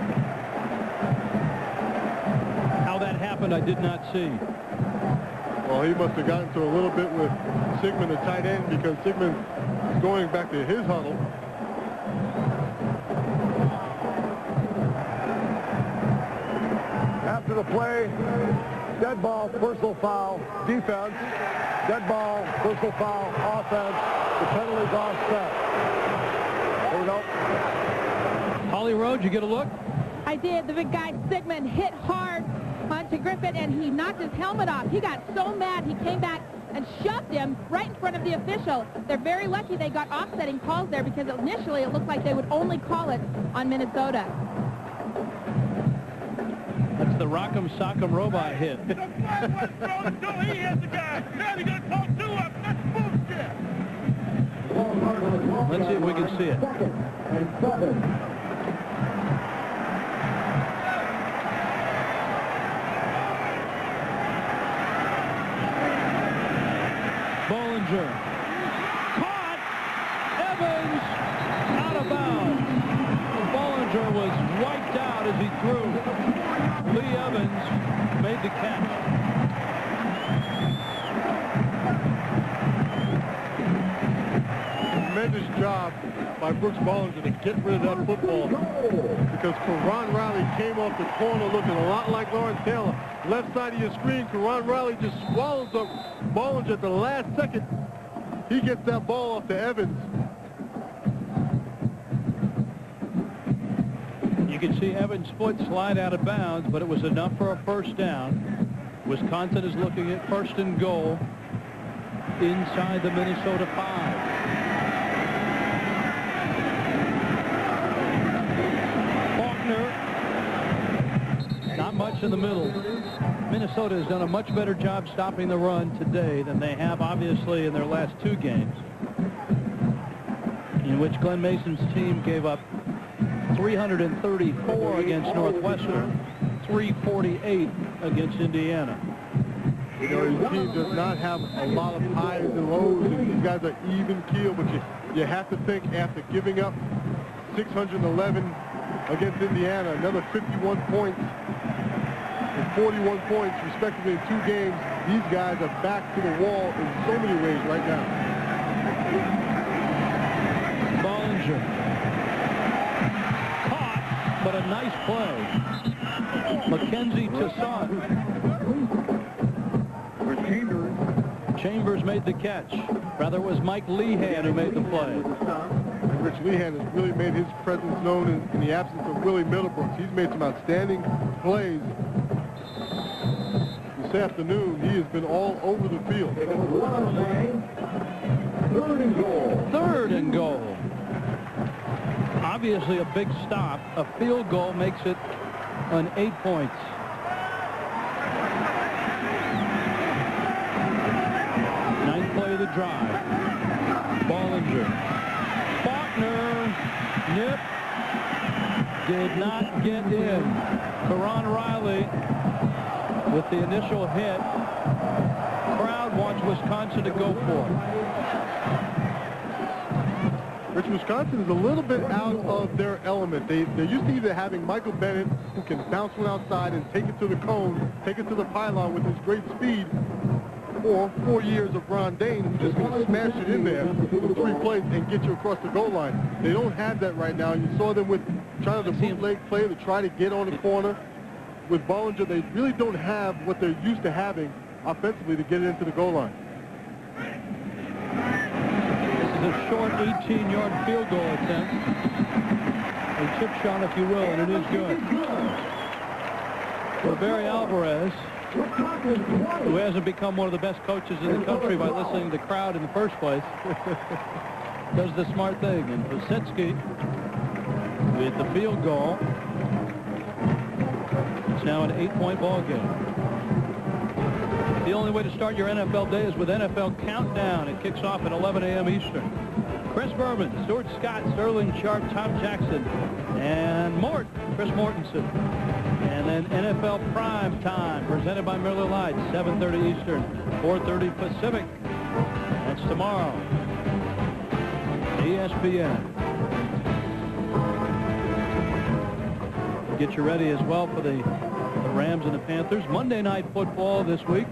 How that happened, I did not see. Well, he must have gotten to a little bit with Sigmund, the tight end, because Sigmund is going back to his huddle. After the play, dead ball, personal foul, defense, dead ball, personal foul, offense, the penalty's offset. There we go. Holly Road, you get a look? I did. The big guy, Sigmund, hit hard onto Griffin, and he knocked his helmet off. He got so mad, he came back and shoved him right in front of the official. They're very lucky they got offsetting calls there, because initially it looked like they would only call it on Minnesota. That's the Rock'em Sock'em Robot hit. He hit the guy. Now he's going to call two up. That's bullshit. Let's see if we can see it. Second and 7. Bollinger. Caught. Evans out of bounds. Bollinger was wiped out as he threw. Lee Evans made the catch. Tremendous job by Brooks Bollinger to get rid of that football, because Karan Riley came off the corner looking a lot like Lawrence Taylor. Left side of your screen, Karan Riley just swallows up Bollinger at the last second. He gets that ball off to Evans. You can see Evans' foot slide out of bounds, but it was enough for a first down. Wisconsin is looking at first and goal inside the Minnesota 5. Not much in the middle. Minnesota has done a much better job stopping the run today than they have, obviously, in their last two games. in which Glenn Mason's team gave up 334 against Northwestern, 348 against Indiana. You know, his team does not have a lot of highs and lows, and these guys are even keel, but you have to think after giving up 611 against Indiana, another 51 points and 41 points respectively in 2 games, these guys are back to the wall in so many ways right now. Bollinger. Caught, but a nice play. Mackenzie Toussaint. Chambers made the catch. Rather, it was Mike Lehan who made the play. And Rich Lehan has really made his presence known in the absence of Willie Middlebrooks. He's made some outstanding plays. This afternoon, he has been all over the field. 3rd and goal. 3rd and goal. Obviously a big stop. A field goal makes it an 8 points. Ninth play of the drive. Bollinger. Faulkner. Nip. Did not get in. Karan Riley with the initial hit. Crowd wants Wisconsin to go for it. Rich, Wisconsin is a little bit out of their element. They're used to either having Michael Bennett, who can bounce one outside and take it to the cone, take it to the pylon with his great speed, or 4 years of Ron Dane, who's just going to smash it in there with 3 plays and get you across the goal line. They don't have that right now. You saw them with trying to bootleg play to try to get on the corner. With Bollinger, they really don't have what they're used to having offensively to get it into the goal line. A short 18-yard field goal attempt. A chip shot, if you will, and it is good. For Barry Alvarez, who hasn't become one of the best coaches in the country by listening to the crowd in the first place, does the smart thing. And Posetsky with the field goal. It's now an 8-point ball game. The only way to start your NFL day is with NFL Countdown. It kicks off at 11 a.m. Eastern. Chris Berman, Stuart Scott, Sterling Sharp, Tom Jackson, and Chris Mortensen. And then NFL Prime Time, presented by Miller Lite, 7:30 Eastern, 4:30 Pacific. That's tomorrow. ESPN. Get you ready as well for the Rams and the Panthers. Monday Night Football this week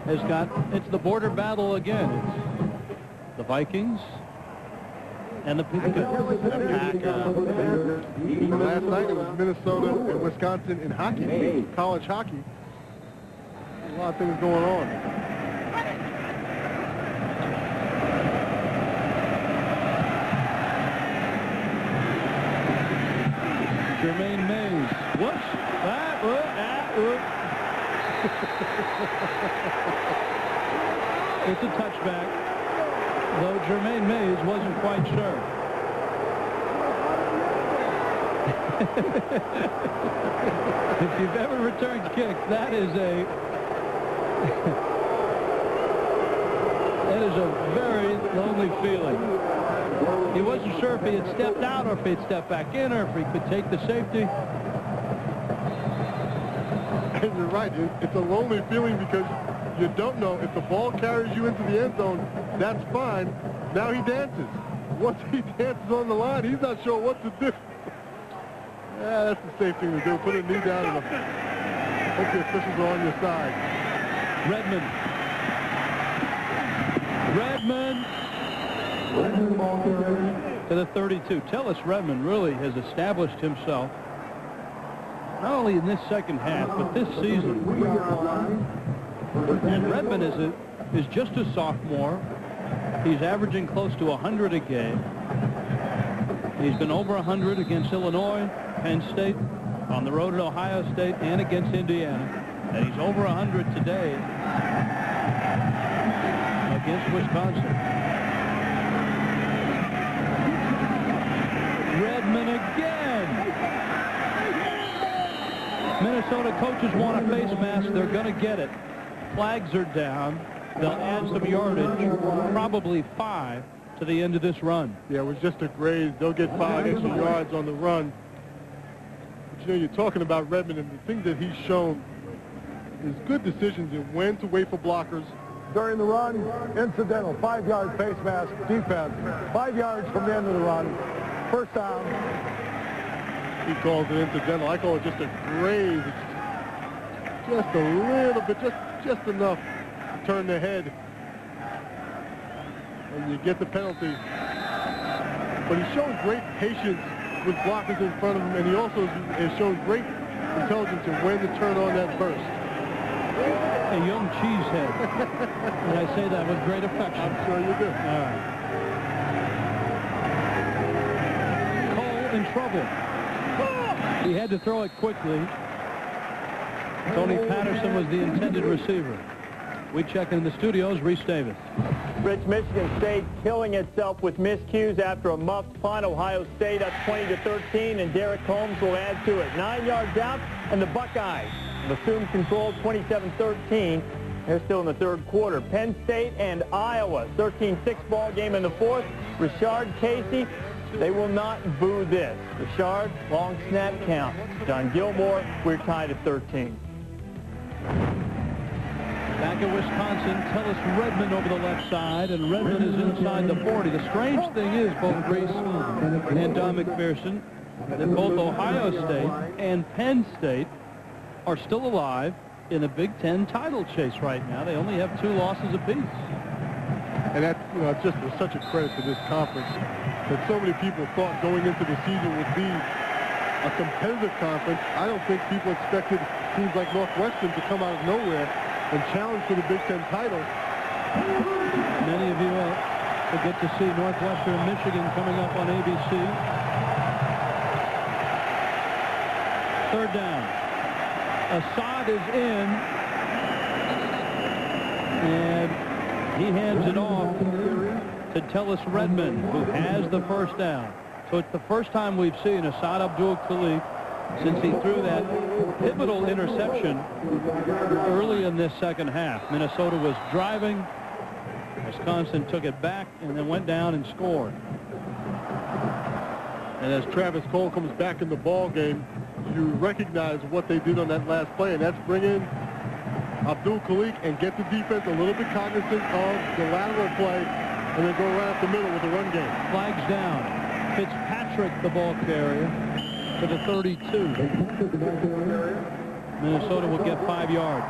it's the border battle again. It's the Vikings and the Packers. Last night it was Minnesota and Wisconsin in hockey, college hockey. A lot of things going on. Jermaine Mays. Whoops. It's a touchback, though Jermaine Mays wasn't quite sure. If you've ever returned kicks, that is a very lonely feeling. He wasn't sure if he had stepped out or if he'd stepped back in or if he could take the safety. And you're right. It's a lonely feeling because you don't know if the ball carries you into the end zone, that's fine. Now he dances. Once he dances on the line, he's not sure what to do. Yeah, that's the safe thing to do. Put a knee down and hope the officials are on your side. Redmond to the 32. Tellis Redmond really has established himself not only in this second half, but this season. And Redmond is just a sophomore. He's averaging close to 100 a game. He's been over 100 against Illinois, Penn State, on the road at Ohio State, and against Indiana. And he's over 100 today against Wisconsin. Redmond again. Minnesota coaches want a face mask. They're going to get it. Flags are down. They'll add some yardage, probably 5, to the end of this run. Yeah, it was just a graze. They'll get 5 extra yards on the run. But, you know, you're talking about Redmond, and the thing that he's shown is good decisions in when to wait for blockers. During the run, incidental, 5-yard face mask defense. 5 yards from the end of the run. First down. He calls it incidental. I call it just a graze. It's just a little bit, just enough to turn the head. And you get the penalty. But he's shown great patience with blockers in front of him, and he also has shown great intelligence in when to turn on that burst. A young cheesehead. And I say that with great affection. I'm sure you do. All right. Cole in trouble. He had to throw it quickly. Tony Patterson was the intended receiver. We check in the studios. Reese Davis. Rich, Michigan State killing itself with miscues after a muffed punt. Ohio State up 20-13, and Derek Holmes will add to it. 9 yards out, and the Buckeyes have assumed control 27-13. They're still in the third quarter. Penn State and Iowa, 13-6 ball game in the fourth. Richard Casey, they will not boo this. Richard, long snap count. John Gilmore, we're tied at 13. Back at Wisconsin, Tellis Redmond over the left side, and Redmond is inside the 40. The strange thing is, both Reese and Don McPherson, that both Ohio State and Penn State are still alive in the Big Ten title chase right now. They only have 2 losses apiece. And that, you know, just was such a credit to this conference that so many people thought going into the season would be a competitive conference. I don't think people expected teams like Northwestern to come out of nowhere and challenge for the Big Ten title. Many of you will get to see Northwestern and Michigan coming up on ABC. Third down. Assad is in, and he hands it off to Tellis Redmond, who has the first down. So it's the first time we've seen Assad Abdul-Khalik since he threw that pivotal interception early in this second half. Minnesota was driving. Wisconsin took it back and then went down and scored. And as Travis Cole comes back in the ball game, you recognize what they did on that last play, and that's bring in Abdul-Khalik and get the defense a little bit cognizant of the lateral play and then go right up the middle with the run game. Flags down. Fitzpatrick, the ball carrier, to the 32. Minnesota will get 5 yards.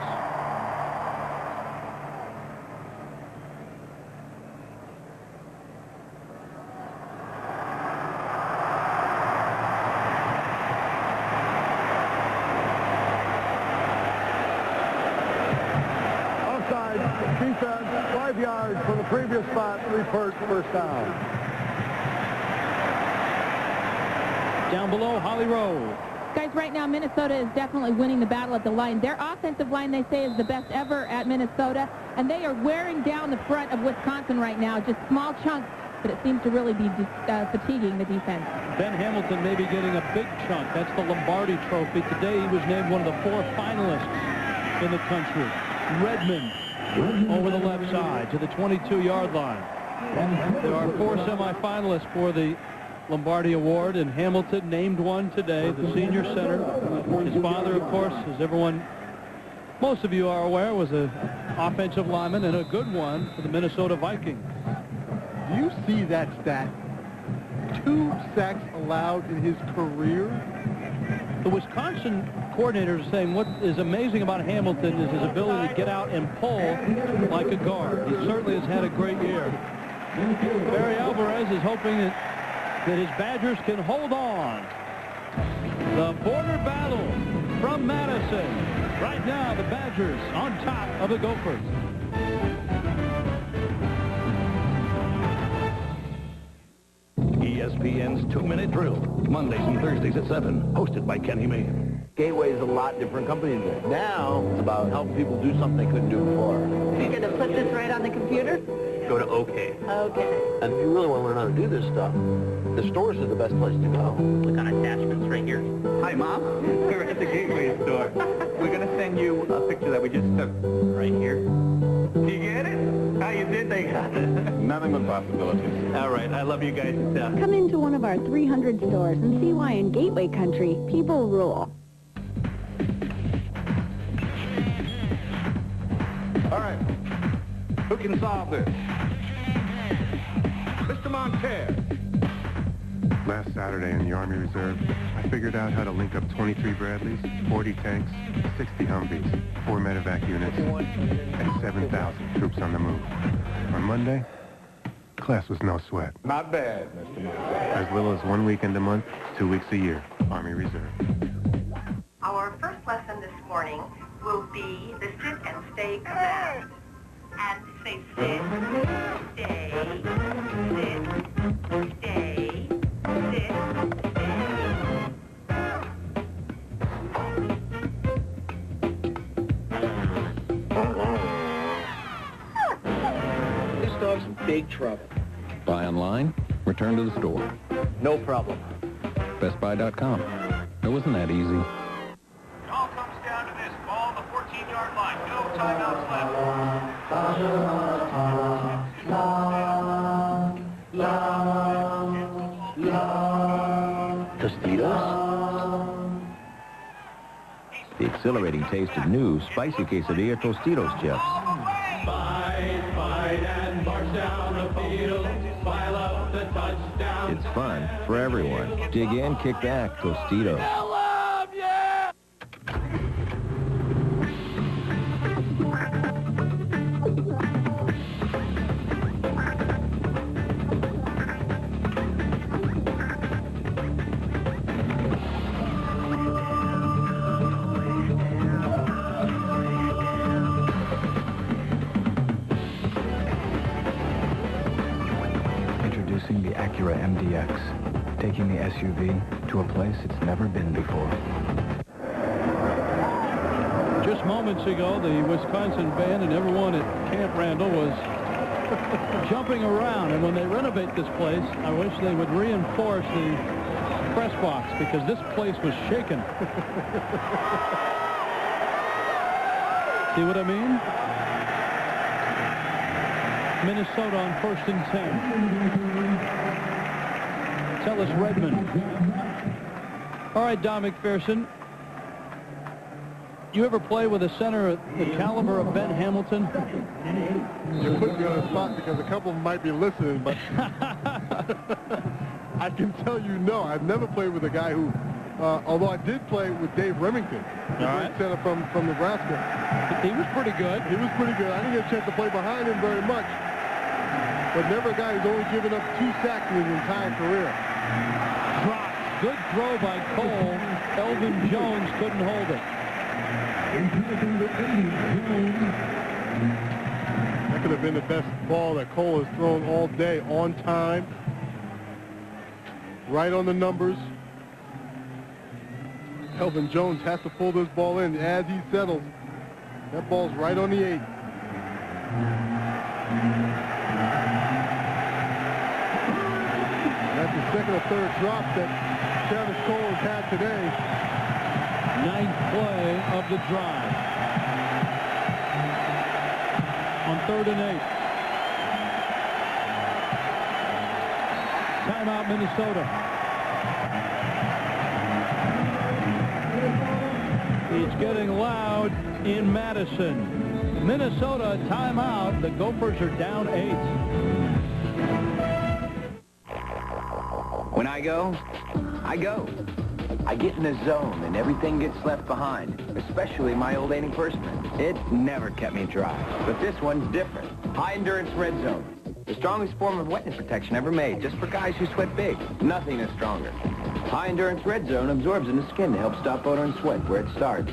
Offside, defense, 5 yards from the previous spot, report first down. Down below, Holly Rowe. Guys, right now, Minnesota is definitely winning the battle at the line. Their offensive line, they say, is the best ever at Minnesota, and they are wearing down the front of Wisconsin right now. Just small chunks, but it seems to really be fatiguing the defense. Ben Hamilton may be getting a big chunk. That's the Lombardi Trophy. Today, he was named one of the 4 finalists in the country. Redmond over the left side to the 22-yard line. There are 4 semifinalists for the Lombardi Award, and Hamilton named one today, the senior center. His father, of course, as most of you are aware, was an offensive lineman and a good one for the Minnesota Vikings. Do you see that stat? 2 sacks allowed in his career? The Wisconsin coordinator is saying what is amazing about Hamilton is his ability to get out and pull like a guard. He certainly has had a great year. Barry Alvarez is hoping that his Badgers can hold on. The border battle from Madison. Right now, the Badgers on top of the Gophers. ESPN's 2-Minute Drill, Mondays and Thursdays at 7, hosted by Kenny Mayne. Gateway is a lot different company today. Now, it's about helping people do something they couldn't do before. You're going to put this right on the computer? Go to OK. Okay. And if you really want to learn how to do this stuff, the stores are the best place to go. Click on attachments right here. Hi, Mom. We're at the Gateway store. We're going to send you a picture that we just took right here. Do you get it? How you did? They got it. Nothing but possibilities. All right, I love you guys. Come into one of our 300 stores and see why in Gateway Country, people rule. All right. Who can solve this? Mr. Monterre. Last Saturday in the Army Reserve, I figured out how to link up 23 Bradleys, 40 tanks, 60 Humvees, 4 medevac units, and 7,000 troops on the move. On Monday, class was no sweat. Not bad, Mr. Monterre. As little as 1 weekend a month, 2 weeks a year, Army Reserve. Our first lesson this morning will be the sit and stay command. And say sit, stay, sit, stay, sit, This dog's in big trouble. Buy online, return to the store. No problem. BestBuy.com. It wasn't that easy. It all comes down to this. Ball on the 14-yard line. No timeouts left. Tostitos? The exhilarating taste of new spicy quesadilla Tostitos chips. Fight and march down the field, file up the touchdown. It's fun for everyone. Dig in, kick back, Tostitos. Introducing the Acura MDX, taking the SUV to a place it's never been before. Just moments ago, the Wisconsin band and everyone at Camp Randall was jumping around. And when they renovate this place, I wish they would reinforce the press box because this place was shaken. See what I mean? Minnesota on 1st and 10. Tell us Redmond. All right, Don McPherson. You ever play with a center the caliber of Ben Hamilton? You put me on the spot because a couple of them might be listening, but I can tell you no. I've never played with a guy who, although I did play with Dave Remington, the great center from Nebraska. He was pretty good. He was pretty good. I didn't get a chance to play behind him very much, but never a guy who's only given up 2 sacks in his entire career. Dropped. Good throw by Cole. Elvin Jones couldn't hold it. That could have been the best ball that Cole has thrown all day, on time, right on the numbers. Elvin Jones has to pull this ball in as he settles. That ball's right on the 8. That's the second or third drop that Travis Cole has had today. 9th play of the drive. On 3rd and 8. Timeout, Minnesota. It's getting loud in Madison. Minnesota timeout. The Gophers are down 8. When I go, I go. I get in the zone and everything gets left behind, especially my old antiperspirant. It never kept me dry. But this one's different. High Endurance Red Zone. The strongest form of wetness protection ever made, just for guys who sweat big. Nothing is stronger. High Endurance Red Zone absorbs in the skin to help stop odor and sweat where it starts.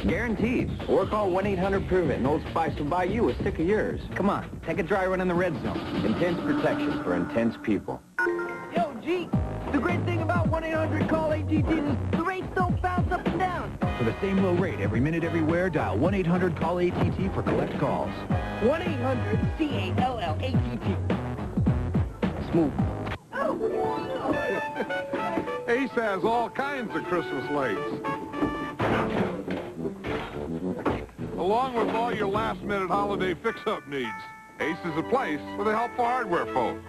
Guaranteed. Or call 1-800-PROVE-IT and Old Spice will buy you a stick of yours. Come on, take a dry run in the Red Zone. Intense protection for intense people. Yo, G, the great thing about 1-800-CALL-ATT is the rates don't bounce up and down. For the same low rate every minute, everywhere, dial 1-800-CALL-ATT for collect calls. 1-800-CALL-ATT. Smooth. Ace has all kinds of Christmas lights. Along with all your last-minute holiday fix-up needs. Ace is a place where they help for hardware folks.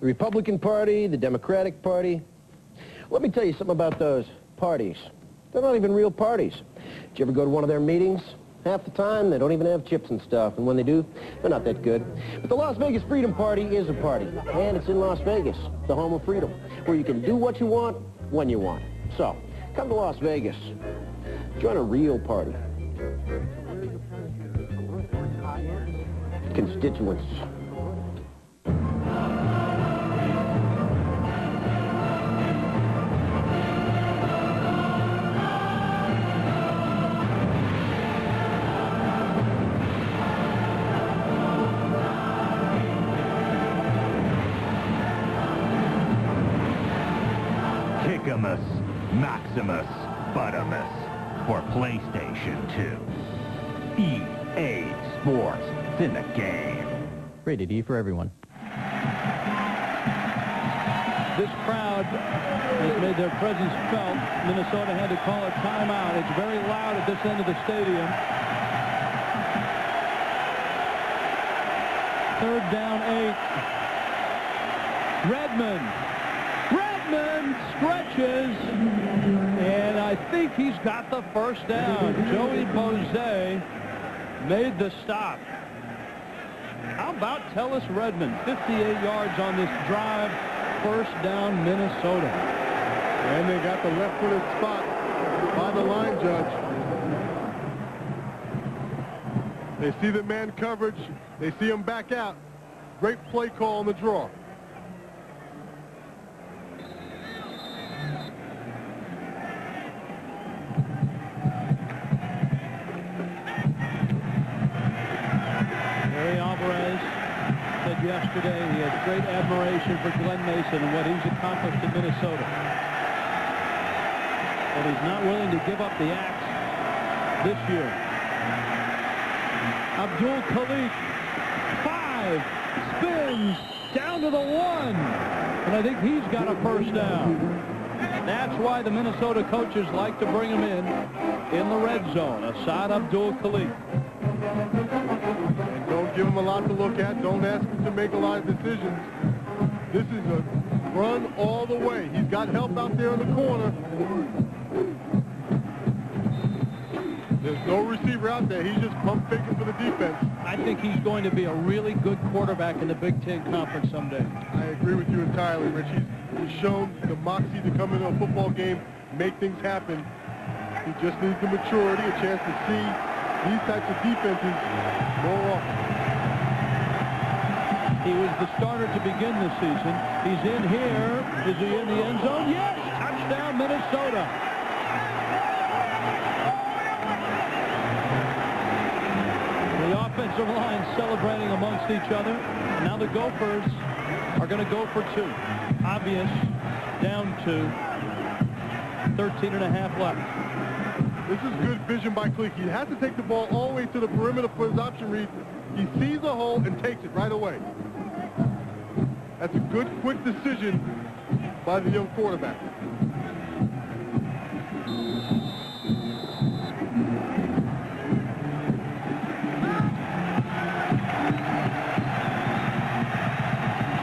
The Republican Party, the Democratic Party. Let me tell you something about those parties. They're not even real parties. Did you ever go to one of their meetings? Half the time, they don't even have chips and stuff, and when they do, they're not that good. But the Las Vegas Freedom Party is a party, and it's in Las Vegas, the home of freedom, where you can do what you want, when you want. So, come to Las Vegas. Join a real party. Constituents. Kickamus, Maximus, Buttimus for PlayStation 2. EA Sports, it's in the game. Rated E for everyone. This crowd has made their presence felt. Minnesota had to call a timeout. It's very loud at this end of the stadium. 3rd down, 8. Redmond stretches, and I think he's got the first down. Joey Bose made the stop. How about Tellis Redmond? 58 yards on this drive. First down, Minnesota. And they got the left-footed spot by the line judge. They see the man coverage. They see him back out. Great play call on the draw. Yesterday, he has great admiration for Glenn Mason and what he's accomplished in Minnesota. But he's not willing to give up the axe this year. Abdul Khalik, 5, spins down to the 1, and I think he's got a first down. That's why the Minnesota coaches like to bring him in the red zone. Asad Abdul Khalik. Don't give him a lot to look at. Don't ask him to make a lot of decisions. This is a run all the way. He's got help out there in the corner. There's no receiver out there. He's just pump faking for the defense. I think he's going to be a really good quarterback in the Big Ten Conference someday. I agree with you entirely, Rich. He's shown the moxie to come into a football game, make things happen. He just needs the maturity, a chance to see these types of defenses more often. He was the starter to begin this season. He's in here. Is he in the end zone? Yes! Touchdown, Minnesota. The offensive line celebrating amongst each other. And now the Gophers are going to go for 2. Obvious, down 2. 13.5 left. This is good vision by Cleek. He has to take the ball all the way to the perimeter for his option read. He sees a hole and takes it right away. That's a good, quick decision by the young quarterback.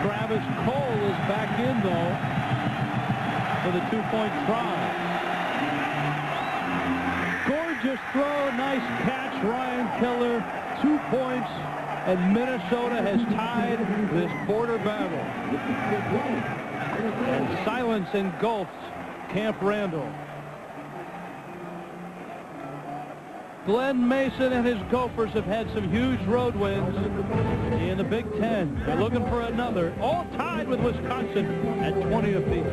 Travis Cole is back in, though, for the 2-point try. Gorgeous throw, nice catch, Ryan Keller, 2 points, and Minnesota has tied this border battle. And silence engulfs Camp Randall. Glenn Mason and his Gophers have had some huge road wins in the Big Ten. They're looking for another, all tied with Wisconsin at 20 apiece.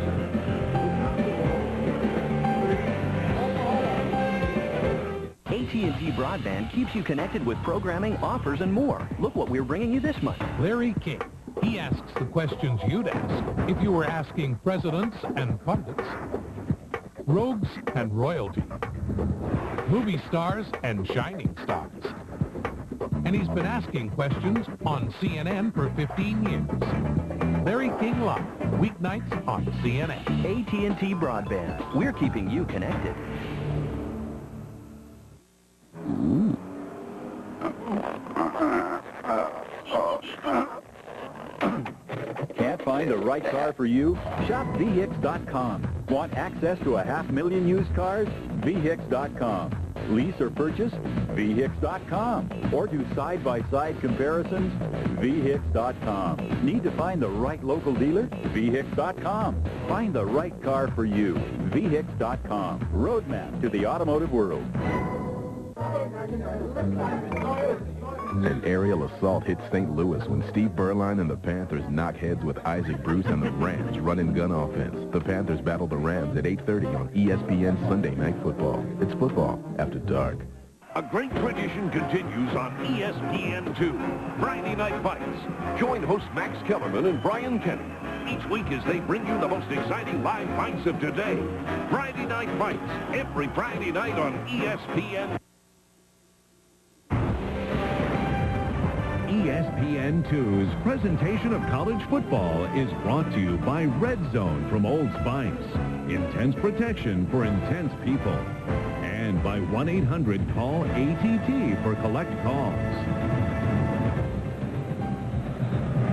AT&T Broadband keeps you connected with programming, offers, and more. Look what we're bringing you this month. Larry King. He asks the questions you'd ask if you were asking presidents and pundits, rogues and royalty, movie stars and shining stars. And he's been asking questions on CNN for 15 years. Larry King Live, weeknights on CNN. AT&T Broadband. We're keeping you connected. Ooh. find the right car for you? Shop vhix.com. Want access to 500,000 used cars? vhix.com. Lease or purchase? vhix.com. Or do side-by-side comparisons? vhix.com. Need to find the right local dealer? vhix.com. Find the right car for you. vhix.com. Roadmap to the automotive world. An aerial assault hit St. Louis when Steve Berline and the Panthers knock heads with Isaac Bruce and the Rams' run-and-gun offense. The Panthers battle the Rams at 8:30 on ESPN Sunday Night Football. It's football after dark. A great tradition continues on ESPN2, Friday Night Fights. Join host Max Kellerman and Brian Kenny each week as they bring you the most exciting live fights of today. Friday Night Fights, every Friday night on ESPN. ESPN2's presentation of college football is brought to you by Red Zone from Old Spice. Intense protection for intense people. And by 1-800-CALL-ATT for collect calls.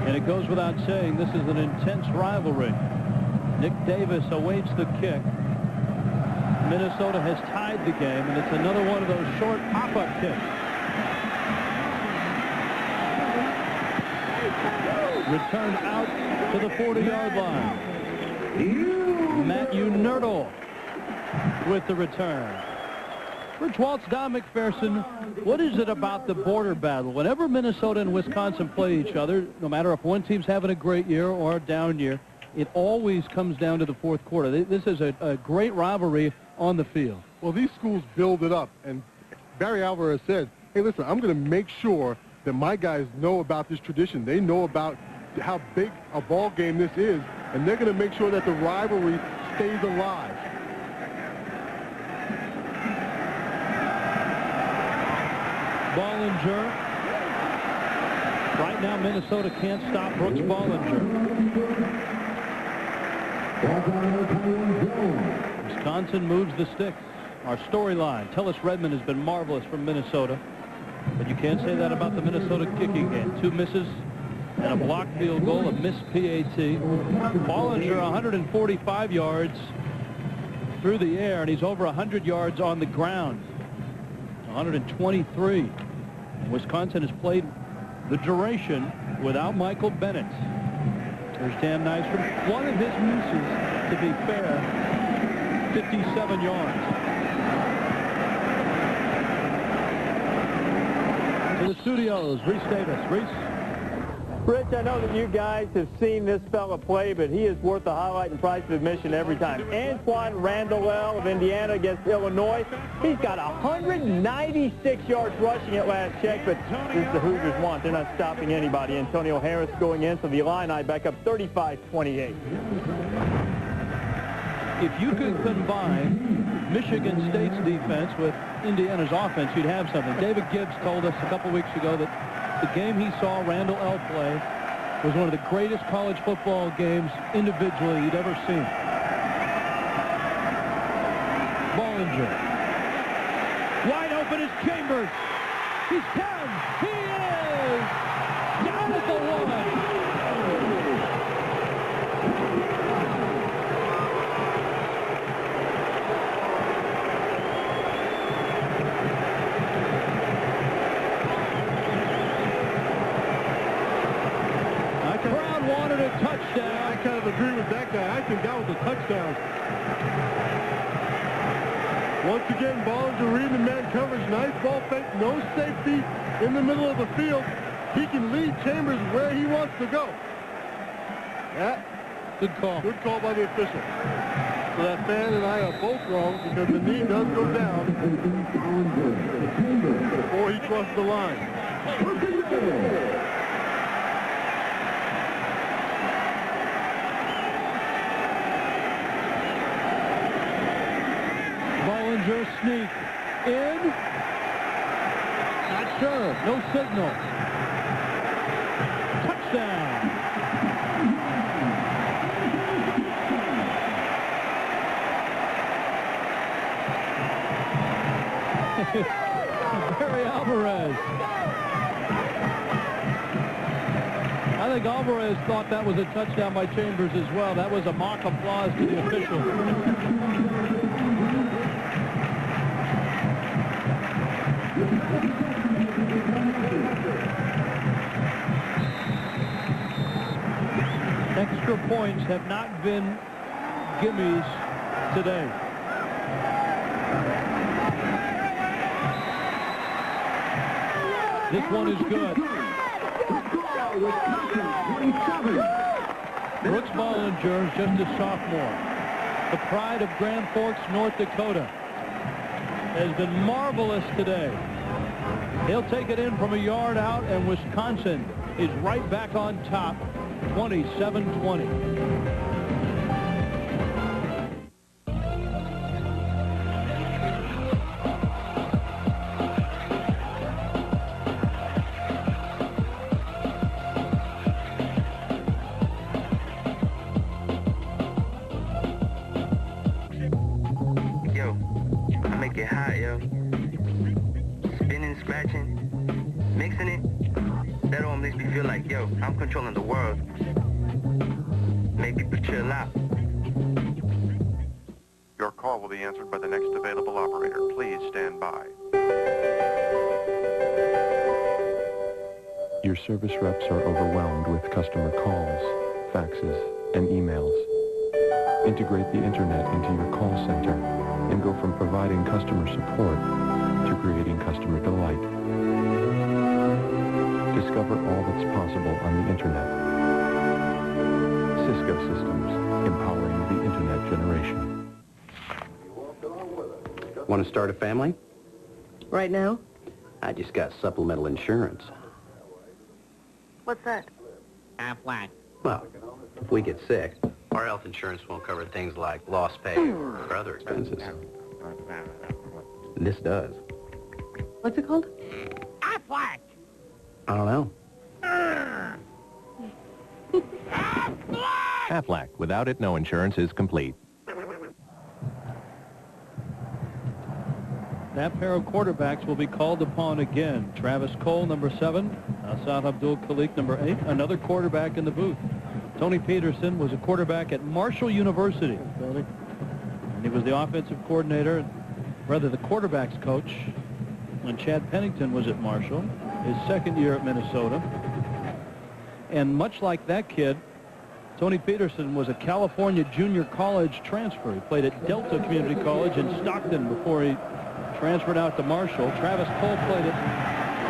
And it goes without saying, this is an intense rivalry. Nick Davis awaits the kick. Minnesota has tied the game, and it's another one of those short pop-up kicks. Returned out to the 40-yard line. Matt Unerdl with the return. Rich Waltz, Don McPherson, what is it about the border battle? Whenever Minnesota and Wisconsin play each other, no matter if one team's having a great year or a down year, it always comes down to the fourth quarter. This is a great rivalry on the field. Well, these schools build it up, and Barry Alvarez said, hey, listen, I'm going to make sure that my guys know about this tradition. They know about how big a ball game this is, and they're going to make sure that the rivalry stays alive. Bollinger. Right now, Minnesota can't stop Brooks Bollinger. Wisconsin moves the sticks. Our storyline, Tellis Redmond has been marvelous from Minnesota, but you can't say that about the Minnesota kicking game. 2 misses and a blocked field goal, a missed PAT. Bollinger 145 yards through the air, and he's over 100 yards on the ground. 123. Wisconsin has played the duration without Michael Bennett. There's Dan Nystrom. One of his misses, to be fair, 57 yards. To the studios, Reese Davis. Reese? Rich, I know that you guys have seen this fella play, but he is worth the highlight and price of admission every time. Antoine Randall of Indiana against Illinois. He's got 196 yards rushing at last check, but this is the Hoosiers want. They're not stopping anybody. Antonio Harris going in, so the Illini back up 35-28. If you could combine Michigan State's defense with Indiana's offense, you'd have something. David Gibbs told us a couple weeks ago that the game he saw Randall L. play was one of the greatest college football games individually he'd ever seen. Bollinger. Wide open is Chambers. He's 10. He is down at the 1. Wanted a touchdown. I kind of agree with that guy. I think that was a touchdown. Once again, Bollinger reading the man coverage. Nice ball fake. No safety in the middle of the field. He can lead Chambers where he wants to go. Yeah. Good call. Good call by the official. So that fan and I are both wrong because the knee does go down before he crosses the line. Bollinger sneak in. Not sure. No signal. Touchdown. Barry Alvarez. I think Alvarez thought that was a touchdown by Chambers as well. That was a mock applause to the official. Extra points have not been gimmies today. This one is good. Brooks Bollinger is just a sophomore. The pride of Grand Forks, North Dakota, has been marvelous today. He'll take it in from a yard out, and Wisconsin is right back on top, 27-20. I'm controlling the world. Make people chill out. Your call will be answered by the next available operator. Please stand by. Your service reps are overwhelmed with customer calls, faxes, and emails. Integrate the internet into your call center and go from providing customer support to creating customer delight. Discover all that's possible on the internet. Cisco Systems, empowering the internet generation. Want to start a family? Right now? I just got supplemental insurance. What's that? Aflac. Well, if we get sick, our health insurance won't cover things like lost pay or other expenses. This does. What's it called? Aflac! I don't know. Aflac. Without it, no insurance is complete. That pair of quarterbacks will be called upon again. Travis Cole, number 7. Asad Abdul Khalik, number 8. Another quarterback in the booth. Tony Peterson was a quarterback at Marshall University. And he was the offensive coordinator, rather the quarterback's coach, when Chad Pennington was at Marshall, his second year at Minnesota. And much like that kid, Tony Peterson was a California junior college transfer. He played at Delta Community College in Stockton before he transferred out to Marshall. Travis Cole played at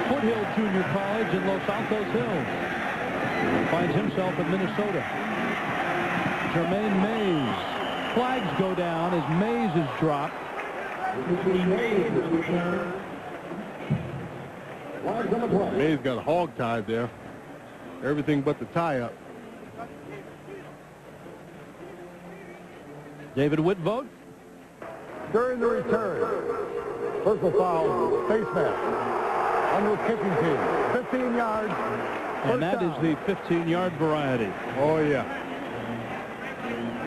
Foothill Junior College in Los Altos Hills. Finds himself in Minnesota. Jermaine Mays. Flags go down as Mays is dropped. Mays got hog-tied there. Everything but the tie-up. David Whitvote. During the return, personal foul, face mask, on the kicking team, 15 yards. And that is the 15-yard variety. Oh, yeah.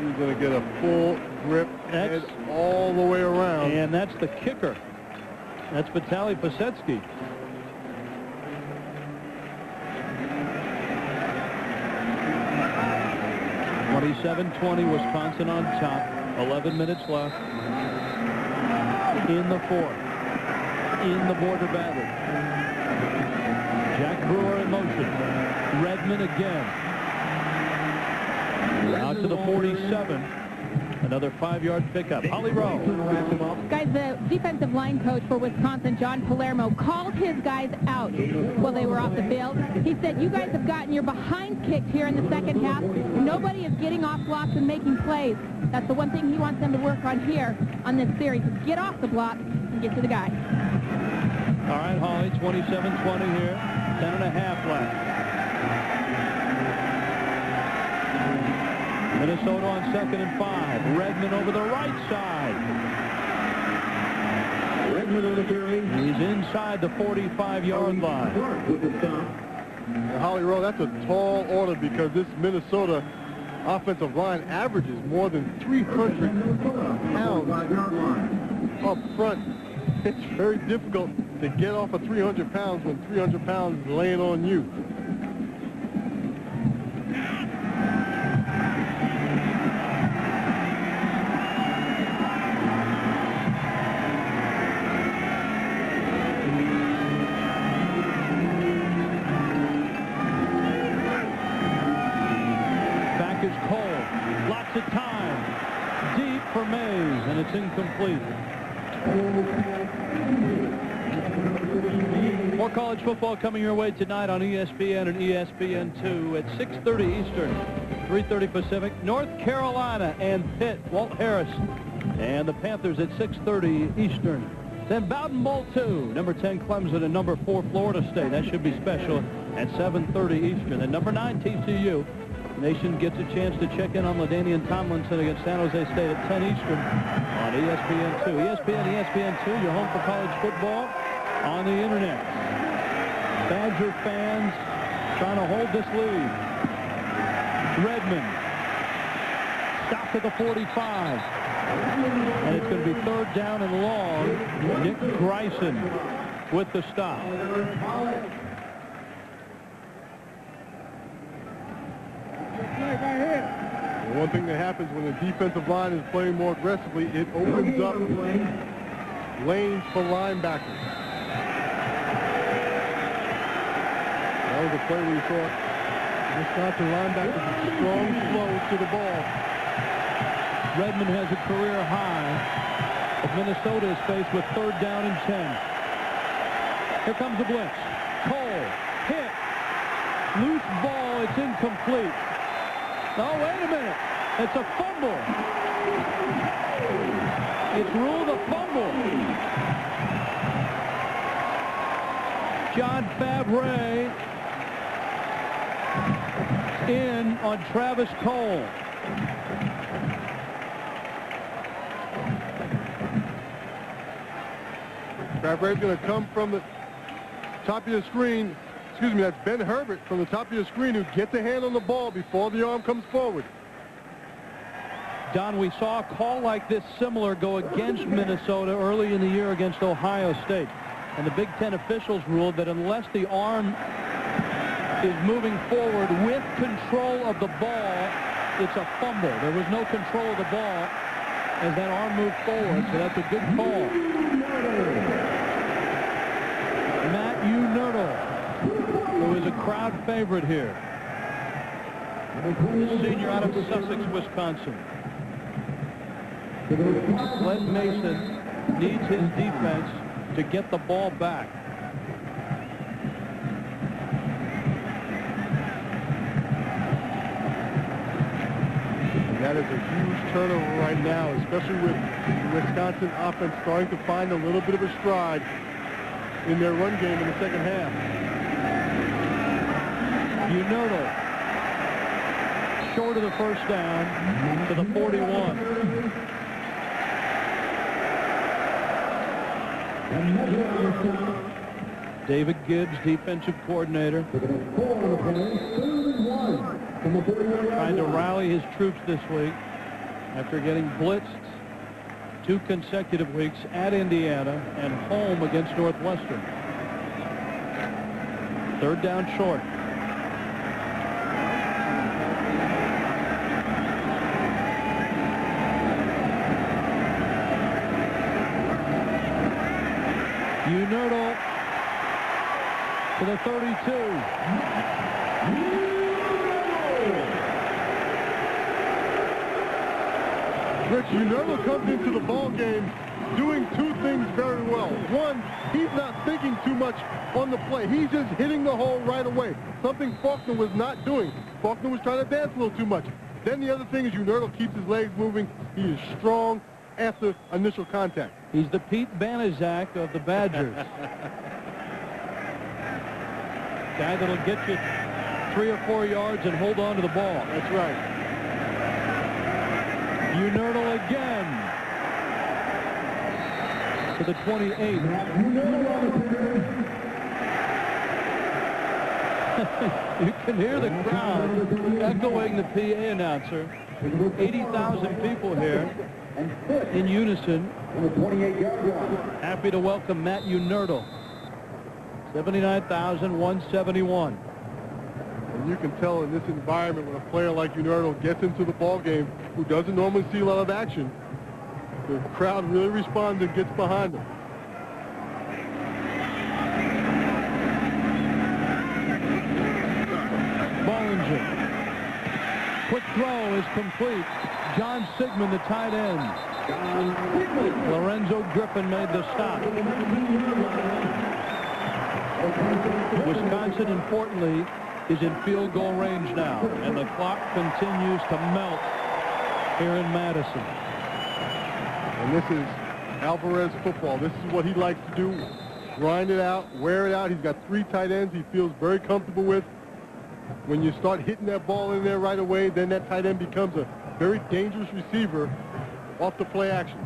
He's going to get a full grip head all the way around. And that's the kicker. That's Vitaly Pasetsky. (27-20) Wisconsin on top. 11 minutes left. In the fourth. In the border battle. Jack Brewer in motion. Redmond again. Out to the 47. Another 5-yard pickup. Holly Rowe. Guys, the defensive line coach for Wisconsin, John Palermo, called his guys out while they were off the field. He said, you guys have gotten your behind kicked here in the second half. Nobody is getting off blocks and making plays. That's the one thing he wants them to work on here on this series, is get off the block and get to the guy. All right, Holly, 27-20 here. 10.5 left. Minnesota on 2nd and 5. Redmond over the right side. Redmond on the carry. He's inside the 45-yard line. Holly Rowe, that's a tall order because this Minnesota offensive line averages more than 300 pounds up front. It's very difficult to get off of 300 pounds when 300 pounds is laying on you. It's incomplete. More college football coming your way tonight on ESPN and ESPN2 at 6:30 Eastern, 3:30 Pacific. North Carolina and Pitt, Walt Harris, and the Panthers at 6:30 Eastern. Then Bowden Bowl 2, number 10 Clemson and number 4 Florida State. That should be special at 7:30 Eastern. Then number 9 TCU. Nation gets a chance to check in on LaDainian Tomlinson against San Jose State at 10 Eastern on ESPN2. ESPN2, your home for college football on the internet. Badger fans trying to hold this lead. Redmond stopped at the 45. And it's going to be 3rd down and long. Nick Greisen with the stop. One thing that happens when the defensive line is playing more aggressively, it opens up lanes for linebackers. That was a play where you saw Wisconsin linebackers with strong flow to the ball. Redmond has a career high. Minnesota is faced with 3rd down and 10. Here comes the blitz. Cole, hit. Loose ball, it's incomplete. Oh, wait a minute. It's a fumble. It's ruled a fumble. John Favre in on Travis Cole. Favre's going to come from the top of your screen. Excuse me, that's Ben Herbert from the top of your screen who gets a hand on the ball before the arm comes forward. Don, we saw a call like this similar go against Minnesota early in the year against Ohio State. And the Big Ten officials ruled that unless the arm is moving forward with control of the ball, it's a fumble. There was no control of the ball as that arm moved forward, so that's a good call. Matt Unerdl, who is a crowd favorite here. The senior out of Sussex, Wisconsin. Glenn Mason needs his defense to get the ball back. That is a huge turnover right now, especially with the Wisconsin offense starting to find a little bit of a stride in their run game in the second half. Unerdl short of the 1st down to the 41. David Gibbs, defensive coordinator, trying to rally his troops this week after getting blitzed 2 consecutive weeks at Indiana and home against Northwestern. 3rd down short. Unerdl to the 32. Rich, Unerdl comes into the ball game doing 2 things very well. One, he's not thinking too much on the play. He's just hitting the hole right away, something Faulkner was not doing. Faulkner was trying to dance a little too much. Then the other thing is Unerdl keeps his legs moving. He is strong after initial contact. He's the Pete Banaszak of the Badgers. Guy that'll get you 3 or 4 yards and hold on to the ball. That's right. Unerdl again to the 28. You can hear the crowd echoing the PA announcer. 80,000 people here in unison. Happy to welcome Matt Unerdl. 79,171. And you can tell in this environment when a player like Unerdl gets into the ball game who doesn't normally see a lot of action, the crowd really responds and gets behind him. Bollinger. Quick throw is complete. John Sigmund, the tight end. Lorenzo Griffin made the stop. Wisconsin, importantly, is in field goal range now, and the clock continues to melt here in Madison. And this is Alvarez football. This is what he likes to do. Grind it out, wear it out. He's got 3 tight ends he feels very comfortable with. When you start hitting that ball in there right away, then that tight end becomes a very dangerous receiver off the play action.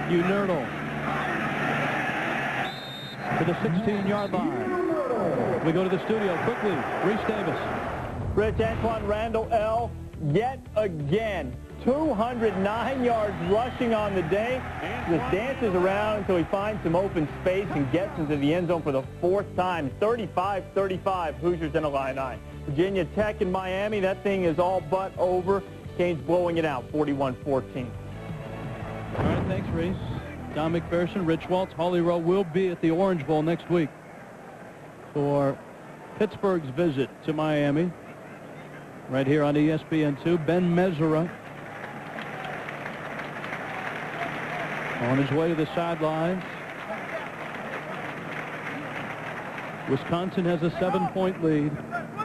Unerdl to the 16-yard line. We go to the studio quickly. Reese Davis. Rich, Antoine Randall L. yet again. 209 yards rushing on the day. Just dances around until he finds some open space and gets into the end zone for the 4th time. 35-35, Hoosiers in Illini. Virginia Tech and Miami, that thing is all but over. Canes blowing it out, 41-14. All right, thanks, Reese. Don McPherson, Rich Waltz, Holly Rowe will be at the Orange Bowl next week for Pittsburgh's visit to Miami. Right here on ESPN2, Ben Mesera on his way to the sidelines. Wisconsin has a 7-point lead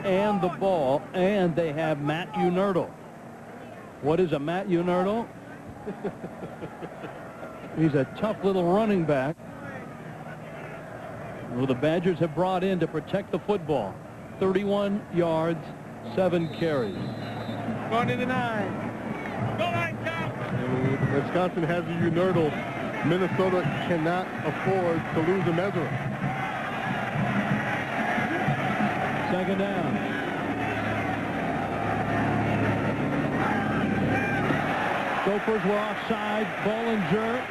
and the ball, and they have Matt Unerdl. What is a Matt Unerdl? He's a tough little running back who the Badgers have brought in to protect the football. 31 yards, 7 carries. Going to the 9. Go line, Wisconsin has a Unerdl. Minnesota cannot afford to lose a Mesera. 2nd down. Gophers were offside. Bollinger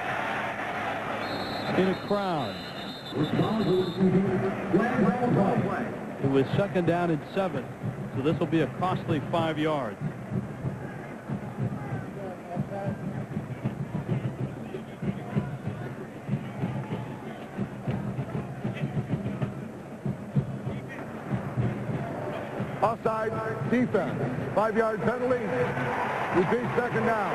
in a crowd. It was 2nd down and 7. So this will be a costly 5 yards. Offside defense. 5-yard penalty. Repeat 2nd down.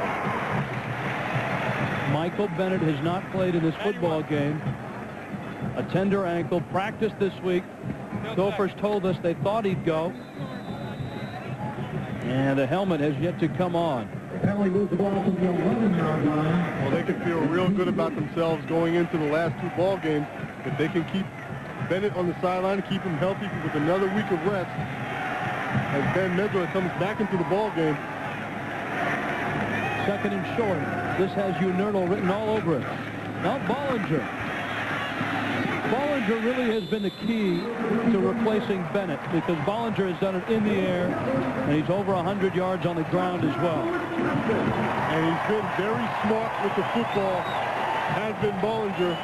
Michael Bennett has not played in this football game. A tender ankle. Practiced this week. Gophers told us they thought he'd go. And the helmet has yet to come on. Well, they can feel real good about themselves going into the last 2 ball games. If they can keep Bennett on the sideline, keep him healthy with another week of rest, as Ben Mesera comes back into the ball game. 2nd and short. This has Unerdl written all over it. Now Bollinger. Bollinger really has been the key to replacing Bennett, because Bollinger has done it in the air, and he's over 100 yards on the ground as well. And he's been very smart with the football, has been Bollinger.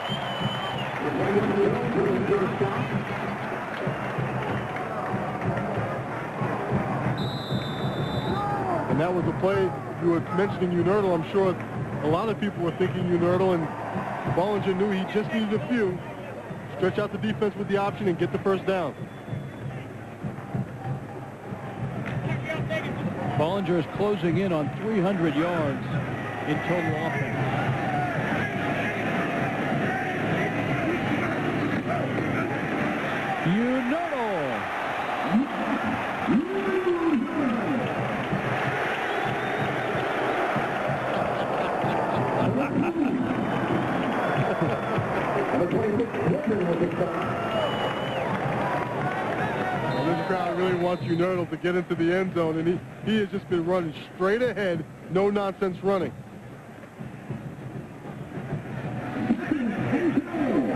And that was a play you were mentioning Unerdl. I'm sure a lot of people were thinking Unerdl, and Bollinger knew he just needed a few. Stretch out the defense with the option and get the 1st down. Bollinger is closing in on 300 yards in total offense. Unerdl. Well, this crowd really wants Unerdl to get into the end zone, and he has just been running straight ahead, no nonsense running.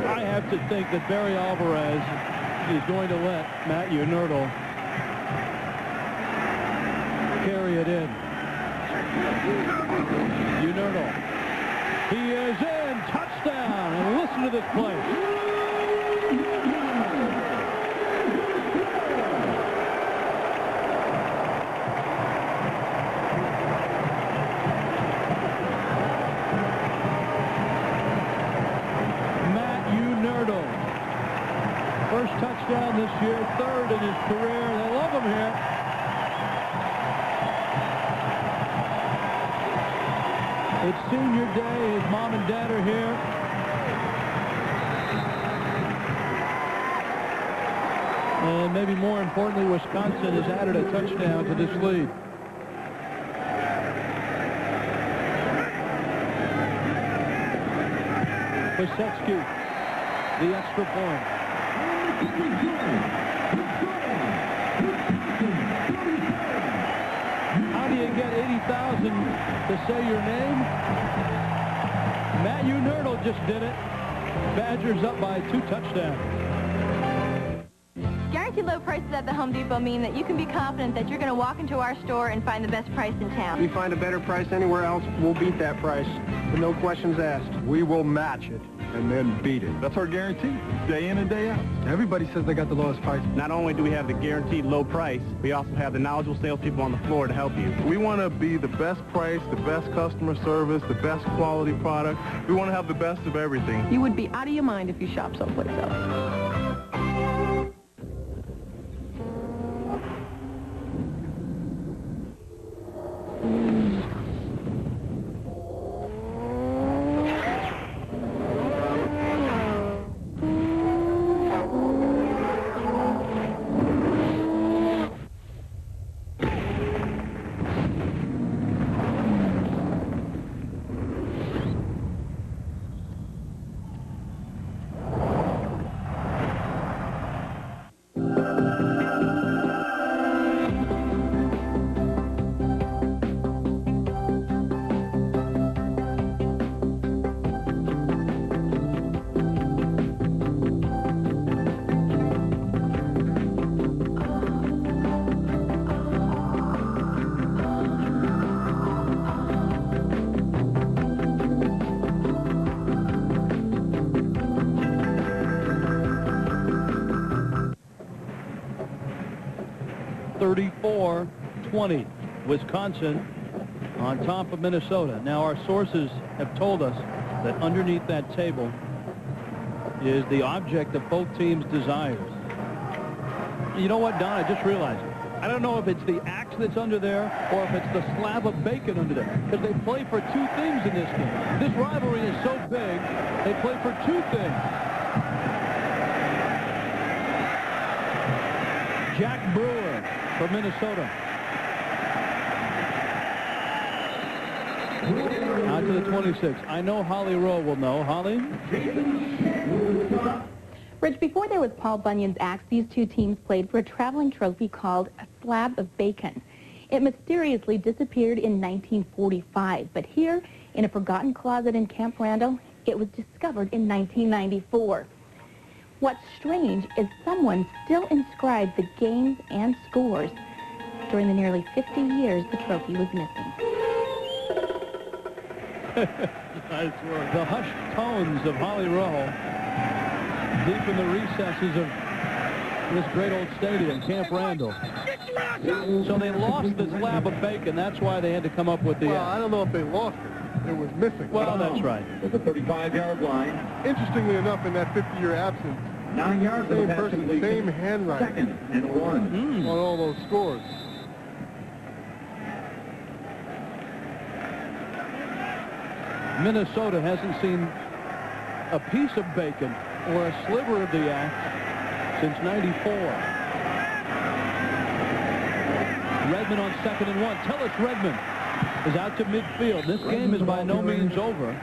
I have to think that Barry Alvarez is going to let Matt Unerdl carry it in. Unerdl. He is in. Touchdown. And listen to this play. Matt Unerdl. First touchdown touchdown this year, 3rd in his career. They love him here. It's senior day. His mom and dad are here. And maybe more importantly, Wisconsin has added a touchdown to this lead. Pasetsky, the extra point. How do you get 80,000 to say your name? Matthew Nerdle just did it. Badgers up by 2 touchdowns. Guaranteed low prices at the Home Depot mean that you can be confident that you're going to walk into our store and find the best price in town. We find a better price anywhere else, we'll beat that price, with no questions asked. We will match it and then beat it. That's our guarantee, day in and day out. Everybody says they got the lowest price. Not only do we have the guaranteed low price, we also have the knowledgeable salespeople on the floor to help you. We want to be the best price, the best customer service, the best quality product. We want to have the best of everything. You would be out of your mind if you shop someplace else. Wisconsin on top of Minnesota. Now, our sources have told us that underneath that table is the object of both teams' desires. You know what, Don? I just realized it. I don't know if it's the axe that's under there or if it's the slab of bacon under there, because they play for 2 things in this game. This rivalry is so big, they play for 2 things. Jack Brewer for Minnesota. Out to the 26. I know Holly Rowe will know. Holly? Rich, before there was Paul Bunyan's axe, these 2 teams played for a traveling trophy called a slab of bacon. It mysteriously disappeared in 1945, but here, in a forgotten closet in Camp Randall, it was discovered in 1994. What's strange is someone still inscribed the games and scores during the nearly 50 years the trophy was missing. The hushed tones of Holly Rowe deep in the recesses of this great old stadium, Camp Randall. So they lost this slab of bacon. That's why they had to come up with the... Well, I don't know if they lost it. It was missing. Well, that's right. At the 35-yard line. Interestingly enough, in that 50-year absence, 9 yards same person, same handwriting 2nd and 1. on all those scores. Minnesota hasn't seen a piece of bacon or a sliver of the axe since '94. Redmond on 2nd and 1. Tellis Redmond is out to midfield. This game is by no means over.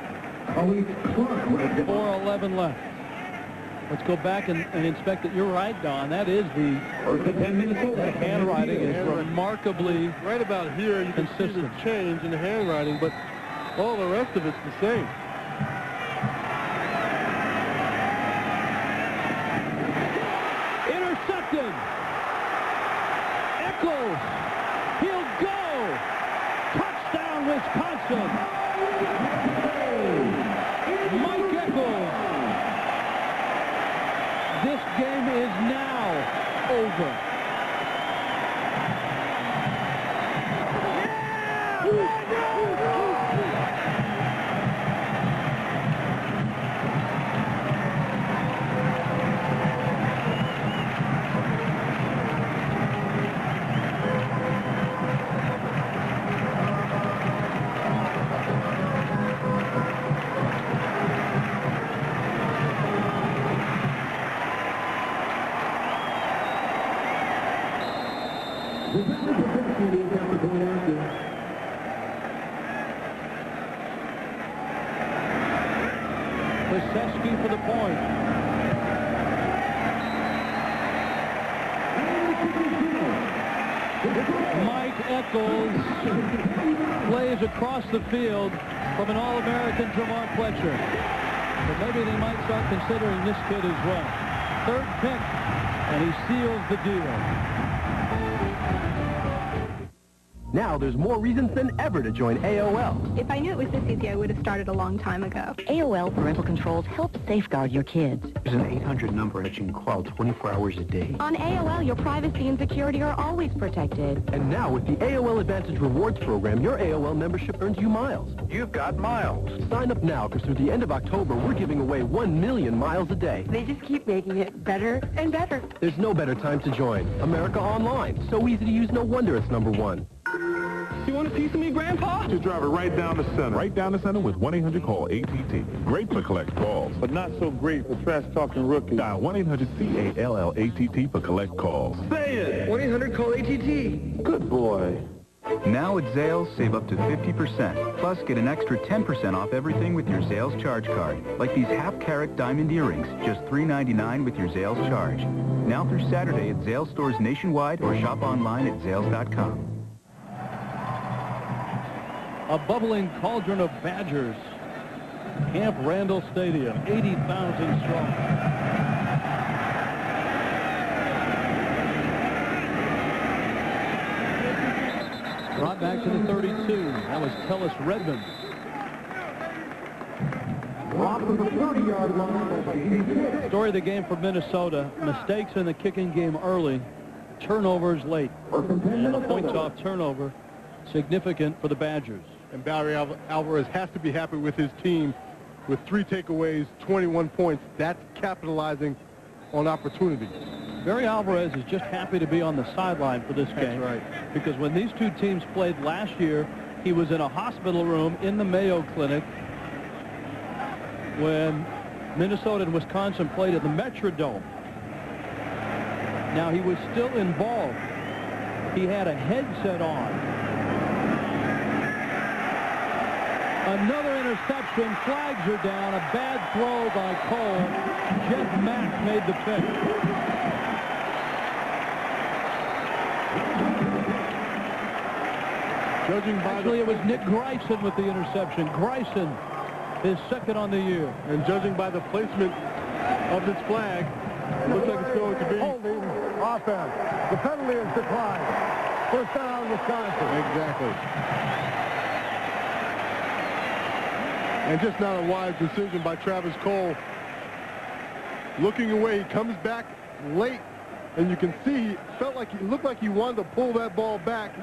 4:11 left. Let's go back and inspect it. You're right, Don. That is the handwriting is remarkably right about here. You can see the change in the handwriting, but all the rest of it's the same. Intercepted. Eccles. He'll go. Touchdown, Wisconsin. Mike Eccles. This game is now over. Krzyzewski for the point. Mike Eccles plays across the field from an All-American Jamar Fletcher. But maybe they might start considering this kid as well. Third pick, and he seals the deal. Now there's more reasons than ever to join AOL. If I knew it was this easy, I would have started a long time ago. AOL parental controls help safeguard your kids. There's an 800 number that you can call 24 hours a day. On AOL, your privacy and security are always protected. And now with the AOL Advantage Rewards program, your AOL membership earns you miles. You've got miles. Sign up now, because through the end of October, we're giving away 1 million miles a day. They just keep making it better and better. There's no better time to join. America Online. So easy to use, no wonder it's #1. You want a piece of me, Grandpa? Just drive it right down the center. Right down the center with 1-800-CALL-ATT. Great for collect calls. But not so great for trash-talking rookies. Dial 1-800-CALL-ATT for collect calls. Say it! 1-800-CALL-ATT. Good boy. Now at Zales, save up to 50%. Plus, get an extra 10% off everything with your Zales charge card. Like these half-carat diamond earrings, just $3.99 with your Zales charge. Now through Saturday at Zales stores nationwide or shop online at Zales.com. A bubbling cauldron of Badgers. Camp Randall Stadium, 80,000 strong. Brought back to the 32. That was Tellis Redmond. Story of the game for Minnesota. Mistakes in the kicking game early. Turnovers late. And a points off turnover. Significant for the Badgers. And Barry Alvarez has to be happy with his team with 3 takeaways, 21 points. That's capitalizing on opportunity. Barry Alvarez is just happy to be on the sideline for this game. That's right. Because when these two teams played last year, he was in a hospital room in the Mayo Clinic when Minnesota and Wisconsin played at the Metrodome. Now, he was still involved. He had a headset on. Another interception. Flags are down. A bad throw by Cole. Jeff Mack made the pick. Actually, it was Nick Greisen with the interception. Greisen, his second on the year. And judging by the placement of this flag, it looks like it's going to be holding offense. The penalty is declined. First down, Wisconsin. Exactly. And just not a wise decision by Travis Cole. Looking away, he comes back late, and you can see he looked like he wanted to pull that ball back,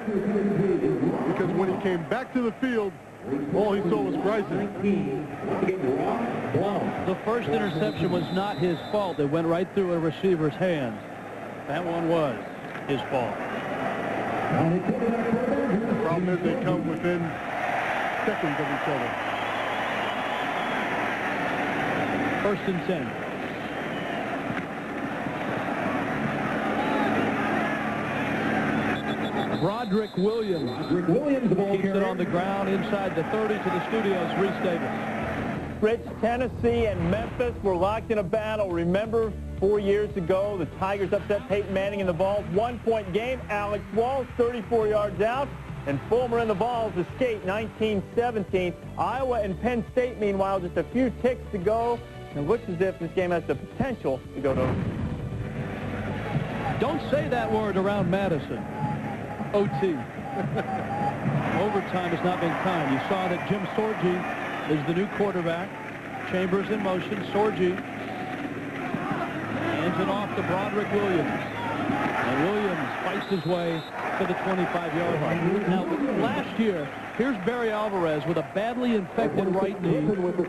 because when he came back to the field, all he saw was Greisen. The first interception was not his fault. It went right through a receiver's hands. That one was his fault. The problem is they come within seconds of each other. First and 10. Broderick Williams keeps it on the ground inside the 30 to the studios. Reese Davis. Rich, Tennessee and Memphis were locked in a battle. Remember 4 years ago, the Tigers upset Peyton Manning in the Vols. 1-point game. Alex Walsh, 34 yards out. And Fulmer and the Vols escape 19-17. Iowa and Penn State, meanwhile, just a few ticks to go. It looks as if this game has the potential to go to... Don't say that word around Madison. OT. Overtime has not been kind. You saw that Jim Sorgi is the new quarterback. Chambers in motion. Sorgi hands it off to Broderick Williams. And Williams fights his way to the 25-yard line. Now, last year, here's Barry Alvarez with a badly infected right knee.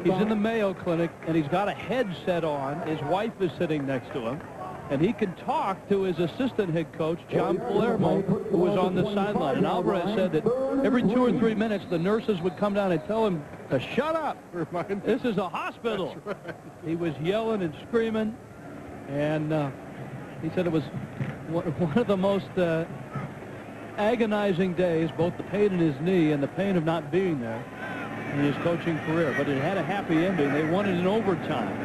He's in the Mayo Clinic, and he's got a headset on. His wife is sitting next to him. And he can talk to his assistant head coach, John Palermo, who was on the sideline. And Alvarez said that every 2 or 3 minutes, the nurses would come down and tell him to shut up. This is a hospital. Right. He was yelling and screaming. And he said it was one of the most agonizing days, both the pain in his knee and the pain of not being there. in his coaching career, but it had a happy ending. They won it in overtime.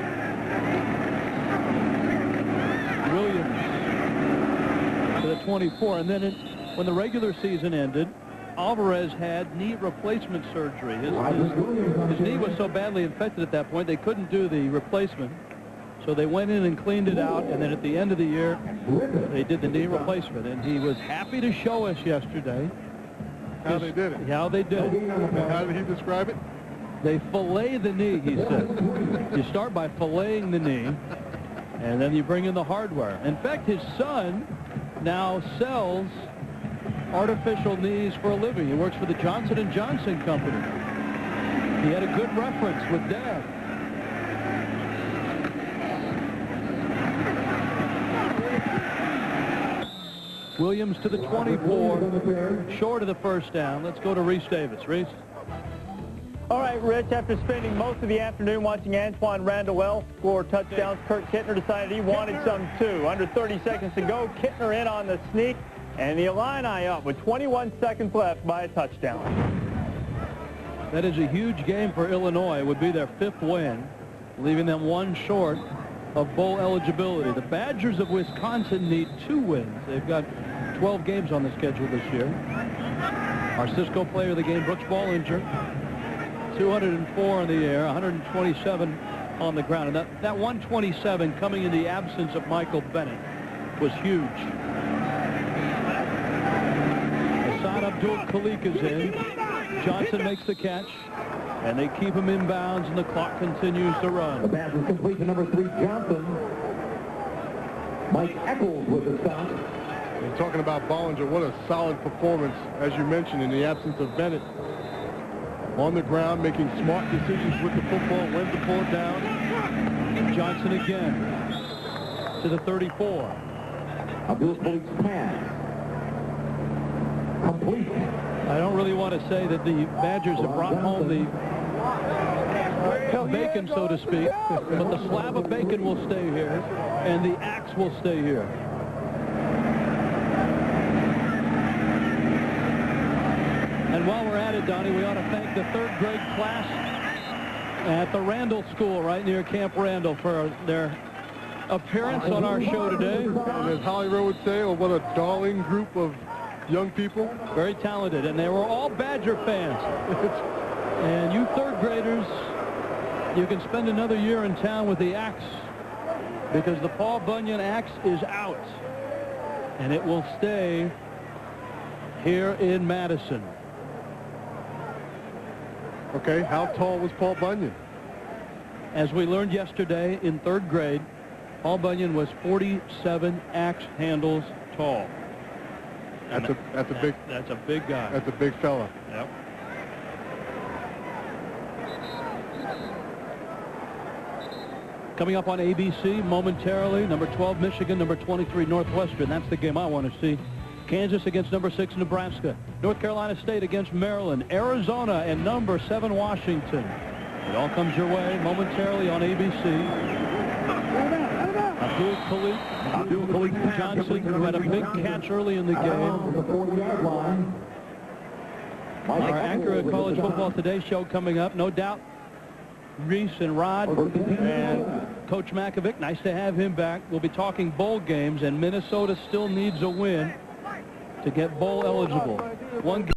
Williams to the 24, and then when the regular season ended, Alvarez had knee replacement surgery. His knee was so badly infected at that point they couldn't do the replacement. So they went in and cleaned it out, and then at the end of the year, they did the knee replacement. And he was happy to show us yesterday how they did it. How they did it. And how did he describe it? They fillet the knee, he said. You start by filleting the knee, and then you bring in the hardware. In fact, his son now sells artificial knees for a living. He works for the Johnson & Johnson company. He had a good reference with Dad. Williams to the 24, short of the first down. Let's go to Reese Davis. Reese? All right, Rich, after spending most of the afternoon watching Antoine Randall score touchdowns, Kurt Kittner decided he wanted some too. Under 30 seconds to go, Kittner in on the sneak, and the Illini up with 21 seconds left by a touchdown. That is a huge game for Illinois. It would be their 5th win, leaving them one short of bowl eligibility. The Badgers of Wisconsin need 2 wins. They've got 12 games on the schedule this year. Our Cisco player of the game, Brooks Bollinger, 204 in the air, 127 on the ground. And that 127 coming in the absence of Michael Bennett was huge. Assad Abdul-Khalik is in. Johnson makes the catch, and they keep him in bounds, and the clock continues to run. The pass is complete to number 3, Johnson. Mike Eccles with the stop. And talking about Bollinger, what a solid performance, as you mentioned, in the absence of Bennett. On the ground, making smart decisions with the football, when to pull it down. Johnson again to the 34. Abdul-Khalik's pass. Complete. I don't really want to say that the Badgers have brought home the bacon, so to speak, but the slab of bacon will stay here, and the axe will stay here. And while we're at it, Donnie, we ought to thank the 3rd grade class at the Randall School right near Camp Randall for their appearance on our show today. And as Hollywood would say, oh, what a darling group of young people. Very talented, and they were all Badger fans. And you 3rd graders, you can spend another year in town with the axe, because the Paul Bunyan axe is out, and it will stay here in Madison. Okay, how tall was Paul Bunyan? As we learned yesterday in 3rd grade, Paul Bunyan was 47 axe handles tall. That's a big guy. That's a big fella. Yep. Coming up on ABC momentarily, number 12 Michigan, number 23 Northwestern. That's the game I want to see. Kansas against number 6 Nebraska. North Carolina State against Maryland. Arizona and number 7 Washington. It all comes your way momentarily on ABC. Abdul-Khalik Johnson, who had a big catch early in the game. Our Accurate College Football Today show coming up. No doubt, Reese and Rod and Coach Makovic, nice to have him back. We'll be talking bowl games, and Minnesota still needs a win to get bowl eligible. One